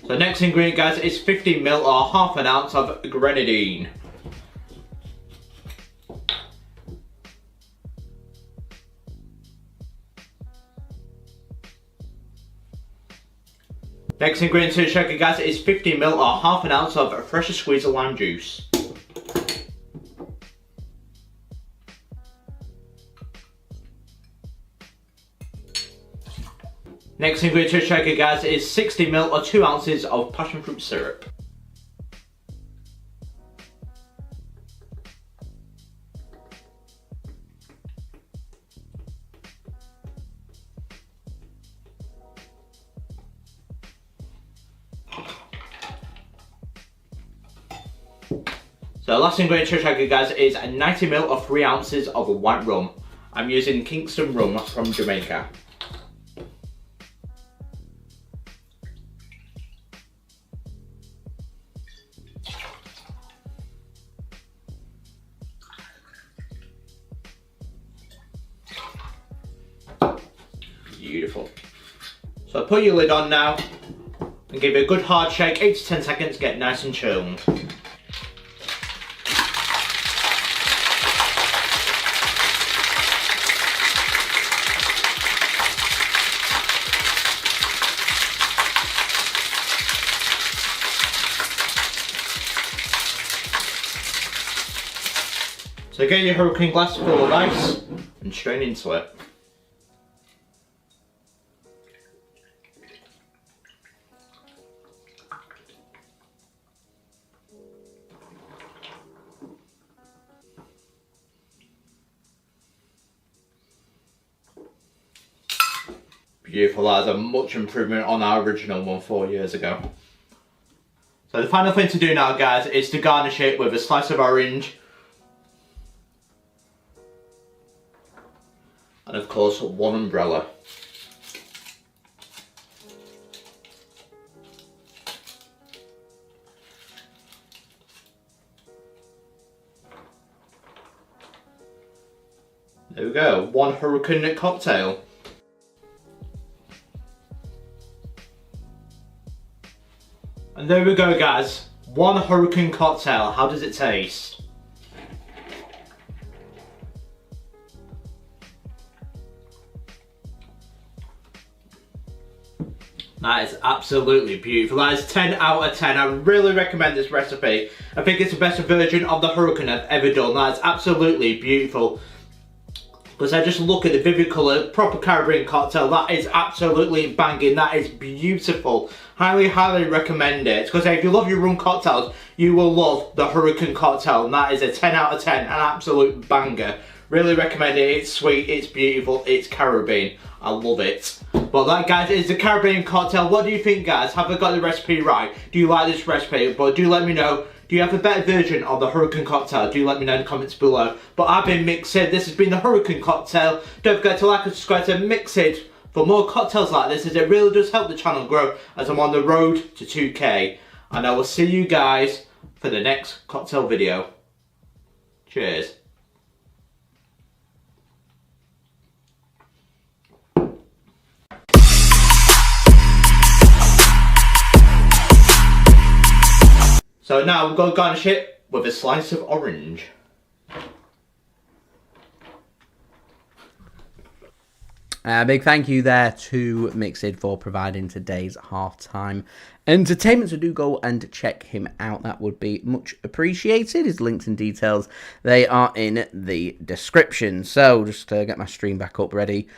The next ingredient, guys, is 50ml or half an ounce of grenadine. Next ingredient to the shaker, guys, is 50ml or half an ounce of freshly squeezed lime juice. Next ingredient to the shaker, guys, is 60ml or 2 ounces of passion fruit syrup. So the last ingredient to the shaker, guys, is 90ml or 3 ounces of white rum. I'm using Kingston rum from Jamaica. Beautiful. So put your lid on now and give it a good hard shake, 8 to 10 seconds, get nice and chilled. So get your Hurricane glass full of ice and strain into it. Beautiful, that is a much improvement on our original one 4 years ago. So the final thing to do now, guys, is to garnish it with a slice of orange. And of course, 1 umbrella. There we go, one Hurricane cocktail. And there we go, guys. One Hurricane cocktail. How does it taste? That is absolutely beautiful. That is 10 out of 10. I really recommend this recipe. I think it's the best version of the Hurricane I've ever done. That is absolutely beautiful. Because I just look at the vivid colour, proper Caribbean cocktail, that is absolutely banging, that is beautiful. Highly, highly recommend it. Because if you love your rum cocktails, you will love the Hurricane cocktail. And that is a 10 out of 10, an absolute banger. Really recommend it, it's sweet, it's beautiful, it's Caribbean. I love it. But that, guys, is the Caribbean cocktail. What do you think, guys? Have I got the recipe right? Do you like this recipe? But do let me know. Do you have a better version of the Hurricane cocktail? Do let me know in the comments below. But I've been Mixed. This has been the Hurricane cocktail. Don't forget to like and subscribe to Mixed for more cocktails like this, as it really does help the channel grow as I'm on the road to 2K. And I will see you guys for the next cocktail video. Cheers. So now we're going to garnish it with a slice of orange. Big thank you there to Mixed for providing today's halftime entertainment. So do go and check him out. That would be much appreciated. His links and details, they are in the description. So just get my stream back up ready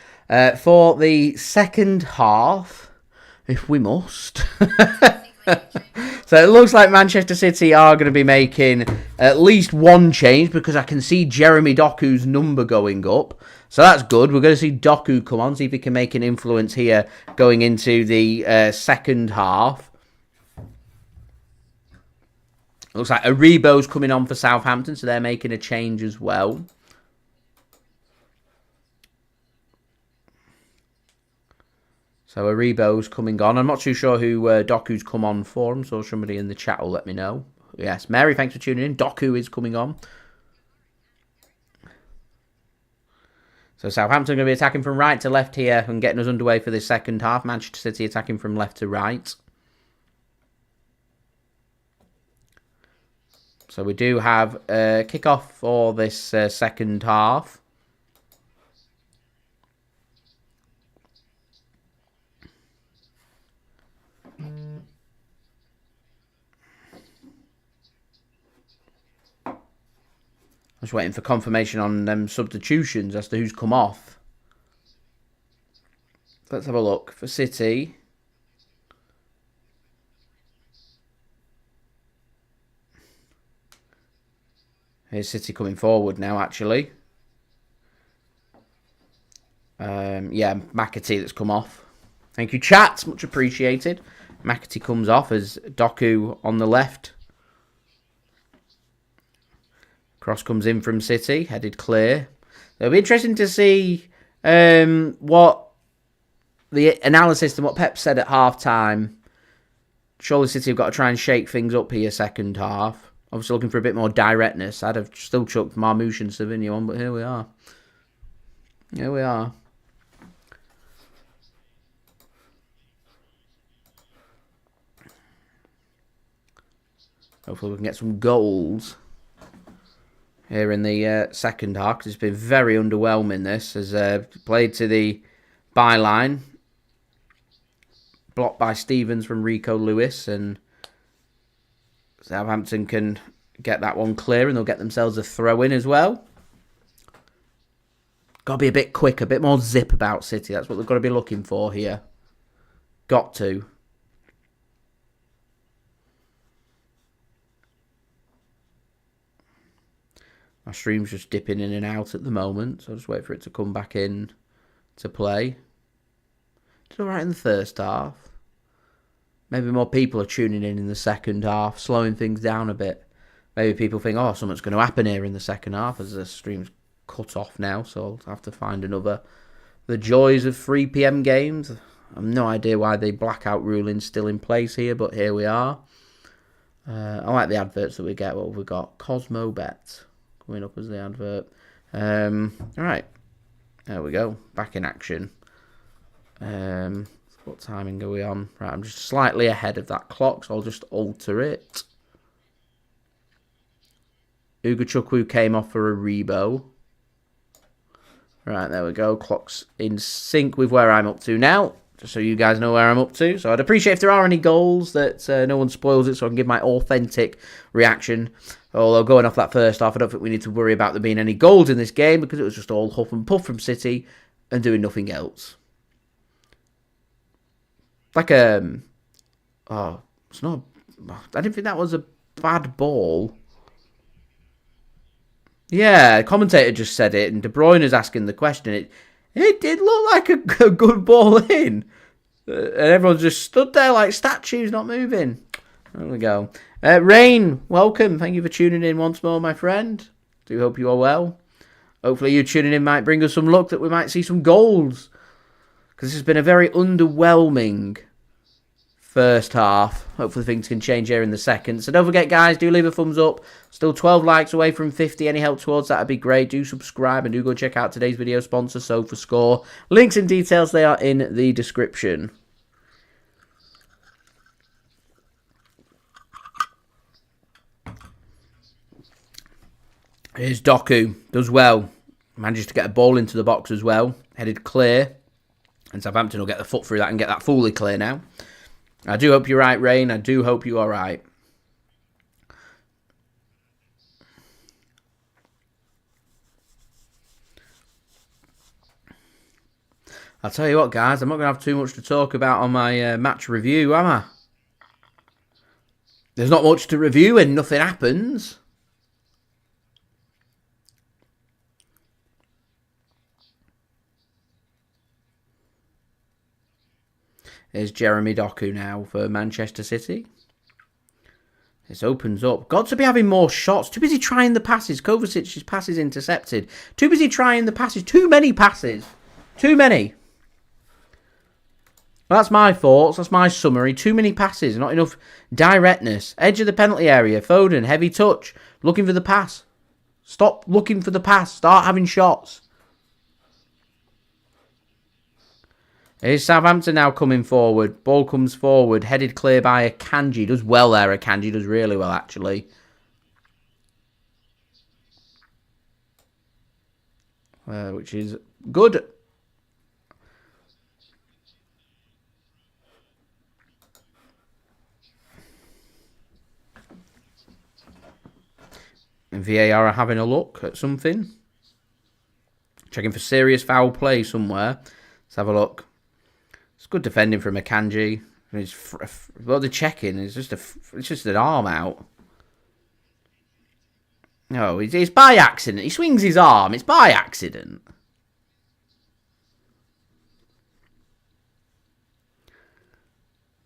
for the second half, if we must. So it looks like Manchester City are going to be making at least one change, because I can see Jeremy Doku's number going up. So that's good. We're going to see Doku come on, see if he can make an influence here going into the second half. Looks like Aribo's coming on for Southampton, so they're making a change as well. So Aribo's coming on. I'm not too sure who Doku's come on for. I'm sure somebody in the chat will let me know. Yes, Mary, thanks for tuning in. Doku is coming on. So Southampton are going to be attacking from right to left here and getting us underway for this second half. Manchester City attacking from left to right. So we do have a kick-off for this second half. Just waiting for confirmation on them substitutions as to who's come off. Let's have a look for City. Here's City coming forward now, actually. Yeah, McAtee that's come off. Thank you, chat. Much appreciated. McAtee comes off as Doku on the left. Cross comes in from City, headed clear. It'll be interesting to see what the analysis and what Pep said at half-time. Surely City have got to try and shake things up here second half. Obviously looking for a bit more directness. I'd have still chucked Marmoush and Savinho on, but here we are. Here we are. Hopefully we can get some goals here in the second half, because it's been very underwhelming. This has played to the byline, blocked by Stevens from Rico Lewis, and Southampton can get that one clear and they'll get themselves a throw-in as well. Got to be a bit quick, a bit more zip about City. That's what they've got to be looking for here. Got to. My stream's just dipping in and out at the moment, so I'll just wait for it to come back in to play. It's alright in the first half. Maybe more people are tuning in the second half, slowing things down a bit. Maybe people think, oh, something's going to happen here in the second half, as the stream's cut off now, so I'll have to find another. The joys of 3 PM games. I have no idea why the blackout ruling's still in place here, but here we are. I like the adverts that we get. What have we got? Cosmo Bet coming up as the advert. Alright, There we go. Back in action. What timing are we on? Right, I'm just slightly ahead of that clock, so I'll just alter it. Ugachukwu came off for a Rebo. Right, there we go. Clock's in sync with where I'm up to now, just so you guys know where I'm up to. So I'd appreciate if there are any goals that no one spoils it, so I can give my authentic reaction. Although going off that first half, I don't think we need to worry about there being any goals in this game, because it was just all huff and puff from City and doing nothing else. Like oh, it's not. I didn't think that was a bad ball. Yeah, the commentator just said it, and De Bruyne is asking the question. It did look like a good ball in. And everyone's just stood there like statues, not moving. There we go. Rain, welcome. Thank you for tuning in once more, my friend. Do hope you are well. Hopefully you tuning in might bring us some luck that we might see some goals. Because this has been a very underwhelming first half. Hopefully things can change here in the second. So don't forget, guys, do leave a thumbs up. Still 12 likes away from 50. Any help towards that would be great. Do subscribe and do go check out today's video sponsor, SofaScore. Links and details, they are in the description. Here's Doku. Does well. Manages to get a ball into the box as well. Headed clear. And Southampton will get the foot through that and get that fully clear now. I do hope you're right, Rain. I do hope you are right. I'll tell you what, guys. I'm not going to have too much to talk about on my match review, am I? There's not much to review and nothing happens. Here's Jeremy Doku now for Manchester City. This opens up. Got to be having more shots. Too busy trying the passes. Kovacic's passes intercepted. Too busy trying the passes. Too many passes. Too many. Well, that's my thoughts. That's my summary. Too many passes. Not enough directness. Edge of the penalty area. Foden. Heavy touch. Looking for the pass. Stop looking for the pass. Start having shots. Here's Southampton now coming forward. Ball comes forward. Headed clear by Akanji. Does well there, Akanji. Does really well, actually. Which is good. And VAR are having a look at something. Checking for serious foul play somewhere. Let's have a look. It's good defending from Akanji. What they're checking is just an arm out. No, it's by accident. He swings his arm. It's by accident.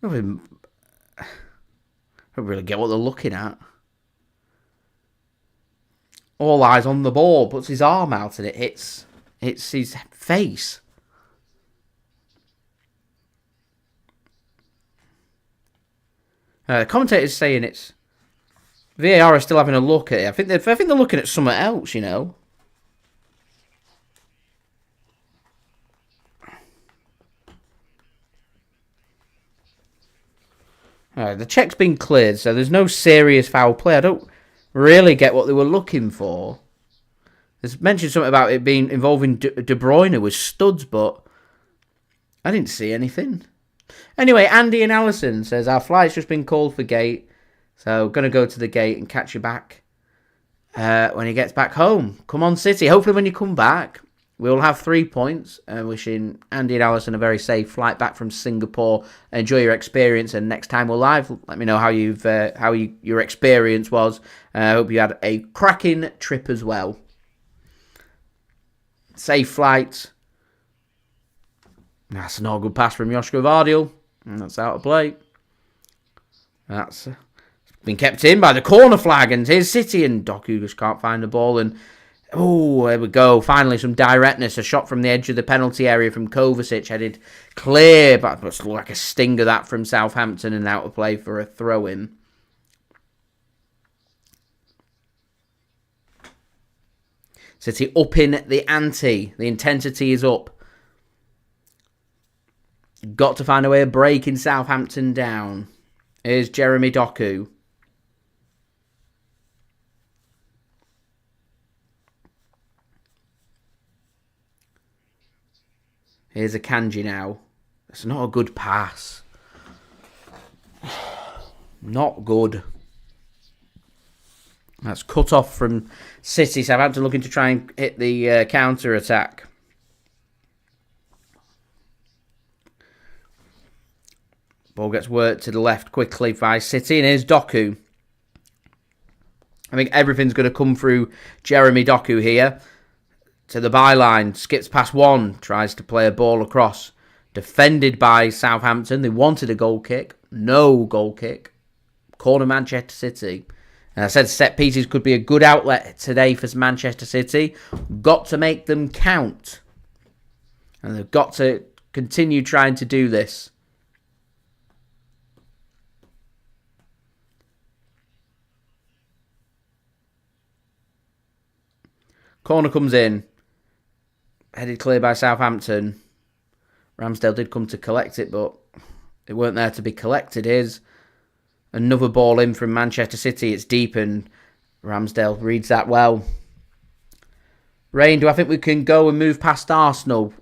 I don't really get what they're looking at. All eyes on the ball. Puts his arm out and it hits his face. The commentator's saying it's VAR are still having a look at it. I think they're looking at something else, you know. The check's been cleared, so there's no serious foul play. I don't really get what they were looking for. There's mentioned something about it being involving De Bruyne with studs, but I didn't see anything. Anyway, Andy and Allison says, our flight's just been called for gate. So, going to go to the gate and catch you back when he gets back home. Come on, City. Hopefully when you come back, we'll have 3 points. Wishing Andy and Allison a very safe flight back from Singapore. Enjoy your experience. And next time we're live, let me know how your experience was. I hope you had a cracking trip as well. Safe flight. That's not a good pass from Josko Gvardiol. And that's out of play. That's been kept in by the corner flag. And here's City. And Doku just can't find the ball. And, oh, there we go. Finally, some directness. A shot from the edge of the penalty area from Kovacic. Headed clear. But it looks like a stinger that from Southampton. And out of play for a throw-in. City upping the ante. The intensity is up. Got to find a way of breaking Southampton down. Here's Jeremy Doku. Here's Akanji now. It's not a good pass. Not good. That's cut off from City. Southampton looking to try and hit the counter-attack. Ball gets worked to the left quickly by City. And here's Doku. I think everything's going to come through Jeremy Doku here. To the byline. Skips past one. Tries to play a ball across. Defended by Southampton. They wanted a goal kick. No goal kick. Corner Manchester City. And I said set pieces could be a good outlet today for Manchester City. Got to make them count. And they've got to continue trying to do this. Corner comes in. Headed clear by Southampton. Ramsdale did come to collect it, but it weren't there to be collected. Here's another ball in from Manchester City. It's deep and Ramsdale reads that well. Rain, do I think we can go and move past Arsenal?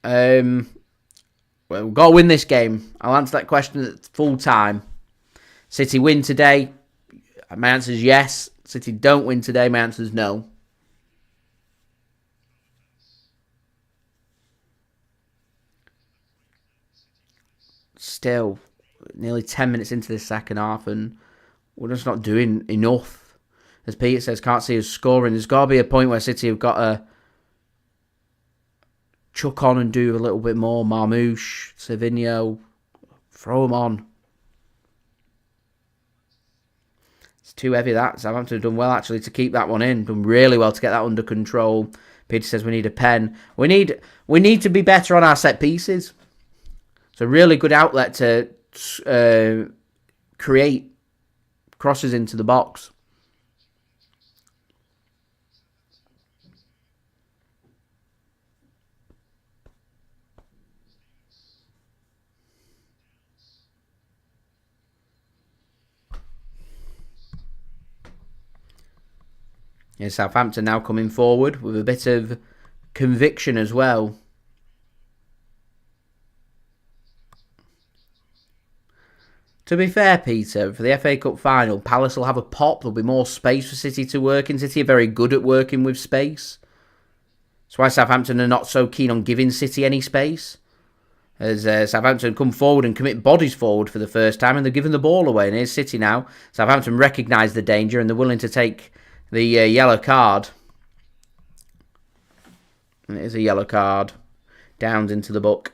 Well, we've got to win this game. I'll answer that question at full time. City win today? My answer is yes. City don't win today? My answer is no. Still, nearly 10 minutes into this second half and we're just not doing enough. As Peter says, can't see us scoring. There's got to be a point where City have got to chuck on and do a little bit more. Marmoush, Savinho, throw them on. It's too heavy that. Southampton have done well actually to keep that one in. Done really well to get that under control. Peter says we need a pen. We need to be better on our set pieces. It's a really good outlet to create crosses into the box. Here's Southampton now coming forward with a bit of conviction as well. To be fair, Peter, for the FA Cup final, Palace will have a pop. There'll be more space for City to work in. City are very good at working with space. That's why Southampton are not so keen on giving City any space. As Southampton come forward and commit bodies forward for the first time, and they're giving the ball away. And here's City now. Southampton recognise the danger and they're willing to take the yellow card. And it is a yellow card. Downs into the book.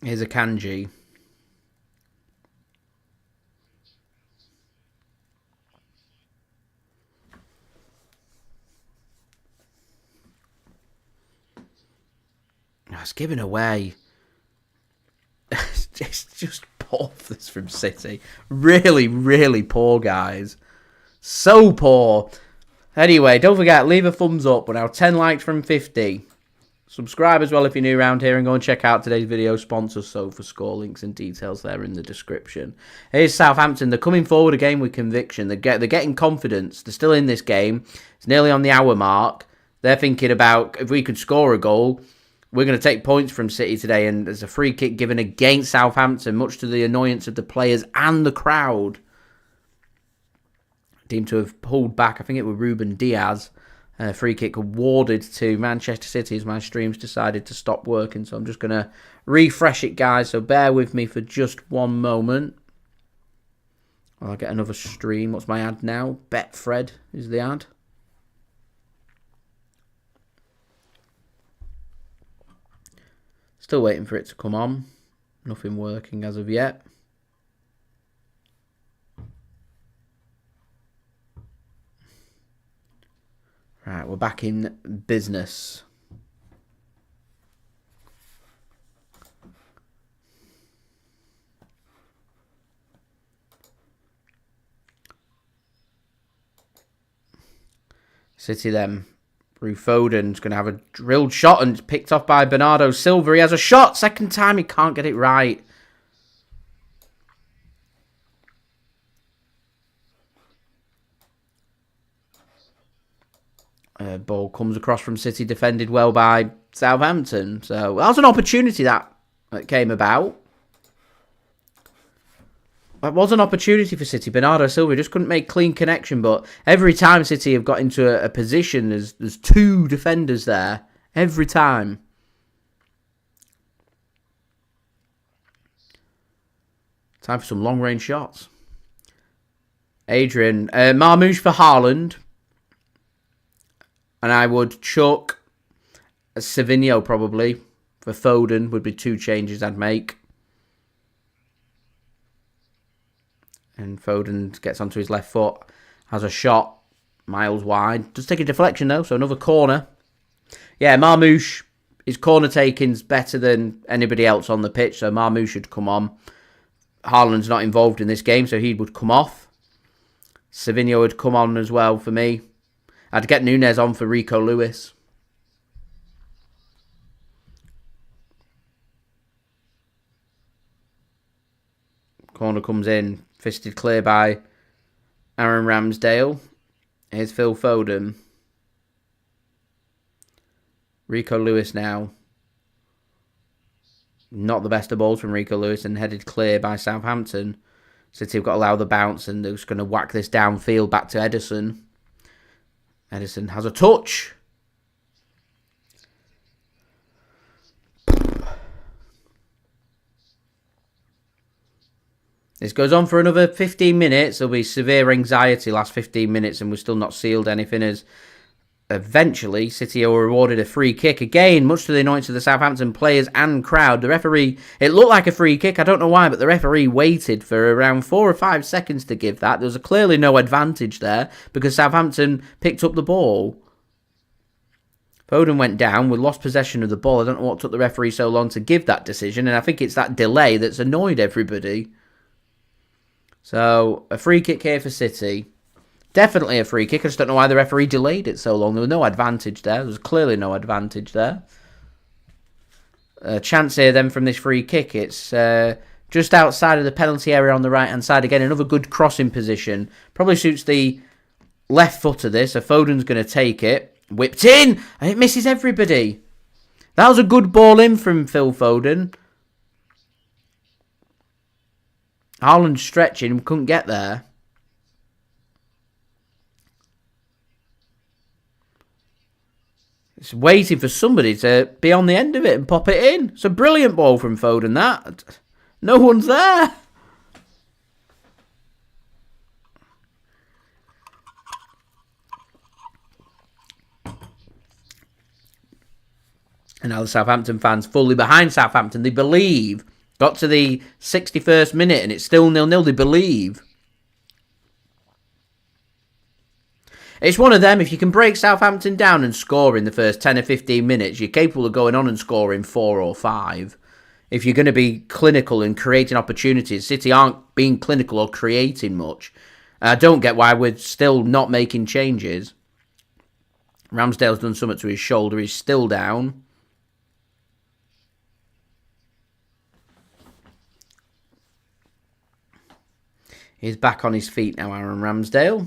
Here's Akanji. It's given away. It's just poor this from City. Really, really poor, guys. So poor. Anyway, don't forget, leave a thumbs up. We're now 10 likes from 50. Subscribe as well if you're new around here and go and check out today's video sponsor Sofa Score. Links and details there in the description. Here's Southampton. They're coming forward again with conviction. They're getting confidence. They're still in this game. It's nearly on the hour mark. They're thinking about if we could score a goal, we're going to take points from City today. And there's a free kick given against Southampton, much to the annoyance of the players and the crowd. Deemed to have pulled back. I think it was Ruben Dias. Free kick awarded to Manchester City as my stream's decided to stop working. So I'm just going to refresh it, guys. So bear with me for just one moment. I'll get another stream. What's my ad now? Betfred is the ad. Still waiting for it to come on. Nothing working as of yet. we're back in business. City then. Foden's going to have a drilled shot and picked off by Bernardo Silva. He has a shot. Second time, he can't get it right. Ball comes across from City, defended well by Southampton. So that was an opportunity that came about. That was an opportunity for City. Bernardo Silva just couldn't make clean connection, but every time City have got into a position, there's two defenders there. Every time. Time for some long-range shots. Adrian. Marmoush for Haaland. And I would chuck a Savinho probably. For Foden would be two changes I'd make. And Foden gets onto his left foot. Has a shot. Miles wide. Does take a deflection though. So another corner. Yeah, Marmoush. His corner taking's better than anybody else on the pitch. So Marmoush should come on. Haaland's not involved in this game. So he would come off. Savinho would come on as well for me. I'd get Nunes on for Rico Lewis. Corner comes in. Fisted clear by Aaron Ramsdale. Here's Phil Foden. Rico Lewis now. Not the best of balls from Rico Lewis and headed clear by Southampton. City have got to allow the bounce and they're just going to whack this downfield back to Ederson. Ederson has a touch. This goes on for another 15 minutes. There'll be severe anxiety last 15 minutes and we're still not sealed anything as eventually City are rewarded a free kick. Again, much to the annoyance of the Southampton players and crowd. The referee, it looked like a free kick. I don't know why, but the referee waited for around 4 or 5 seconds to give that. There was clearly no advantage there because Southampton picked up the ball. Foden went down. We lost possession of the ball. I don't know what took the referee so long to give that decision. And I think it's that delay that's annoyed everybody. So, a free kick here for City. Definitely a free kick. I just don't know why the referee delayed it so long. There was no advantage there. There was clearly no advantage there. A chance here then from this free kick. It's just outside of the penalty area on the right-hand side. Again, another good crossing position. Probably suits the left foot of this. So Foden's going to take it. Whipped in! And it misses everybody. That was a good ball in from Phil Foden. Haaland stretching, couldn't get there. It's waiting for somebody to be on the end of it and pop it in. It's a brilliant ball from Foden, that. No one's there. And now the Southampton fans fully behind Southampton. They believe. Got to the 61st minute and it's still 0-0. They believe. It's one of them. If you can break Southampton down and score in the first 10 or 15 minutes, you're capable of going on and scoring 4 or 5. If you're going to be clinical and creating opportunities, City aren't being clinical or creating much. I don't get why we're still not making changes. Ramsdale's done something to his shoulder. He's still down. He's back on his feet now, Aaron Ramsdale.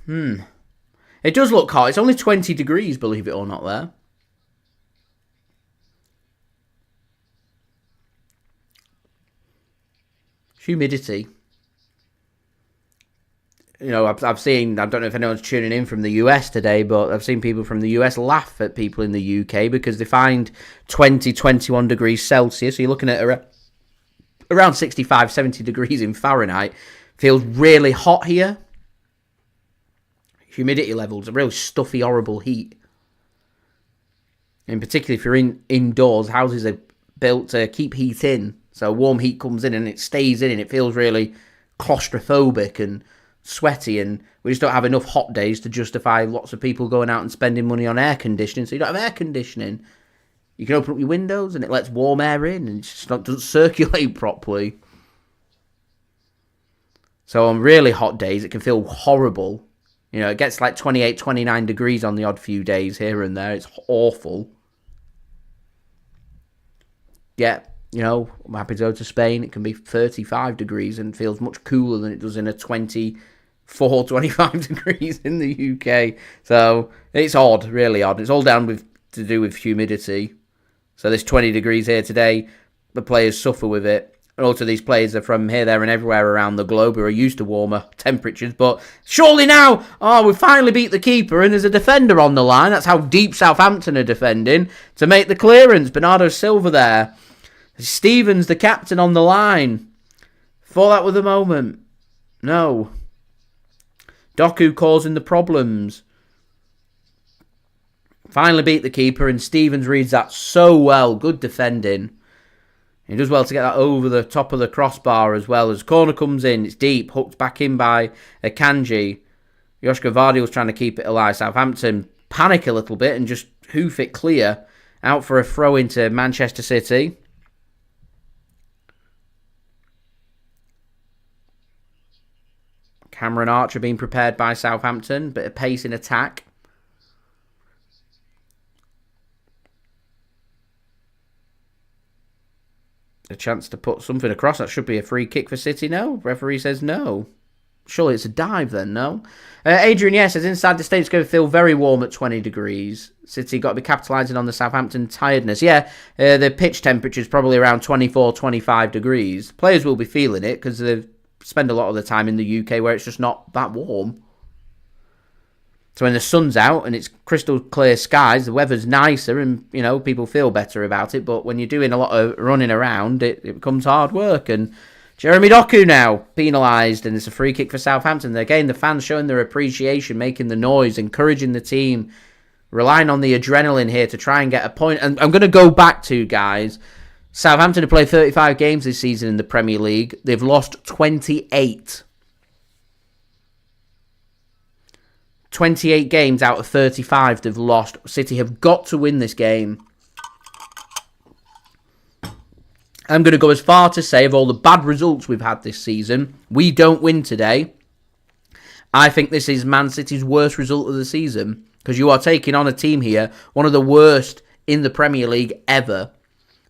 It does look hot. It's only 20 degrees, believe it or not, there. Humidity. You know, I've seen, I don't know if anyone's tuning in from the US today, but I've seen people from the US laugh at people in the UK because they find 20, 21 degrees Celsius. So you're looking at around 65, 70 degrees in Fahrenheit. Feels really hot here. Humidity levels, a really stuffy, horrible heat. In particular, if you're indoors, houses are built to keep heat in. So warm heat comes in and it stays in and it feels really claustrophobic and sweaty, and we just don't have enough hot days to justify lots of people going out and spending money on air conditioning. So you don't have air conditioning. You can open up your windows and it lets warm air in, and it just doesn't circulate properly. So on really hot days, it can feel horrible. You know, it gets like 28, 29 degrees on the odd few days here and there. It's awful. Yeah, you know, I'm happy to go to Spain. It can be 35 degrees and feels much cooler than it does in a 24, 25 degrees in the UK. So it's odd, really odd. It's all to do with humidity. So this 20 degrees here today, the players suffer with it. And also these players are from here, there and everywhere around the globe who are used to warmer temperatures. But surely now, we finally beat the keeper and there's a defender on the line. That's how deep Southampton are defending to make the clearance. Bernardo Silva there. Stevens, the captain, on the line. Thought that was the moment. No. Doku causing the problems. Finally beat the keeper, and Stevens reads that so well. Good defending. He does well to get that over the top of the crossbar as well. As corner comes in, it's deep, hooked back in by Akanji. Josko Gvardiol was trying to keep it alive. Southampton panic a little bit and just hoof it clear. Out for a throw into Manchester City. Cameron Archer being prepared by Southampton. Bit of pace in attack. A chance to put something across. That should be a free kick for City, no? Referee says no. Surely it's a dive then, no? Adrian, yes, says inside the stadium's going to feel very warm at 20 degrees. City got to be capitalising on the Southampton tiredness. Yeah, the pitch temperature is probably around 24, 25 degrees. Players will be feeling it because they spend a lot of the time in the UK where it's just not that warm. So when the sun's out and it's crystal clear skies, the weather's nicer and, you know, people feel better about it. But when you're doing a lot of running around, it becomes hard work. And Jeremy Doku now penalised, and it's a free kick for Southampton. Again, the fans showing their appreciation, making the noise, encouraging the team, relying on the adrenaline here to try and get a point. And I'm going to go back to, guys, Southampton have played 35 games this season in the Premier League. They've lost 28. 28 games out of 35 they've lost. City have got to win this game. I'm going to go as far to say, of all the bad results we've had this season, we don't win today. I think this is Man City's worst result of the season, because you are taking on a team here, one of the worst in the Premier League ever.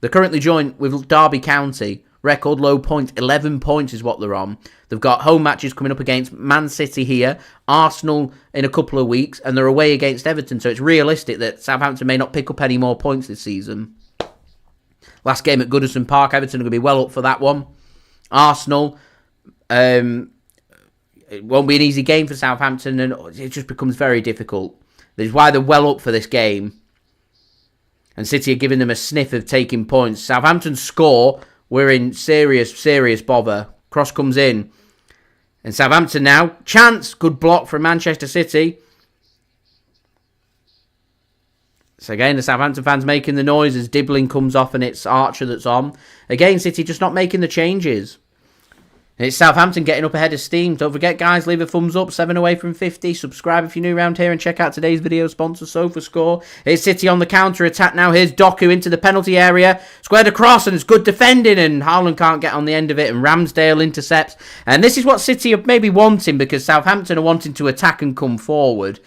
They're currently joined with Derby County. Record low point, 11 points is what they're on. They've got home matches coming up against Man City here, Arsenal in a couple of weeks, and they're away against Everton. So it's realistic that Southampton may not pick up any more points this season. Last game at Goodison Park, Everton are going to be well up for that one. Arsenal, it won't be an easy game for Southampton, and it just becomes very difficult. That is why they're well up for this game. And City are giving them a sniff of taking points. Southampton score, we're in serious bother. Cross comes in. And Southampton now. Chance. Good block from Manchester City. So again, the Southampton fans making the noise as Dibbling comes off and it's Archer that's on. Again, City just not making the changes. And it's Southampton getting up ahead of steam. Don't forget, guys, leave a thumbs up. 7 away from 50. Subscribe if you're new around here and check out today's video sponsor, SofaScore. Here's City on the counter-attack now. Here's Doku into the penalty area. Squared across, and it's good defending, and Haaland can't get on the end of it, and Ramsdale intercepts. And this is what City are maybe wanting, because Southampton are wanting to attack and come forward.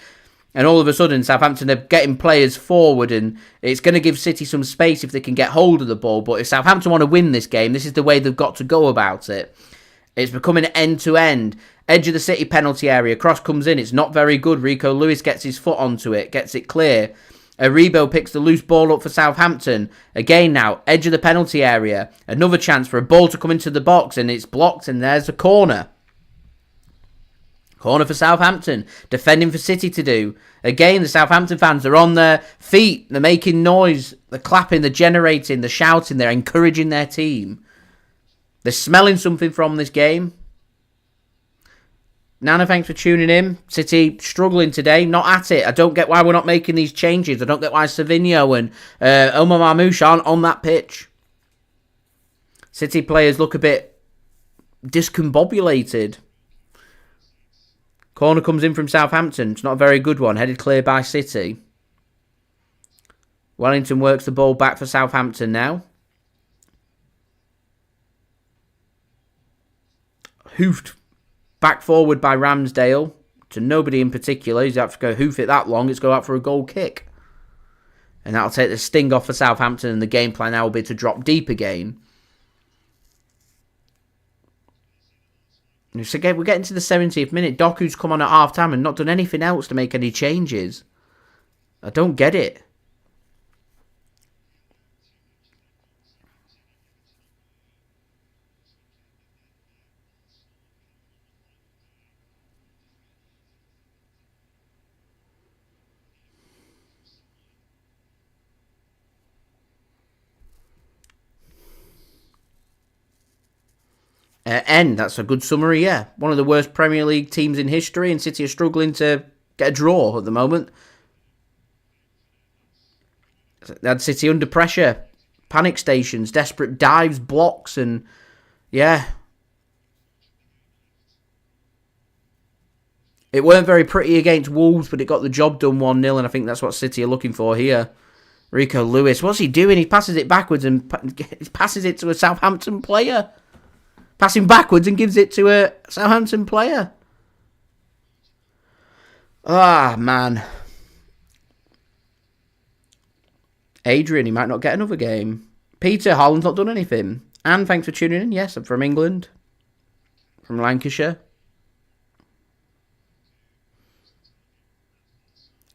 And all of a sudden, Southampton are getting players forward, and it's going to give City some space if they can get hold of the ball. But if Southampton want to win this game, this is the way they've got to go about it. It's becoming end-to-end. Edge of the City penalty area. Cross comes in. It's not very good. Rico Lewis gets his foot onto it. Gets it clear. Aribo picks the loose ball up for Southampton. Again now. Edge of the penalty area. Another chance for a ball to come into the box. And it's blocked. And there's a corner. Corner for Southampton. Defending for City to do. Again, the Southampton fans are on their feet. They're making noise. They're clapping. They're generating. They're shouting. They're encouraging their team. They're smelling something from this game. Nana, thanks for tuning in. City struggling today. Not at it. I don't get why we're not making these changes. I don't get why Savinho and Omar Marmoush aren't on that pitch. City players look a bit discombobulated. Corner comes in from Southampton. It's not a very good one. Headed clear by City. Wellington works the ball back for Southampton now. Hoofed back forward by Ramsdale. To nobody in particular. He's have to go hoof it that long. It's go out for a goal kick. And that'll take the sting off for Southampton. And the game plan now will be to drop deep again. So again, we're getting to the 70th minute. Doku's come on at half-time and not done anything else to make any changes. I don't get it. That's a good summary, yeah. One of the worst Premier League teams in history, and City are struggling to get a draw at the moment. They had City under pressure, panic stations, desperate dives, blocks, and yeah. It weren't very pretty against Wolves, but it got the job done 1-0, and I think that's what City are looking for here. Rico Lewis, what's he doing? He passes it backwards and passes it to a Southampton player. Passing backwards and gives it to a Southampton player. Ah, man. Adrian, he might not get another game. Peter, Haaland's not done anything. And thanks for tuning in. Yes, I'm from England. From Lancashire.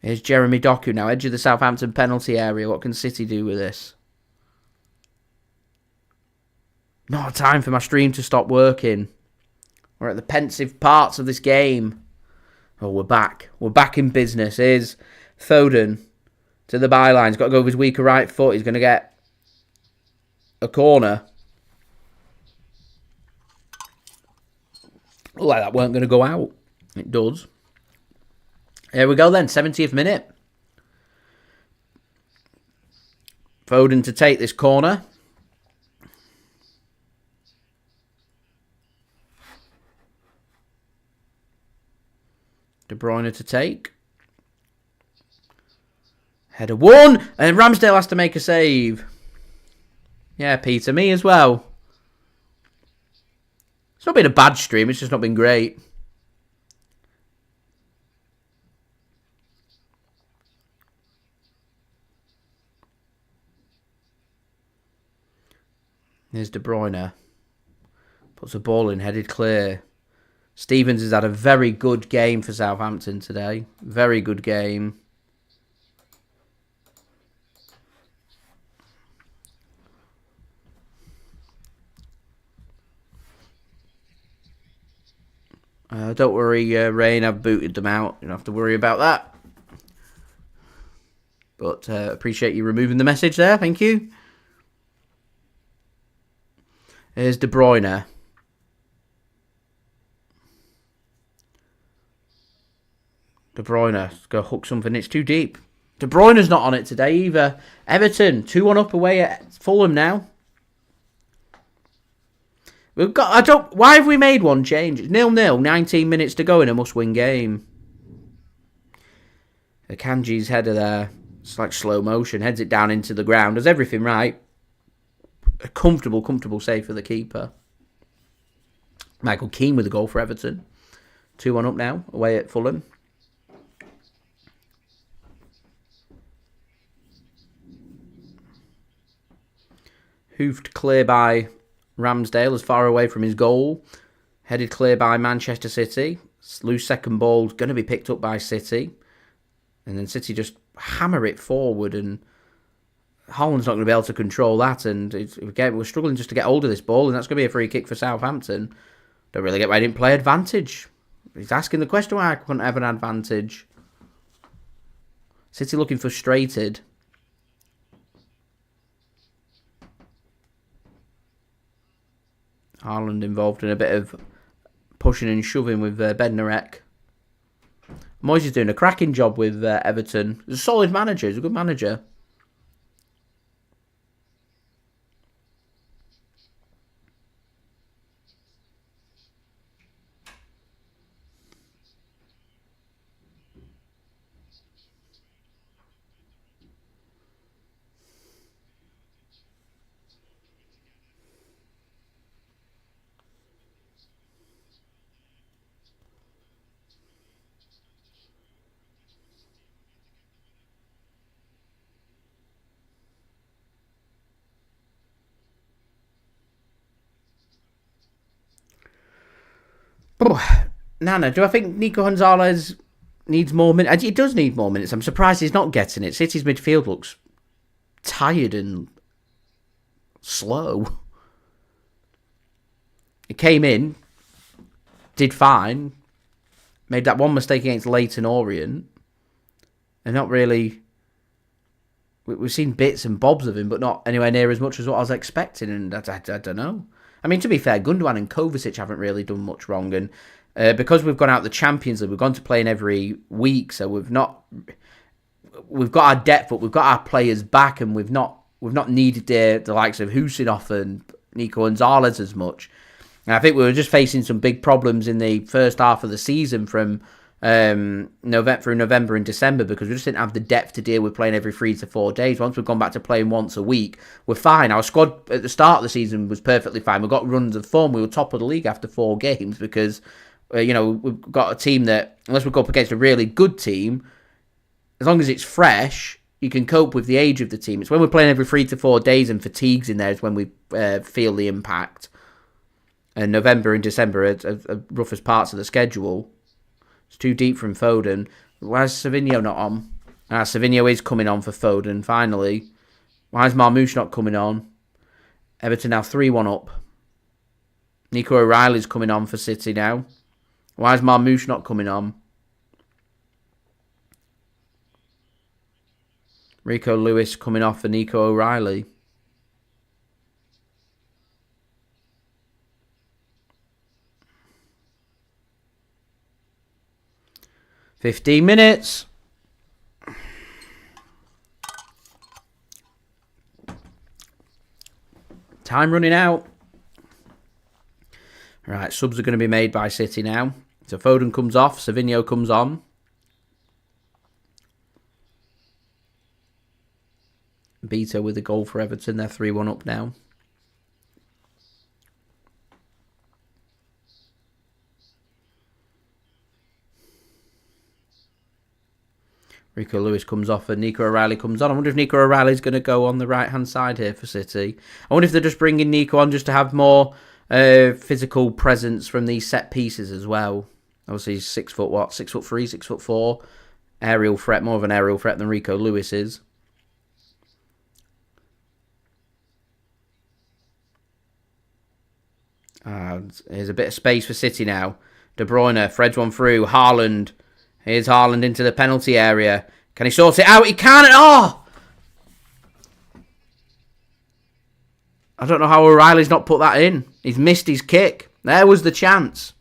Here's Jeremy Doku now, edge of the Southampton penalty area. What can City do with this? Not time for my stream to stop working. We're at the pensive parts of this game. Oh, we're back. We're back in business. Here's Foden to the byline. He's got to go with his weaker right foot. He's going to get a corner. Looked like that weren't going to go out. It does. Here we go then. 70th minute. Foden to take this corner. De Bruyne to take. Header one. And Ramsdale has to make a save. Yeah, Peter. Me as well. It's not been a bad stream. It's just not been great. Here's De Bruyne. Puts a ball in, headed clear. Stevens has had a very good game for Southampton today. Very good game. Don't worry, Rain. I've booted them out. You don't have to worry about that. But appreciate you removing the message there. Thank you. Here's De Bruyne. De Bruyne, go hook something. It's too deep. De Bruyne's not on it today either. Everton, 2-1 up away at Fulham now. We've got. Why have we made one change? It's 0-0, 19 minutes to go in a must-win game. Akanji's header there. It's like slow motion. Heads it down into the ground. Does everything right. A comfortable save for the keeper. Michael Keane with a goal for Everton. 2-1 up now, away at Fulham. Hoofed clear by Ramsdale, as far away from his goal. Headed clear by Manchester City. Loose second ball, going to be picked up by City. And then City just hammer it forward, and Haaland's not going to be able to control that. And again, we're struggling just to get hold of this ball, and that's going to be a free kick for Southampton. Don't really get why he didn't play advantage. He's asking the question why I couldn't have an advantage. City looking frustrated. Haaland involved in a bit of pushing and shoving with Bednarek. Moyes is doing a cracking job with Everton. He's a solid manager. He's a good manager. Nana, do I think Nico Gonzalez needs more minutes? He does need more minutes. I'm surprised he's not getting it. City's midfield looks tired and slow. He came in, did fine, made that one mistake against Leyton Orient, and not really... We've seen bits and bobs of him, but not anywhere near as much as what I was expecting, and I don't know. I mean, to be fair, Gundogan and Kovacic haven't really done much wrong, and because we've gone out the Champions League, we've gone to playing every week, so we've got our depth, but we've got our players back, and we've not needed the likes of Khusanov and Nico Gonzalez as much. And I think we were just facing some big problems in the first half of the season from November and December, because we just didn't have the depth to deal with playing every 3 to 4 days. Once we've gone back to playing once a week, we're fine. Our squad at the start of the season was perfectly fine. We got runs of form. We were top of the league after 4 games because, we've got a team that, unless we go up against a really good team, as long as it's fresh, you can cope with the age of the team. It's when we're playing every 3 to 4 days and fatigue's in there is when we feel the impact. And November and December are roughest parts of the schedule. It's too deep from Foden. Why is Savinho not on? Savinho is coming on for Foden, finally. Why is Marmoush not coming on? Everton now 3-1 up. Nico O'Reilly's coming on for City now. Why is Marmoush not coming on? Rico Lewis coming off for Nico O'Reilly. $15 minutes. Time running out. Right, subs are going to be made by City now. So Foden comes off, Savinho comes on. Beta with a goal for Everton. They're 3-1 up now. Rico Lewis comes off and Nico O'Reilly comes on. I wonder if Nico O'Reilly's going to go on the right-hand side here for City. I wonder if they're just bringing Nico on just to have more physical presence from these set pieces as well. Obviously, he's 6'3", 6'4". Aerial threat, more of an aerial threat than Rico Lewis is. Here's a bit of space for City now. De Bruyne, threads one through. Haaland. Here's Haaland into the penalty area. Can he sort it out? He can't. Oh! I don't know how O'Reilly's not put that in. He's missed his kick. There was the chance.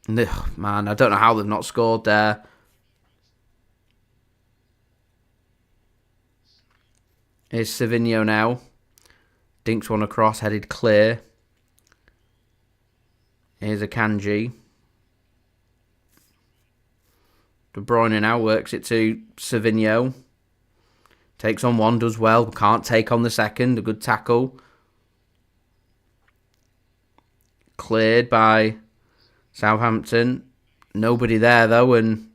Man, I don't know how they've not scored there. Here's Savinho now. Dinks one across, headed clear. Here's Akanji. De Bruyne now works it to Savinho. Takes on one, does well. Can't take on the second. A good tackle. Cleared by Southampton. Nobody there though, and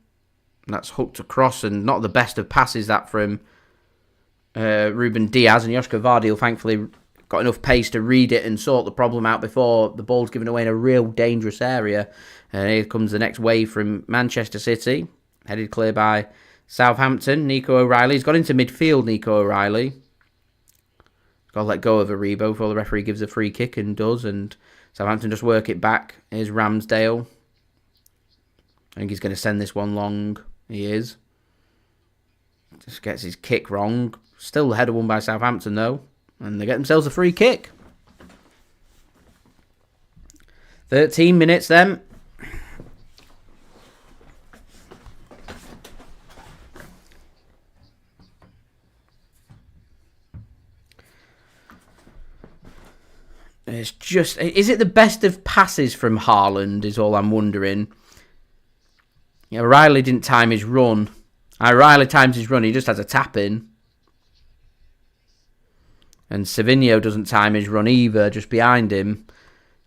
that's hooked across, and not the best of passes that from Ruben Dias, and Josko Gvardiol thankfully got enough pace to read it and sort the problem out before the ball's given away in a real dangerous area. And here comes the next wave from Manchester City. Headed clear by Southampton. Nico O'Reilly. He's got into midfield, Nico O'Reilly. He's got to let go of Aribo before the referee gives a free kick, and does. And Southampton just work it back. Here's Ramsdale. I think he's going to send this one long. He is. Just gets his kick wrong. Still the header won by Southampton though. And they get themselves a free kick. 13 minutes then. It's just... Is it the best of passes from Haaland is all I'm wondering. Yeah, O'Reilly didn't time his run. O'Reilly times his run. He just has a tap in. And Savinho doesn't time his run either, just behind him.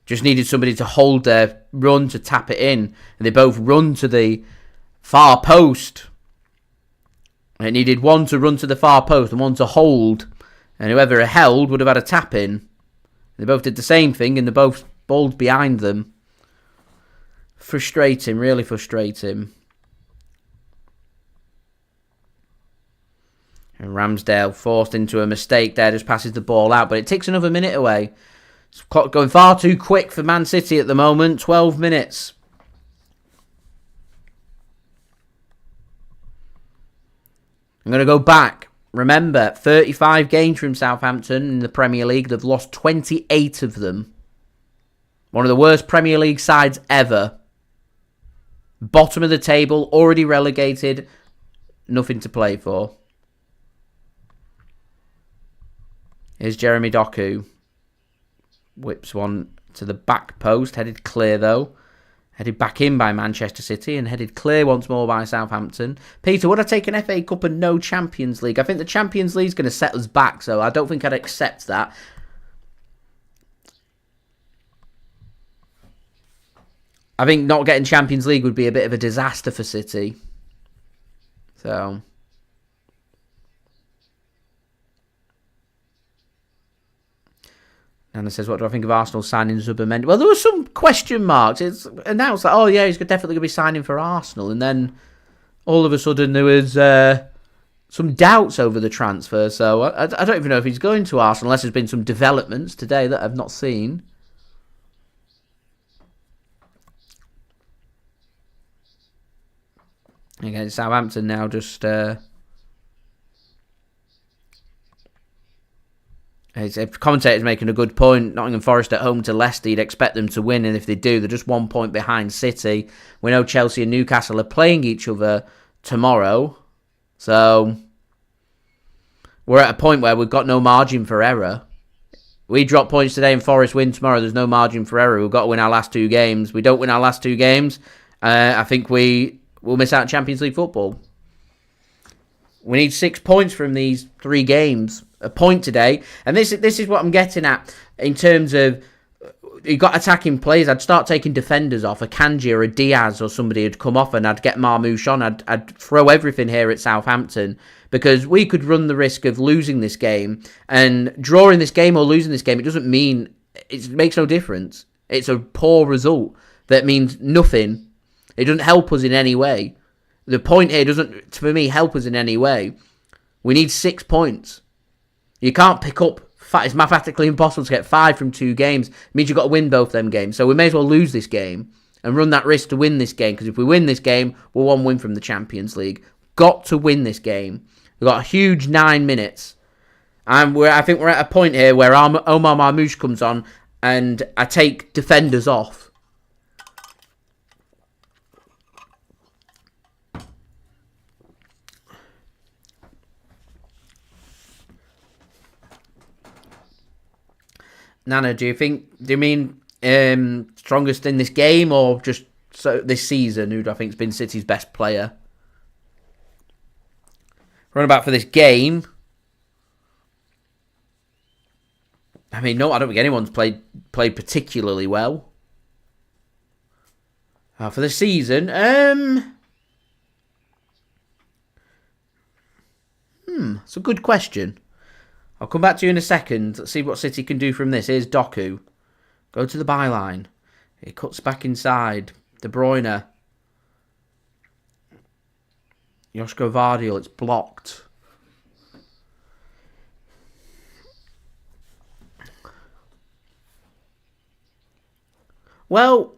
Just needed somebody to hold their run to tap it in. And they both run to the far post. And it needed one to run to the far post and one to hold. And whoever held would have had a tap in. They both did the same thing, and they both balled behind them. Frustrating, really frustrating. And Ramsdale forced into a mistake there, just passes the ball out, but it takes another minute away. It's going far too quick for Man City at the moment. 12 minutes. I'm going to go back. Remember, 35 games from Southampton in the Premier League. They've lost 28 of them. One of the worst Premier League sides ever. Bottom of the table, already relegated. Nothing to play for. Here's Jeremy Doku. Whips one to the back post. Headed clear, though. Headed back in by Manchester City and headed clear once more by Southampton. Peter, would I take an FA Cup and no Champions League? I think the Champions League's going to set us back, so I don't think I'd accept that. I think not getting Champions League would be a bit of a disaster for City. So... And it says, what do I think of Arsenal signing Zubimendi? Well, there were some question marks. It's announced that, oh yeah, he's definitely going to be signing for Arsenal. And then all of a sudden there was some doubts over the transfer. So I don't even know if he's going to Arsenal, unless there's been some developments today that I've not seen. Again, Southampton now just... Commentator's making a good point. Nottingham Forest at home to Leicester, you'd expect them to win, and if they do, they're just 1 point behind City. We know Chelsea and Newcastle are playing each other tomorrow, so we're at a point where we've got no margin for error. We drop points today and Forest win tomorrow, there's no margin for error. We've got to win our last 2 games. We don't win our last 2 games, I think we will miss out on Champions League football. We need 6 points from these 3 games. A point today, and this is what I'm getting at in terms of you've got attacking players. I'd start taking defenders off. A Akanji or a Diaz or somebody would come off, and I'd get Marmoush on. I'd throw everything here at Southampton, because we could run the risk of losing this game, and drawing this game or losing this game. It doesn't mean it makes no difference. It's a poor result that means nothing. It doesn't help us in any way. The point here doesn't, for me, help us in any way. We need 6 points. You can't pick up... It's mathematically impossible to get 5 from 2 games. It means you've got to win both them games. So we may as well lose this game and run that risk to win this game. Because if we win this game, we're 1 win from the Champions League. Got to win this game. We've got a huge 9 minutes. And I think we're at a point here where Omar Marmoush comes on and I take defenders off. Nana, do you mean strongest in this game or just this season? Who do I think has been City's best player? Run about for this game. I mean, no, I don't think anyone's played particularly well. For the season, it's a good question. I'll come back to you in a second. Let's see what City can do from this. Here's Doku. Go to the byline. He cuts back inside. De Bruyne. Josko Gvardiol. It's blocked. Well,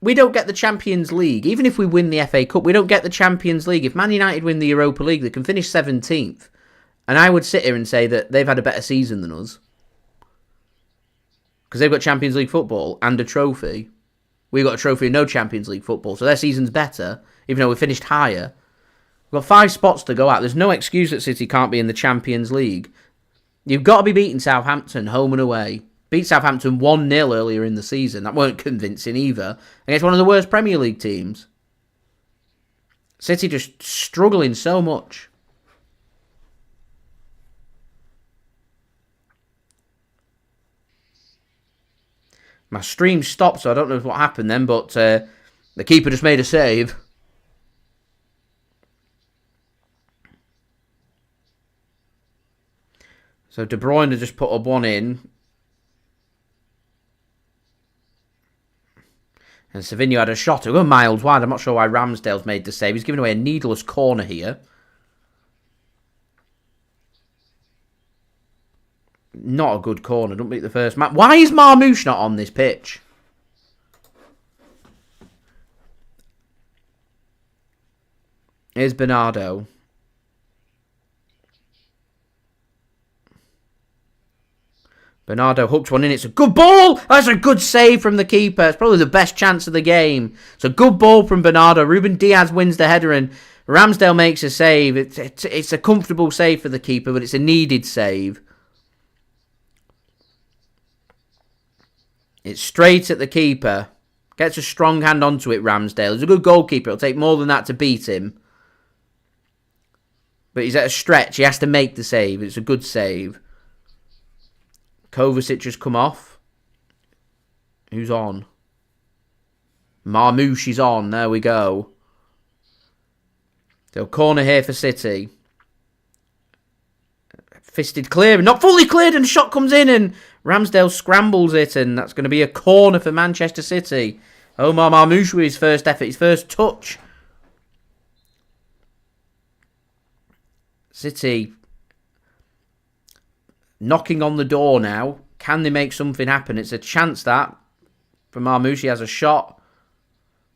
we don't get the Champions League. Even if we win the FA Cup, we don't get the Champions League. If Man United win the Europa League, they can finish 17th. And I would sit here and say that they've had a better season than us. Because they've got Champions League football and a trophy. We've got a trophy and no Champions League football. So their season's better, even though we finished higher. We've got 5 spots to go out. There's no excuse that City can't be in the Champions League. You've got to be beating Southampton home and away. Beat Southampton 1-0 earlier in the season. That weren't convincing either. Against one of the worst Premier League teams. City just struggling so much. My stream stopped, so I don't know what happened then, but the keeper just made a save. So De Bruyne just put up one in. And Savinho had a shot. It was miles wide. I'm not sure why Ramsdale's made the save. He's giving away a needless corner here. Not a good corner. Don't beat the first man. Why is Marmoush not on this pitch? Here's Bernardo. Bernardo hooks one in. It's a good ball. That's a good save from the keeper. It's probably the best chance of the game. It's a good ball from Bernardo. Ruben Dias wins the header and Ramsdale makes a save. It's a comfortable save for the keeper, but it's a needed save. It's straight at the keeper. Gets a strong hand onto it, Ramsdale. He's a good goalkeeper. It'll take more than that to beat him. But he's at a stretch. He has to make the save. It's a good save. Kovacic has come off. Who's on? Marmoush is on. There we go. So corner here for City. Fisted clear. Not fully cleared and the shot comes in and Ramsdale scrambles it and that's going to be a corner for Manchester City. Omar Marmoush with his first effort. His first touch. City knocking on the door now. Can they make something happen? It's a chance that. For Marmoush, he has a shot.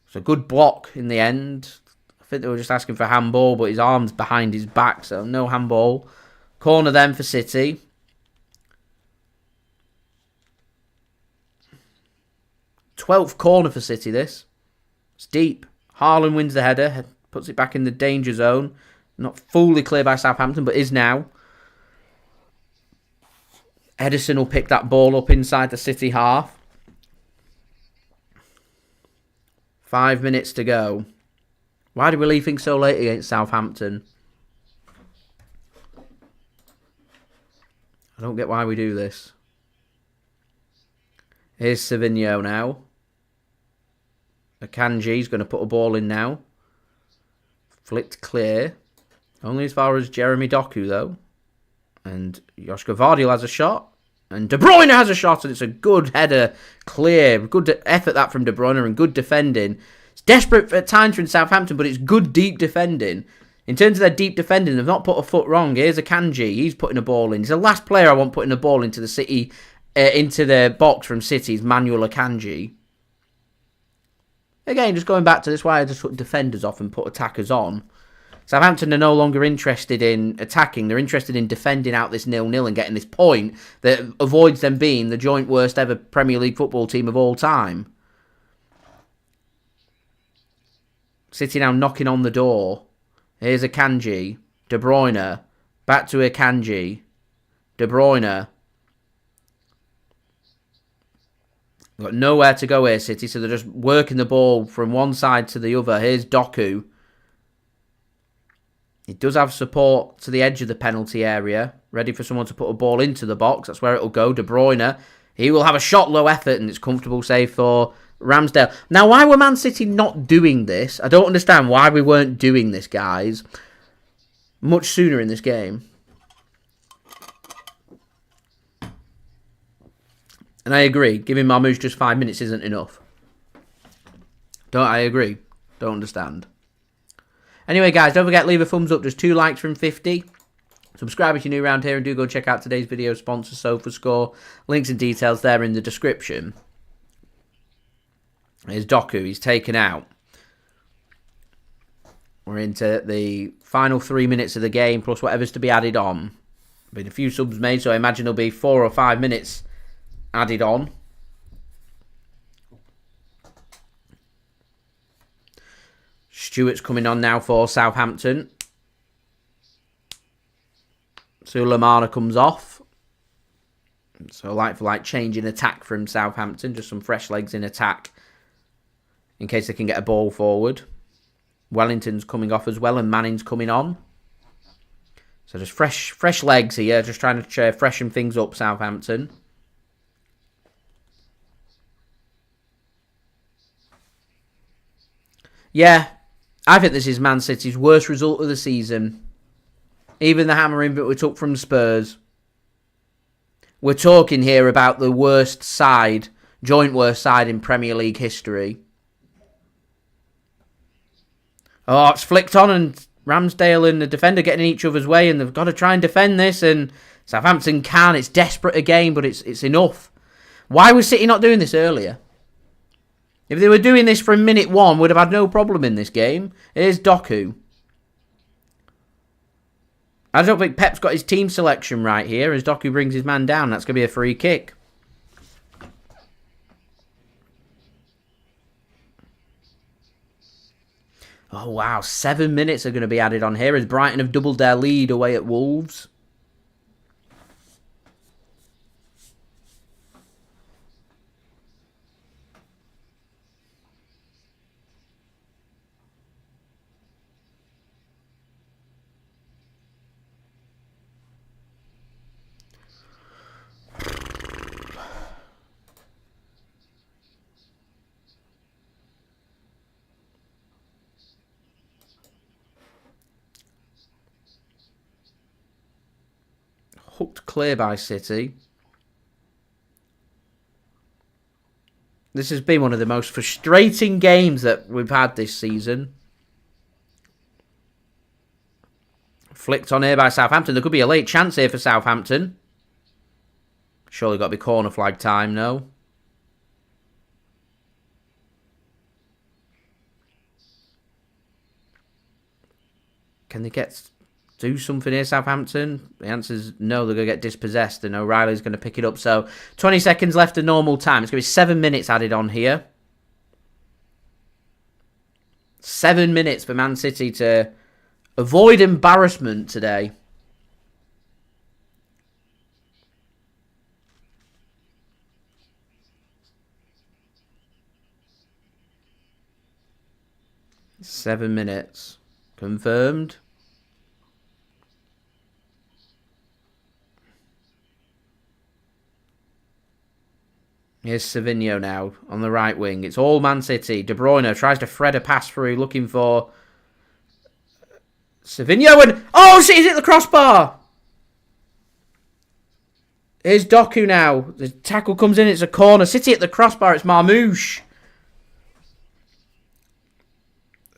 It's a good block in the end. I think they were just asking for handball, but his arm's behind his back, so no handball. Corner then for City. Twelfth corner for City, this. It's deep. Haaland wins the header. Puts it back in the danger zone. Not fully clear by Southampton, but is now. Ederson will pick that ball up inside the City half. 5 minutes to go. Why did we leave things so late against Southampton? I don't get why we do this. Here's Savinho now. Akanji's going to put a ball in now. Flicked clear. Only as far as Jeremy Doku, though. And Josko Gvardiol has a shot. And De Bruyne has a shot. And it's a good header. Clear. Good effort that from De Bruyne. And good defending. It's desperate at times from Southampton. But it's good deep defending. In terms of their deep defending, they've not put a foot wrong. Here's Akanji. He's putting a ball in. He's the last player I want putting a ball into the City. Into the box from City's Manuel Akanji. Again, just going back to this, why I just took defenders off and put attackers on. Southampton are no longer interested in attacking. They're interested in defending out this 0-0 and getting this point that avoids them being the joint worst ever Premier League football team of all time. City now knocking on the door. Here's Akanji. De Bruyne. Back to Akanji. De Bruyne. Got nowhere to go here, City, so they're just working the ball from one side to the other. Here's Doku. He does have support to the edge of the penalty area. Ready for someone to put a ball into the box. That's where it'll go. De Bruyne. He will have a shot, low effort, and it's comfortable save for Ramsdale. Now, why were Man City not doing this? I don't understand why we weren't doing this, guys, much sooner in this game. And I agree, giving Marmoush just 5 minutes isn't enough. I agree. Don't understand. Anyway, guys, don't forget, leave a thumbs up. Just 2 likes from 50. Subscribe if you're new around here and do go check out today's video sponsor, SofaScore. Links and details there in the description. Here's Doku. He's taken out. We're into the final 3 minutes of the game, plus whatever's to be added on. Been a few subs made, so I imagine there'll be 4 or 5 minutes added on. Stewart's coming on now for Southampton. Sulemana comes off. So like for like change in attack from Southampton. Just some fresh legs in attack. In case they can get a ball forward. Wellington's coming off as well and Manning's coming on. So just fresh legs here. Just trying to freshen things up, Southampton. Yeah, I think this is Man City's worst result of the season. Even the hammering that we took from Spurs. We're talking here about the worst side, joint worst side in Premier League history. Oh, it's flicked on and Ramsdale and the defender getting in each other's way and they've got to try and defend this and Southampton can. It's desperate again, but it's enough. Why was City not doing this earlier? If they were doing this from minute 1, we'd have had no problem in this game. Here's Doku. I don't think Pep's got his team selection right here as Doku brings his man down. That's going to be a free kick. Oh, wow. 7 minutes are going to be added on here as Brighton have doubled their lead away at Wolves. Hooked clear by City. This has been one of the most frustrating games that we've had this season. Flicked on here by Southampton. There could be a late chance here for Southampton. Surely got to be corner flag time, no? Can they do something here, Southampton? The answer is no, they're going to get dispossessed and O'Reilly's going to pick it up. So 20 seconds left of normal time. It's going to be 7 minutes added on here. 7 minutes for Man City to avoid embarrassment today. Seven minutes. Confirmed. Here's Savinho now on the right wing. It's all Man City. De Bruyne tries to thread a pass through, looking for Savinho and... Oh, City's hit the crossbar! Here's Doku now. The tackle comes in, it's a corner. City at the crossbar, it's Marmoush.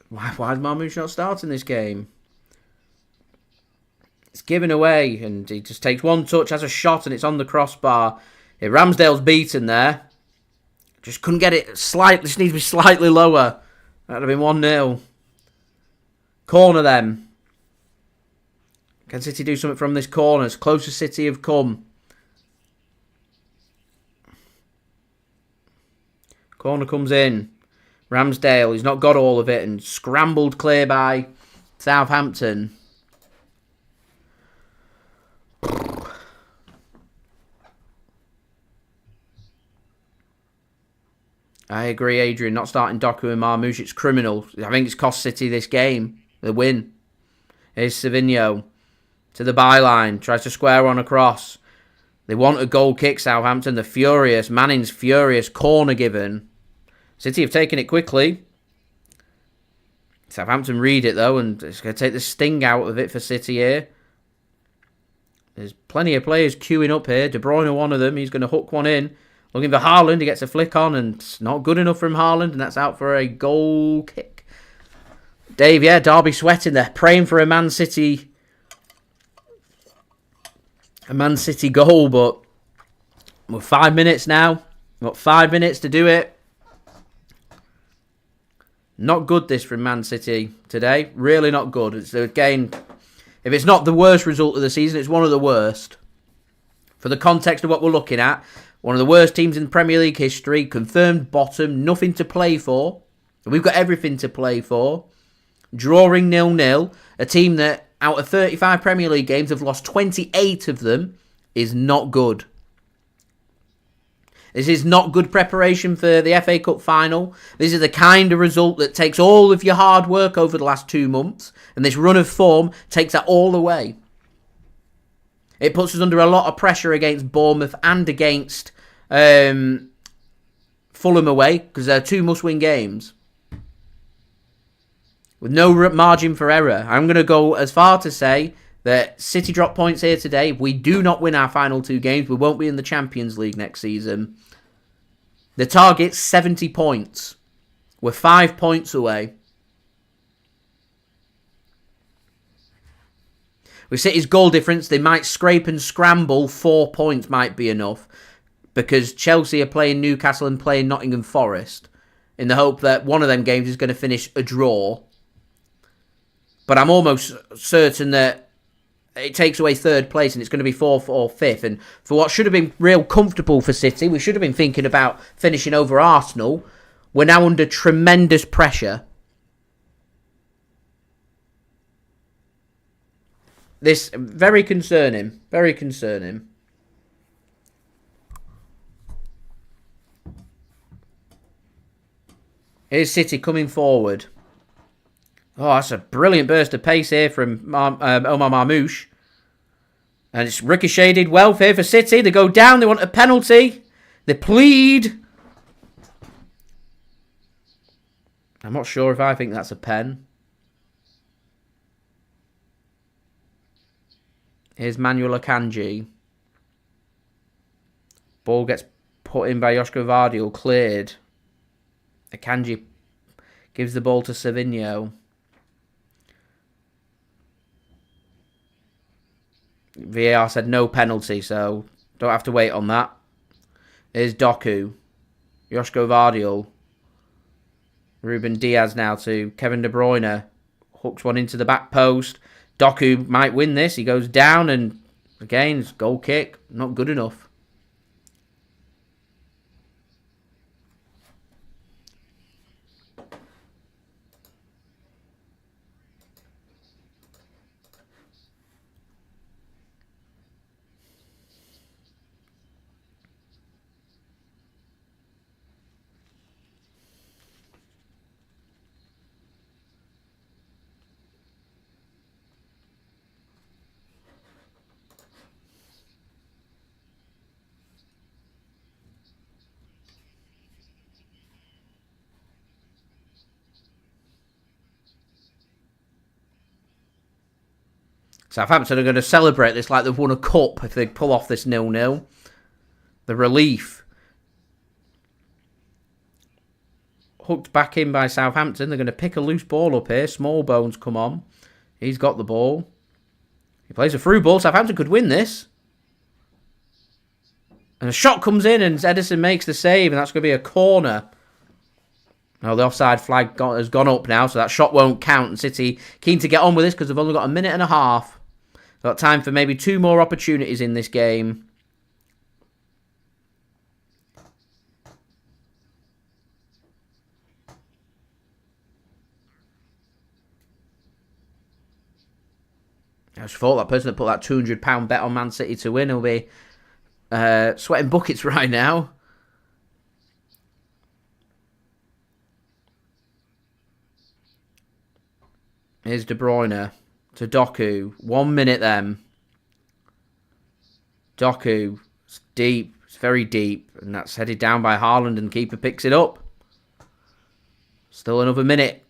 Why is Marmoush not starting this game? It's given away, and he just takes one touch, has a shot, and it's on the crossbar. Yeah, Ramsdale's beaten there. Just couldn't get it slightly. Just needs to be slightly lower. That would have been 1-0. Corner then. Can City do something from this corner? As close as City have come. Corner comes in. Ramsdale, he's not got all of it and scrambled clear by Southampton. I agree, Adrian. Not starting Doku and Marmoush, it's criminal. I think it's cost City this game. The win. Here's Savinho to the byline. Tries to square one across. They want a goal kick, Southampton. They're furious. Manning's furious. Corner given. City have taken it quickly. Southampton read it, though, and it's going to take the sting out of it for City here. There's plenty of players queuing up here. De Bruyne, one of them. He's going to hook one in. Looking for Haaland. He gets a flick on, and it's not good enough from Haaland, and that's out for a goal kick. Dave, yeah, Derby sweating there. Praying for a Man City goal, but we're 5 minutes now. We've got 5 minutes to do it. Not good, this from Man City today. Really not good. It's, again, if it's not the worst result of the season, it's one of the worst. For the context of what we're looking at, one of the worst teams in Premier League history, confirmed bottom, nothing to play for. We've got everything to play for. Drawing 0-0, a team that out of 35 Premier League games have lost 28 of them, is not good. This is not good preparation for the FA Cup final. This is the kind of result that takes all of your hard work over the last 2 months, and this run of form takes that all away. It puts us under a lot of pressure against Bournemouth and against Fulham away, because they're 2 must-win games. With no margin for error. I'm going to go as far to say that City drop points here today. If we do not win our final 2 games, we won't be in the Champions League next season. The target's 70 points. We're 5 points away. With City's goal difference, they might scrape and scramble. 4 points might be enough. Because Chelsea are playing Newcastle and playing Nottingham Forest. In the hope that one of them games is going to finish a draw. But I'm almost certain that it takes away third place and it's going to be fourth or fifth. And for what should have been real comfortable for City, we should have been thinking about finishing over Arsenal. We're now under tremendous pressure. This, very concerning. Very concerning. Here's City coming forward. Oh, that's a brilliant burst of pace here from Omar Marmoush. And it's ricocheted well here for City. They go down. They want a penalty. They plead. I'm not sure if I think that's a pen. Here's Manuel Akanji. Ball gets put in by Josko Gvardiol. Cleared. Akanji gives the ball to Savinho. VAR said no penalty, so don't have to wait on that. Here's Doku. Josko Gvardiol. Ruben Dias now to Kevin De Bruyne. Hooks one into the back post. Doku might win this. He goes down and again, it's goal kick. Not good enough. Southampton are going to celebrate this like they've won a cup if they pull off this 0-0. The relief. Hooked back in by Southampton. They're going to pick a loose ball up here. Small Bones come on. He's got the ball. He plays a through ball. Southampton could win this. And a shot comes in and Ederson makes the save. And that's going to be a corner. Oh, the offside flag has gone up now. So that shot won't count. And City keen to get on with this because they've only got a minute and a half. Got time for maybe 2 more opportunities in this game. I just thought that person that put that £200 bet on Man City to win will be sweating buckets right now. Here's De Bruyne to Doku. 1 minute then. Doku. It's deep. It's very deep. And that's headed down by Haaland and the keeper picks it up. Still another minute.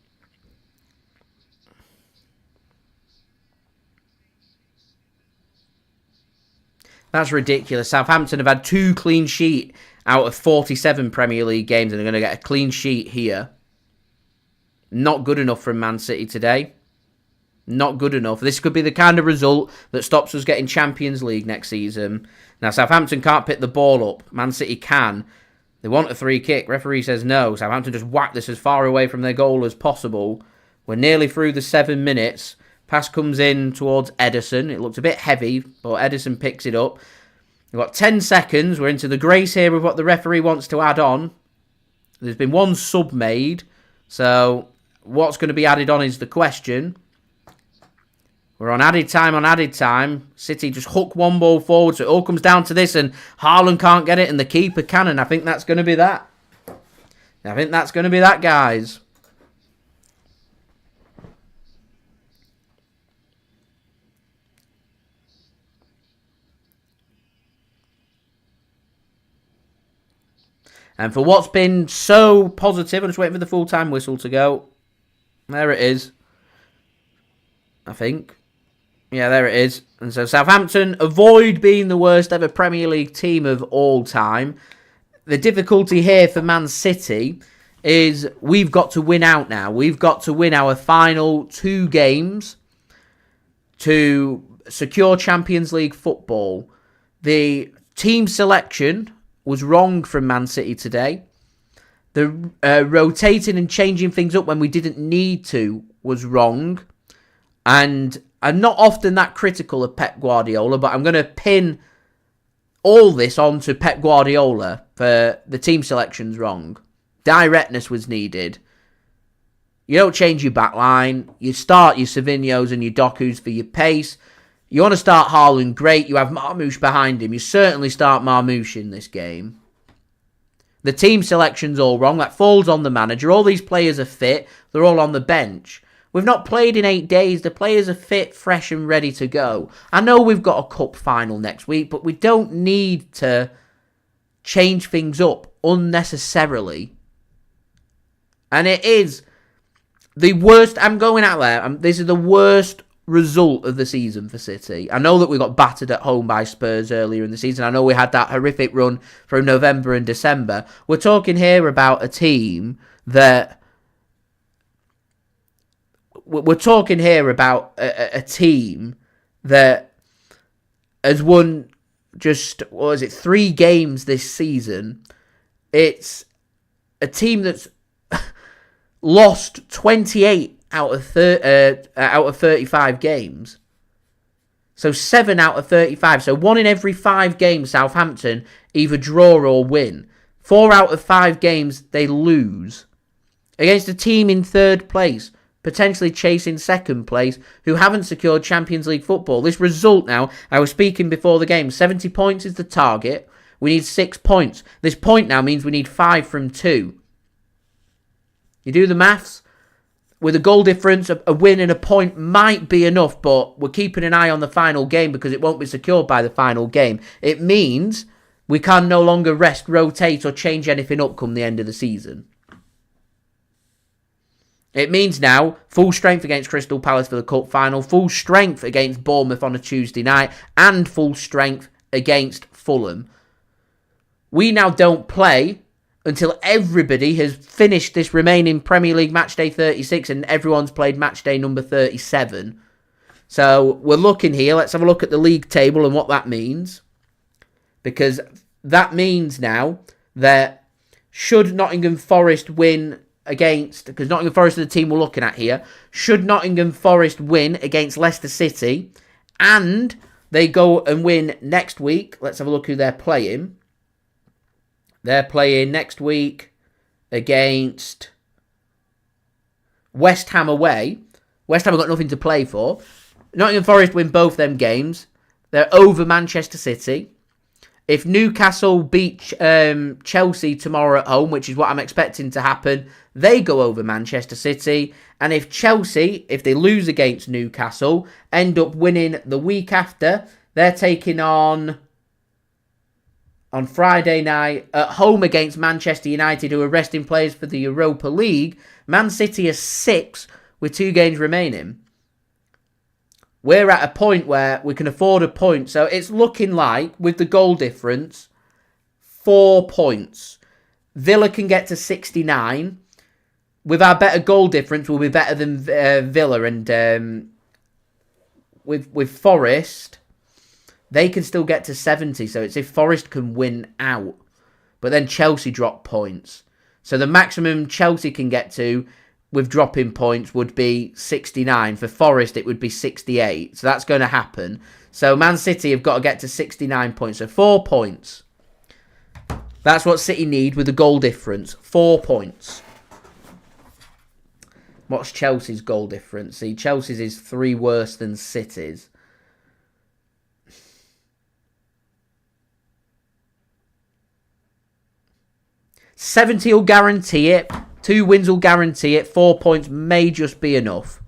That's ridiculous. Southampton have had 2 clean sheet out of 47 Premier League games and they're going to get a clean sheet here. Not good enough from Man City today. Not good enough. This could be the kind of result that stops us getting Champions League next season. Now, Southampton can't pick the ball up. Man City can. They want a free kick. Referee says no. Southampton just whack this as far away from their goal as possible. We're nearly through the 7 minutes. Pass comes in towards Ederson. It looks a bit heavy, but Ederson picks it up. We've got 10 seconds. We're into the grace here with what the referee wants to add on. There's been 1 sub made. So, what's going to be added on is the question. We're on added time. City just hook 1 ball forward, so it all comes down to this, and Haaland can't get it, and the keeper can, and I think that's going to be that. I think that's going to be that, guys. And for what's been so positive, I'm just waiting for the full-time whistle to go. There it is. I think. Yeah, there it is. And so Southampton avoid being the worst ever Premier League team of all time. The difficulty here for Man City is we've got to win out now. We've got to win our final 2 games to secure Champions League football. The team selection was wrong from Man City today. The rotating and changing things up when we didn't need to was wrong. And I'm not often that critical of Pep Guardiola, but I'm going to pin all this onto Pep Guardiola for the team selections wrong. Directness was needed. You don't change your back line. You start your Savinhos and your Dokus for your pace. You want to start Haaland, great. You have Marmoush behind him. You certainly start Marmoush in this game. The team selection's all wrong. That falls on the manager. All these players are fit. They're all on the bench. We've not played in 8 days. The players are fit, fresh and ready to go. I know we've got a cup final next week, but we don't need to change things up unnecessarily. And it is the worst. I'm going out there. This is the worst result of the season for City. I know that we got battered at home by Spurs earlier in the season. I know we had that horrific run from November and December. We're talking here about a team that... We're talking here about a team that has won just, 3 games this season. It's a team that's lost 28 out of 35 games. So 7 out of 35. So 1 in every 5 games, Southampton either draw or win. 4 out of 5 games, they lose. Against a team in 3rd place, potentially chasing 2nd place, who haven't secured Champions League football. This result now, I was speaking before the game, 70 points is the target. We need 6 points. This point now means we need 5 from 2. You do the maths. With a goal difference, a win and a point might be enough, but we're keeping an eye on the final game because it won't be secured by the final game. It means we can no longer rest, rotate or change anything up come the end of the season. It means now full strength against Crystal Palace for the cup final, full strength against Bournemouth on a Tuesday night, and full strength against Fulham. We now don't play until everybody has finished this remaining Premier League matchday 36 and everyone's played matchday number 37. So we're looking here. Let's have a look at the league table and what that means. Because that means now that should Nottingham Forest win against, because Nottingham Forest are the team we're looking at here, should Nottingham Forest win against Leicester City and they go and win next week, let's have a look who they're playing. They're playing next week against West Ham away. West Ham have got nothing to play for. Nottingham Forest win both them games. They're over Manchester City. If Newcastle beat Chelsea tomorrow at home, which is what I'm expecting to happen, they go over Manchester City. And if Chelsea, if they lose against Newcastle, end up winning the week after, they're taking on Friday night at home against Manchester United, who are resting players for the Europa League. Man City are 6 with 2 games remaining. We're at a point where we can afford a point. So it's looking like, with the goal difference, 4 points. Villa can get to 69. With our better goal difference, we'll be better than Villa. And with Forest, they can still get to 70. So it's if Forest can win out. But then Chelsea drop points. So the maximum Chelsea can get to with dropping points would be 69. For Forest, it would be 68. So that's going to happen. So Man City have got to get to 69 points. So 4 points. That's what City need with the goal difference. 4 points. What's Chelsea's goal difference? See, Chelsea's is 3 worse than City's. $70 will guarantee it. 2 wins will guarantee it. 4 points may just be enough.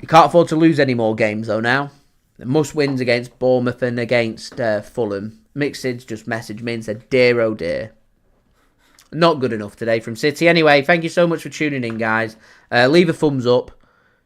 You can't afford to lose any more games though now. Must wins against Bournemouth and against Fulham. Mixed's just messaged me and said, dear oh dear. Not good enough today from City. Anyway, thank you so much for tuning in, guys. Leave a thumbs up.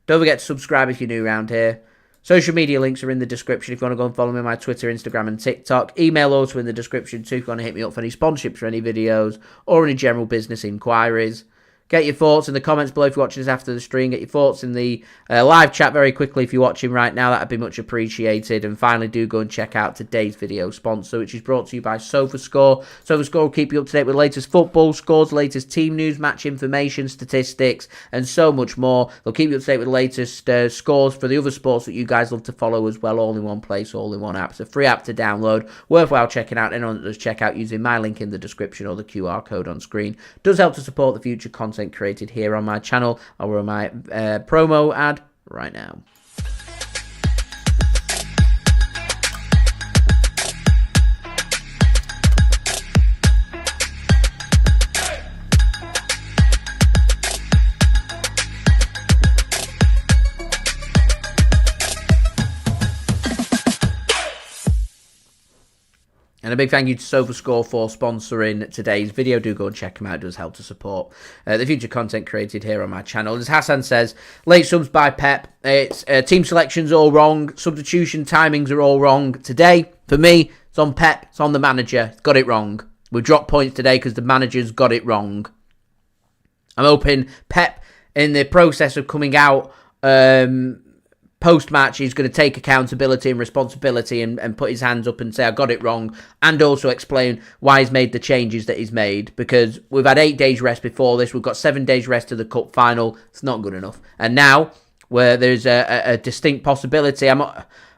Don't forget to subscribe if you're new around here. Social media links are in the description if you want to go and follow me on my Twitter, Instagram and TikTok. Email also in the description too if you want to hit me up for any sponsorships for any videos or any general business inquiries. Get your thoughts in the comments below if you're watching this after the stream. Get your thoughts in the live chat very quickly if you're watching right now. That would be much appreciated. And finally, do go and check out today's video sponsor, which is brought to you by SofaScore. SofaScore will keep you up to date with the latest football scores, latest team news, match information, statistics, and so much more. They'll keep you up to date with the latest scores for the other sports that you guys love to follow as well, all in one place, all in one app. It's a free app to download. Worthwhile checking out. Anyone that does check out using my link in the description or the QR code on screen does help to support the future content created here on my channel. I'll run my promo ad right now. And a big thank you to SofaScore for sponsoring today's video. Do go and check them out. It does help to support the future content created here on my channel. As Hassan says, late subs by Pep. It's team selections all wrong. Substitution timings are all wrong. Today, for me, it's on Pep. It's on the manager. Got it wrong. We dropped points today because the manager's got it wrong. I'm hoping Pep, in the process of coming out post-match, he's going to take accountability and responsibility and put his hands up and say, I got it wrong, and also explain why he's made the changes that he's made, because we've had 8 days rest before this, we've got 7 days rest to the cup final. It's not good enough. And now, where there's a distinct possibility,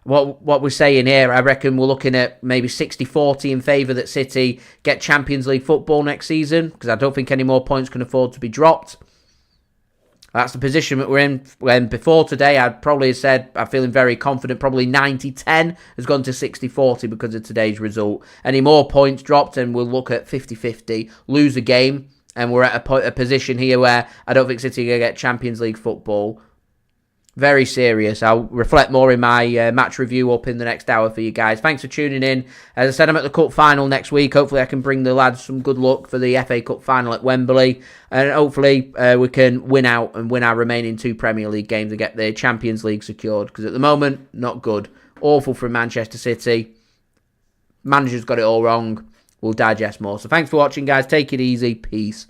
what we're saying here, I reckon we're looking at maybe 60-40 in favour that City get Champions League football next season, because I don't think any more points can afford to be dropped. That's the position that we're in. When before today, I'd probably said I'm feeling very confident. Probably 90-10 has gone to 60-40 because of today's result. Any more points dropped, and we'll look at 50-50. Lose a game, and we're at a position here where I don't think City are going to get Champions League football. Very serious. I'll reflect more in my match review up in the next hour for you guys. Thanks for tuning in. As I said, I'm at the Cup final next week. Hopefully I can bring the lads some good luck for the FA Cup final at Wembley. And hopefully we can win out and win our remaining 2 Premier League games and get the Champions League secured. Because at the moment, not good. Awful from Manchester City. Manager's got it all wrong. We'll digest more. So thanks for watching, guys. Take it easy. Peace.